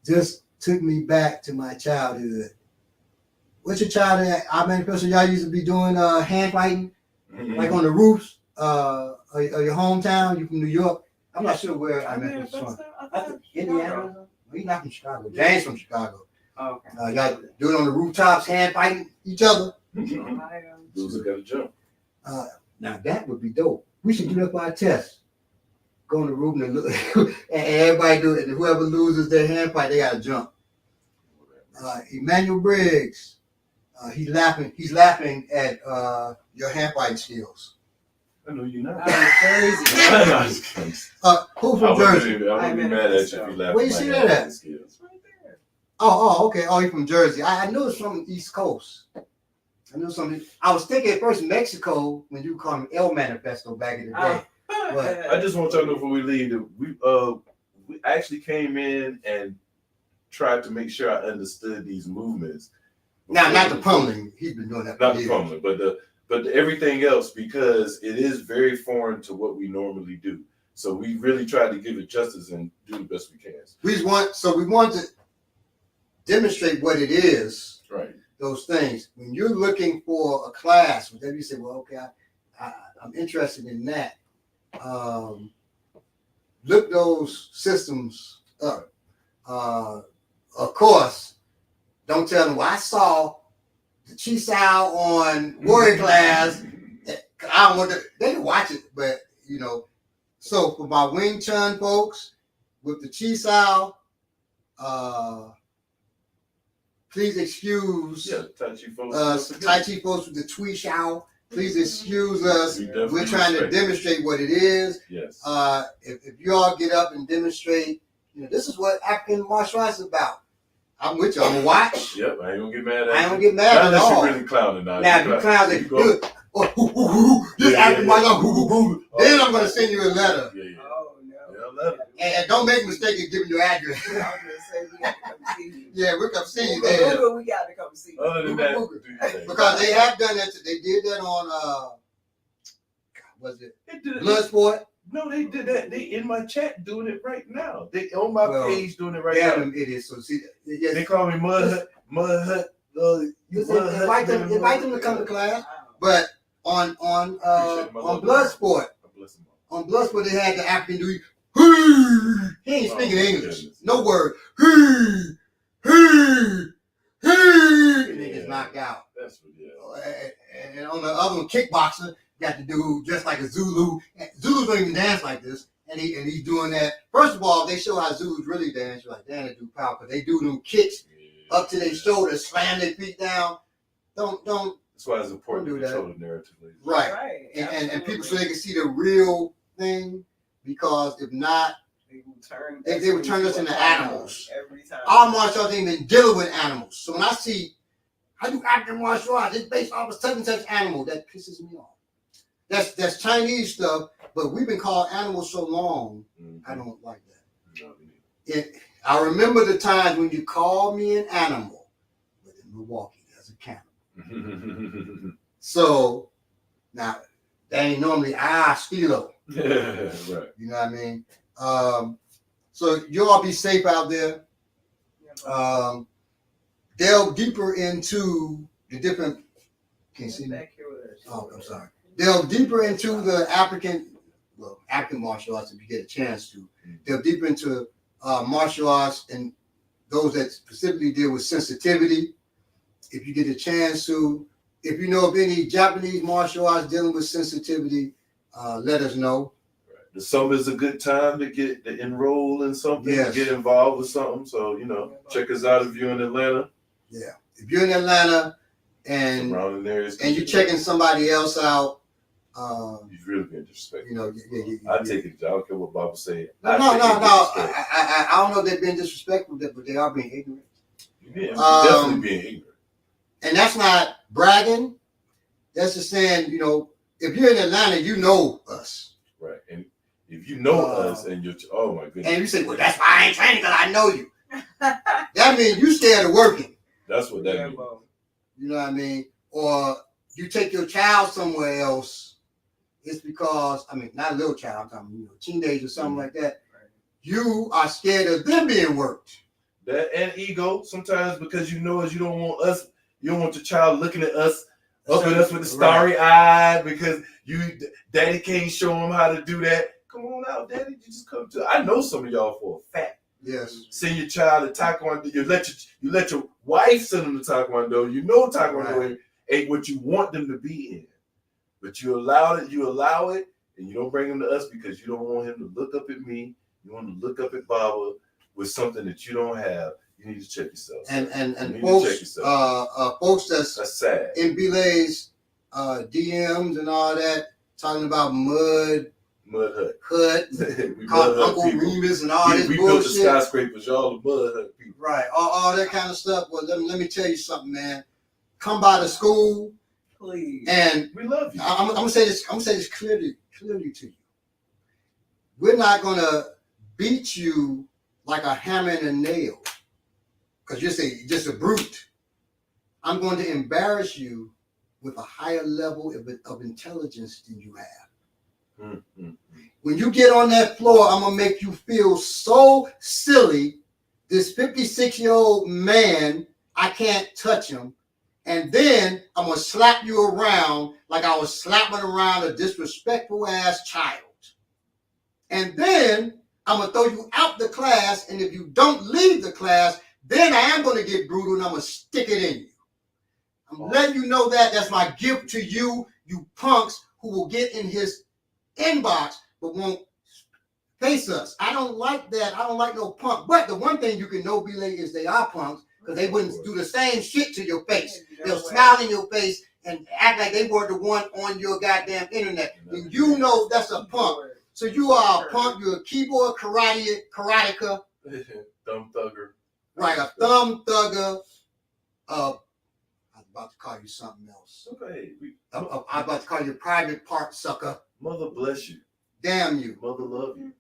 just took me back to my childhood. What's your childhood? I mean, person y'all used to be doing hand fighting, like on the roofs of your hometown. You from New York? I'm not sure where I met this from. Indiana. He's not from Chicago. James from Chicago. Oh, okay. Y'all do it on the rooftops, hand fighting each other. Ohio. Loser got to jump. Now that would be dope. We should do that for our test. Go on the roof and everybody do it. And whoever loses their hand fight, they gotta jump. Emmanuel Briggs, he's laughing at your hand fighting skills. I know you're not. Jersey. I'm just kidding. Who I from Jersey? wouldn't be mad at you if you laughed. Where you at see my that at? hand skills. It's right there. Okay. Oh, you're from Jersey. I knew it's from the East Coast. I knew something. I was thinking at first Mexico when you called me El Manifesto back in the day. But I just want y'all to know before we leave that we actually came in and tried to make sure I understood these movements. Now, not the pummeling. He's been doing that. Not the pummeling, but everything else, because it is very foreign to what we normally do. So we really tried to give it justice and do the best we can. We want to demonstrate what it is. Right. Those things. When you're looking for a class, whatever you say, well, okay, I'm interested in that. Look those systems up. Of course, don't tell them, well, I saw the Chisao on Warrior Class. I don't want to, they can watch it, but you know. So for my Wing Chun folks with the Chisao, please excuse Tai Chi folks. Tai Chi folks with the Tui Shao. Please excuse us. We're trying to demonstrate what it is. Yes. If you all get up and demonstrate, you know, this is what African martial arts is about. I'm with you. I'm gonna watch. Yep. I ain't gonna get mad at you. I ain't gonna get mad at all. Unless you're really clowning now. Now, if you clown, they good. This African martial arts. Then I'm gonna send you a letter. Yeah. Oh no. Yeah, letter. And don't make a mistake of giving your address. I was gonna say we got to come see you. Yeah, we'll come see you there. We got to come see you. Other than that, do your thing. Because they have done that. They did that on was it Bloodsport? No, they did that. They in my chat doing it right now. They on my page doing it right now. Them idiots. So see, yes, They call me Mud Hut. invite them to come to class. But on Bloodsport, they had the African dude. He ain't speaking English. No word. He gets knocked out. That's what, And on the other one, kickboxer, got to do just like a Zulu. Zulus don't even dance like this. And he's doing that. First of all, they show how Zulus really dance. You're like, damn, they do power. Because they do them kicks up to their shoulders, slam their feet down. Don't. That's why it's important do to that. control the narrative. Right. And people, so they can see the real thing. Because if not, they would turn us into animals. Every time. Our martial arts ain't been dealing with animals. So when I do African martial arts, it's based off of such and such animal. That pisses me off. That's Chinese stuff, but we've been called animals so long, I don't like that. I remember the times when you called me an animal, but in Milwaukee, there's a camel. So, now, that ain't normally, Stilo. Right. You know what I mean? So, you all be safe out there. Delve deeper into the different, can't see me? Oh, I'm sorry. Delve deeper into the African martial arts if you get a chance to. Delve deeper into martial arts and those that specifically deal with sensitivity. If you get a chance to, if you know of any Japanese martial arts dealing with sensitivity, let us know. The summer is a good time to enroll in something, to get involved with something. So, check us out if you're in Atlanta. Yeah. If you're in Atlanta and you're checking somebody else out, you've really been disrespectful. I take it. I don't care what Bible says. No. I don't know if they've been disrespectful, but they are being ignorant. Yeah, definitely being ignorant. And that's not bragging. That's just saying, if you're in Atlanta, you know us. Right. And if you know us and you're, oh my goodness. And you say, well, that's why I ain't training because I know you. That means you scared of working. That's what that means. You know what I mean? Or you take your child somewhere else. It's because, not a little child, I'm talking teenage or something like that. Right. You are scared of them being worked. That and ego sometimes because you don't want us, you don't want your child looking at us, up at us with a starry eye because daddy can't show him how to do that. Come on out, daddy. You just come to. I know some of y'all for a fact. Yes. Send your child to Taekwondo. You let your wife send them to Taekwondo. Taekwondo ain't what you want them to be in. But you allow it, and you don't bring him to us because you don't want him to look up at me. You want to look up at Baba with something that you don't have. You need to check yourself. And folks, that's sad. In Belay's DMs and all that, talking about mud Mud hut. Hut, We called mud hut Uncle people. Remus and all this We built the bullshit. skyscrapers, y'all the mud hut people. Right, all that kind of stuff. Well, let me tell you something, man. Come by the school, Please. and We love you. I'm gonna say this. I'm gonna say this clearly to you. We're not gonna beat you like a hammer and a nail, because you're just a brute. I'm going to embarrass you with a higher level of intelligence than you have. Mm-hmm. When you get on that floor, I'm gonna make you feel so silly. This 56-year-old man, I can't touch him. And then I'm gonna slap you around like I was slapping around a disrespectful ass child. And then I'm gonna throw you out the class. And if you don't leave the class, then I am gonna get brutal and I'm gonna stick it in you. I'm letting you know that's my gift to you, you punks who will get in his inbox but won't face us. I don't like that. I don't like no punk. But the one thing you can know, Belay, is they are punks, because they wouldn't do the same shit to your face. They'll smile in your face and act like they were the one on your goddamn internet. And you know that's a punk. So you are a punk. You're a keyboard karateka. Thumb thugger. Right, a thumb thugger. I was about to call you something else. Okay. I'm about to call you a private part sucker. Mother bless you. Damn you. Mother love you.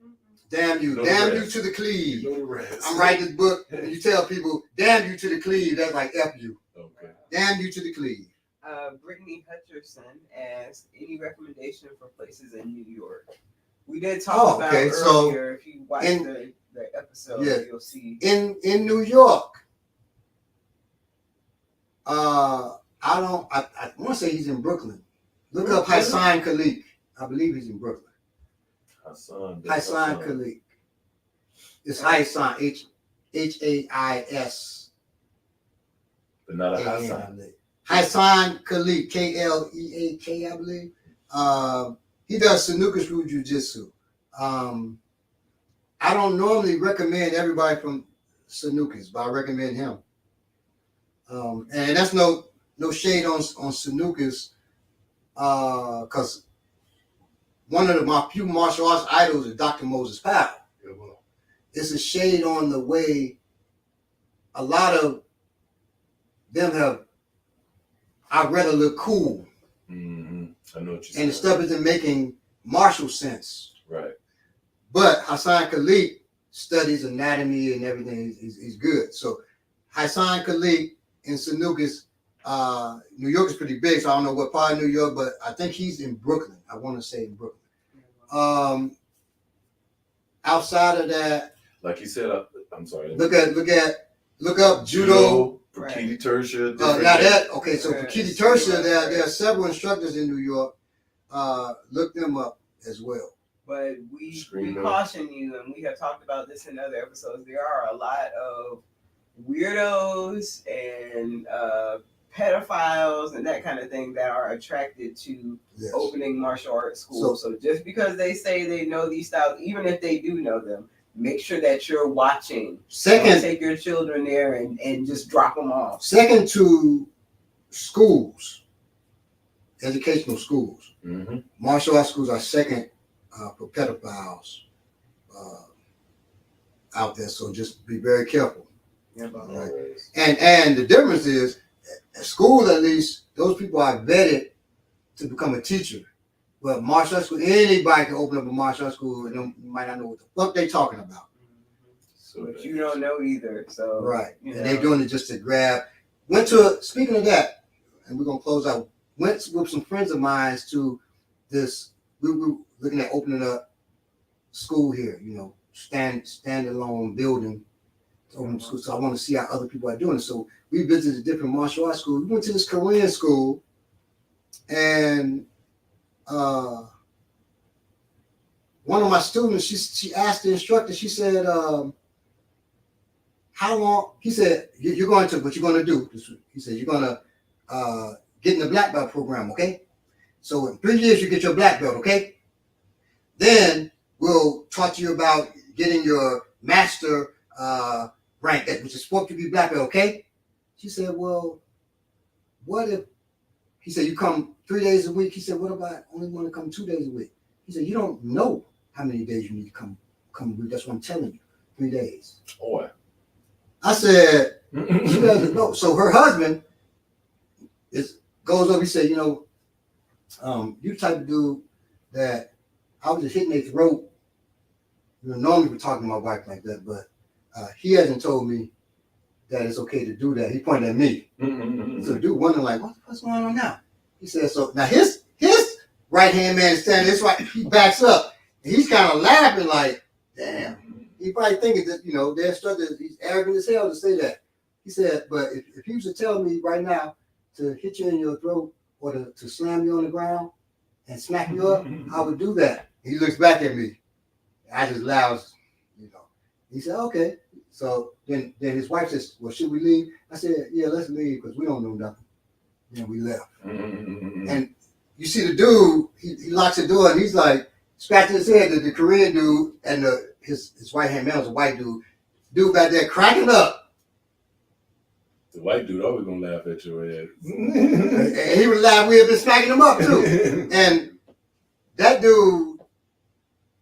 Damn you. You know Damn the you rest. to the cleave. You know the rest. I'm writing this book, and you tell people, damn you to the cleave. That's like F you. Okay. Damn you to the cleave. Brittany Hutcherson asked any recommendation for places in New York. We did talk about earlier. So if you watch the episode, you'll see. In New York, I want to say he's in Brooklyn. Look up Hassan Khalik. I believe he's in Brooklyn. Hassan Khalik. It's Hassan, H-A-I-S. But not a Hassan. Hassan Khalik, K-L-E-A-K, I believe. He does Sanuka Screw Jiu-Jitsu. I don't normally recommend everybody from Sanukas, but I recommend him. And that's no shade on Sanukas, because one of my few martial arts idols is Dr. Moses Powell. It's a shade on the way a lot of them have, I'd rather look cool. Mm-hmm. I know what you're saying. And the stuff isn't making martial sense. Right. But Hassan Khalik studies anatomy and everything. He's good. So Hassan Khalik in Sanukas, New York is pretty big, so I don't know what part of New York, but I think he's in Brooklyn. I want to say in Brooklyn. Outside of that, like you said, I'm sorry. look up judo. Prakiti Tertia. So Prakiti Tertia, there are several instructors in New York. Look them up as well. But we caution you, and we have talked about this in other episodes. There are a lot of weirdos and pedophiles and that kind of thing that are attracted to opening martial arts schools. So just because they say they know these styles, even if they do know them, make sure that you're watching. Second, take your children there and just drop them off. Second to schools, educational schools. Mm-hmm. Martial arts schools are second for pedophiles out there. So just be very careful. Yeah, right? And the difference is, at school at least, those people are vetted to become a teacher. But martial arts school, anybody can open up a martial arts school and you might not know what the fuck they talking about. So, but you don't know either. So right. And they're doing it just to grab. Speaking of that, and we're gonna close out, went with some friends of mine to this, we were looking at opening up school here, standalone building. So I want to see how other people are doing it. So we visited different martial arts schools. We went to this Korean school, and one of my students, she asked the instructor, she said, how long? He said, you're going to do. He said, you're going to get in the black belt program, okay? So in 3 years, you get your black belt, okay? Then we'll talk to you about getting your master rank, which is supposed to be black belt, okay? She said, well, what if, he said, you come 3 days a week. He said, what about only want to come 2 days a week? He said, you don't know how many days you need to come read. That's what I'm telling you. 3 days. Boy. I said, she doesn't know. So her husband goes over. He said, you the type of dude that I was just hitting their throat. Normally we're talking to my wife like that, but he hasn't told me that it's okay to do that. He pointed at me. So the dude wondering like, what's going on now? He said, so now his right-hand man is standing this way. He backs up. And he's kind of laughing like, damn. He probably thinking that, they're instructed, he's arrogant as hell to say that. He said, but if he was to tell me right now to hit you in your throat or to slam you on the ground and smack you up, I would do that. He looks back at me. I just laughed, He said, okay. So then his wife says, well, should we leave? I said, yeah, let's leave because we don't know nothing. And we left. And you see the dude, he locks the door and he's like scratching his head. The Korean dude and his right-hand man was a white dude. Dude back there cracking up. The white dude always gonna laugh at your ass. And he was laughing. We had been smacking him up too. And that dude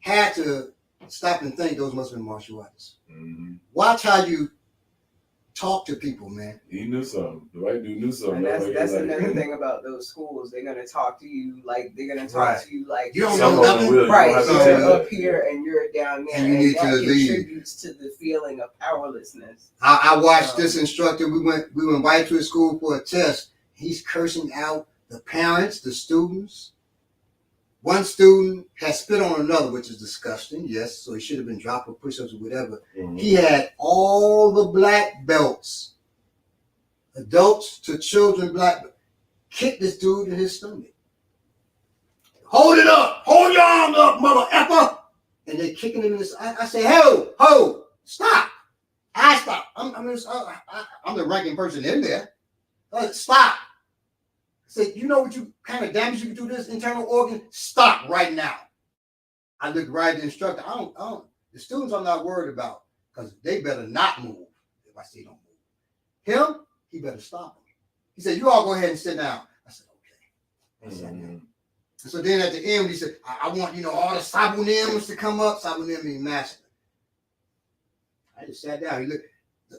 had to stop and think those must have been martial artists. Watch how you talk to people, man. He knew something. The white dude knew something. And that's another thing about those schools. They're gonna talk to you like you don't know nothing. Right. So you're up here and you're down there, and you need that to leave. contributes to the feeling of powerlessness. I watched this instructor. We went right to his school for a test. He's cursing out the parents, the students. One student had spit on another, which is disgusting. Yes, so he should have been dropped for push-ups or whatever. He had all the black belts, adults to children, black belts, kicked this dude in his stomach. Hold it up! Hold your arms up, mother effer! And they kicking him in his. I say, ho, stop! I stop. I'm the ranking person in there. Stop. I said, you know what kind of damage you can do to this internal organ? Stop right now. I looked right at the instructor. I don't. The students I'm not worried about because they better not move if I say don't move. Him, he better stop him. He said, you all go ahead and sit down. I said, okay. I sat down. And so then at the end, he said, I want, all the sabunims to come up. Sabunim means masculine. I just sat down. He looked,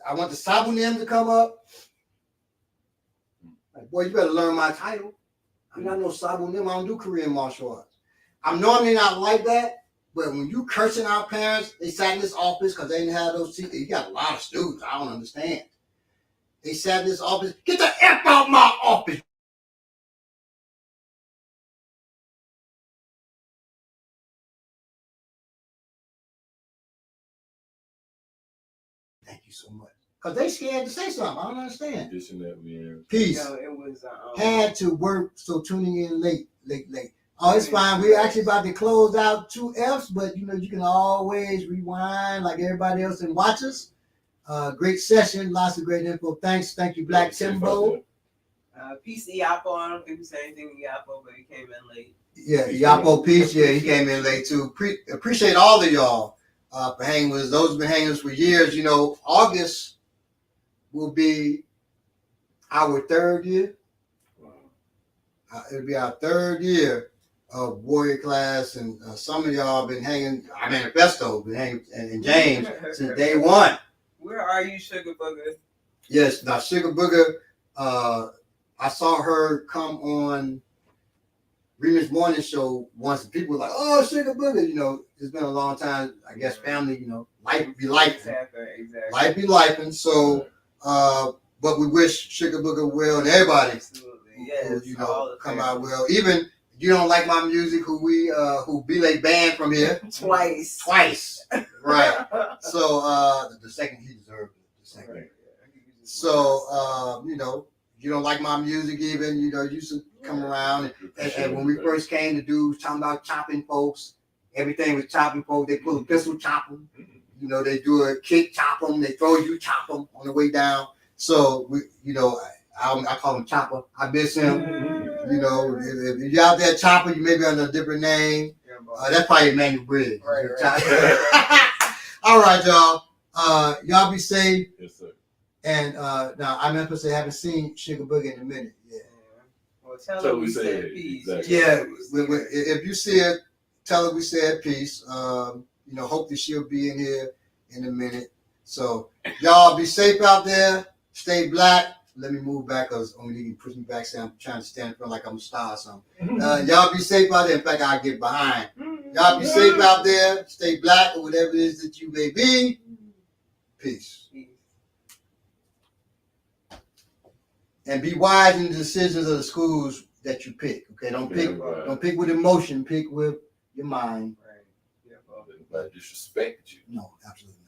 I want the sabunim to come up. Like, boy, you better learn my title. I'm not no sabunim. I don't do Korean martial arts. I'm normally not like that, but when you cursing our parents, they sat in this office because they didn't have those teeth. You got a lot of students. I don't understand. They sat in this office. Get the F out my office. Thank you so much. Because they scared to say something. I don't understand. Peace. It was had to work, so tuning in late. Oh, it's fine. We're actually about to close out 2 Fs, but you can always rewind like everybody else and watch us. Great session, lots of great info. Thank you, Black Timbo. Peace to Yapo. I don't think we said anything to Yapo, but he came in late. Yeah, Yapo, peace. Yeah, he came in late too. Appreciate all of y'all for hanging with us. Those who've been hanging with us for years. August will be our 3rd year. It'll be our 3rd year of Warrior Class, and some of y'all have been hanging. Manifesto been hanging, and James since day one. Where are you, Sugar Booger? Yes, now Sugar Booger. I saw her come on Remus Morning Show once, and people were like, "Oh, Sugar Booger." It's been a long time. I guess family. Life be life. Exactly. Life be life, and so. But we wish Sugar Booger well and everybody. Absolutely. Yes, who, come out well. Even if you don't like my music, who Belay banned from here twice. Right. So the second he deserved it. The second. Right. So you don't like my music even, you used to come around and when we first came, the dudes talking about chopping folks, everything was chopping folks. They pull a pistol, chop them. They do a kick, chop them. They throw you, chop them on the way down. So we, I call him Chopper. I miss him. If you're out there, Chopper, you may be under a different name. That's probably Emmanuel Bridge. Right. All right, y'all. Y'all be safe. Yes, sir. And now I'm emphasizing I haven't seen Sugar Booger in a minute. Yeah. Well, tell her we said peace. Exactly. Yeah. If you see it, tell her we said peace. Hopefully she'll be in here in a minute. So y'all be safe out there. Stay black. Let me move back because only you push me back. Say I'm trying to stand in front like I'm a star or something. Y'all be safe out there. In fact, I'll get behind. Y'all be safe out there. Stay black or whatever it is that you may be. Peace. And be wise in the decisions of the schools that you pick. Okay, don't pick with emotion. Pick with your mind. Right. Yeah, disrespect you. No, absolutely.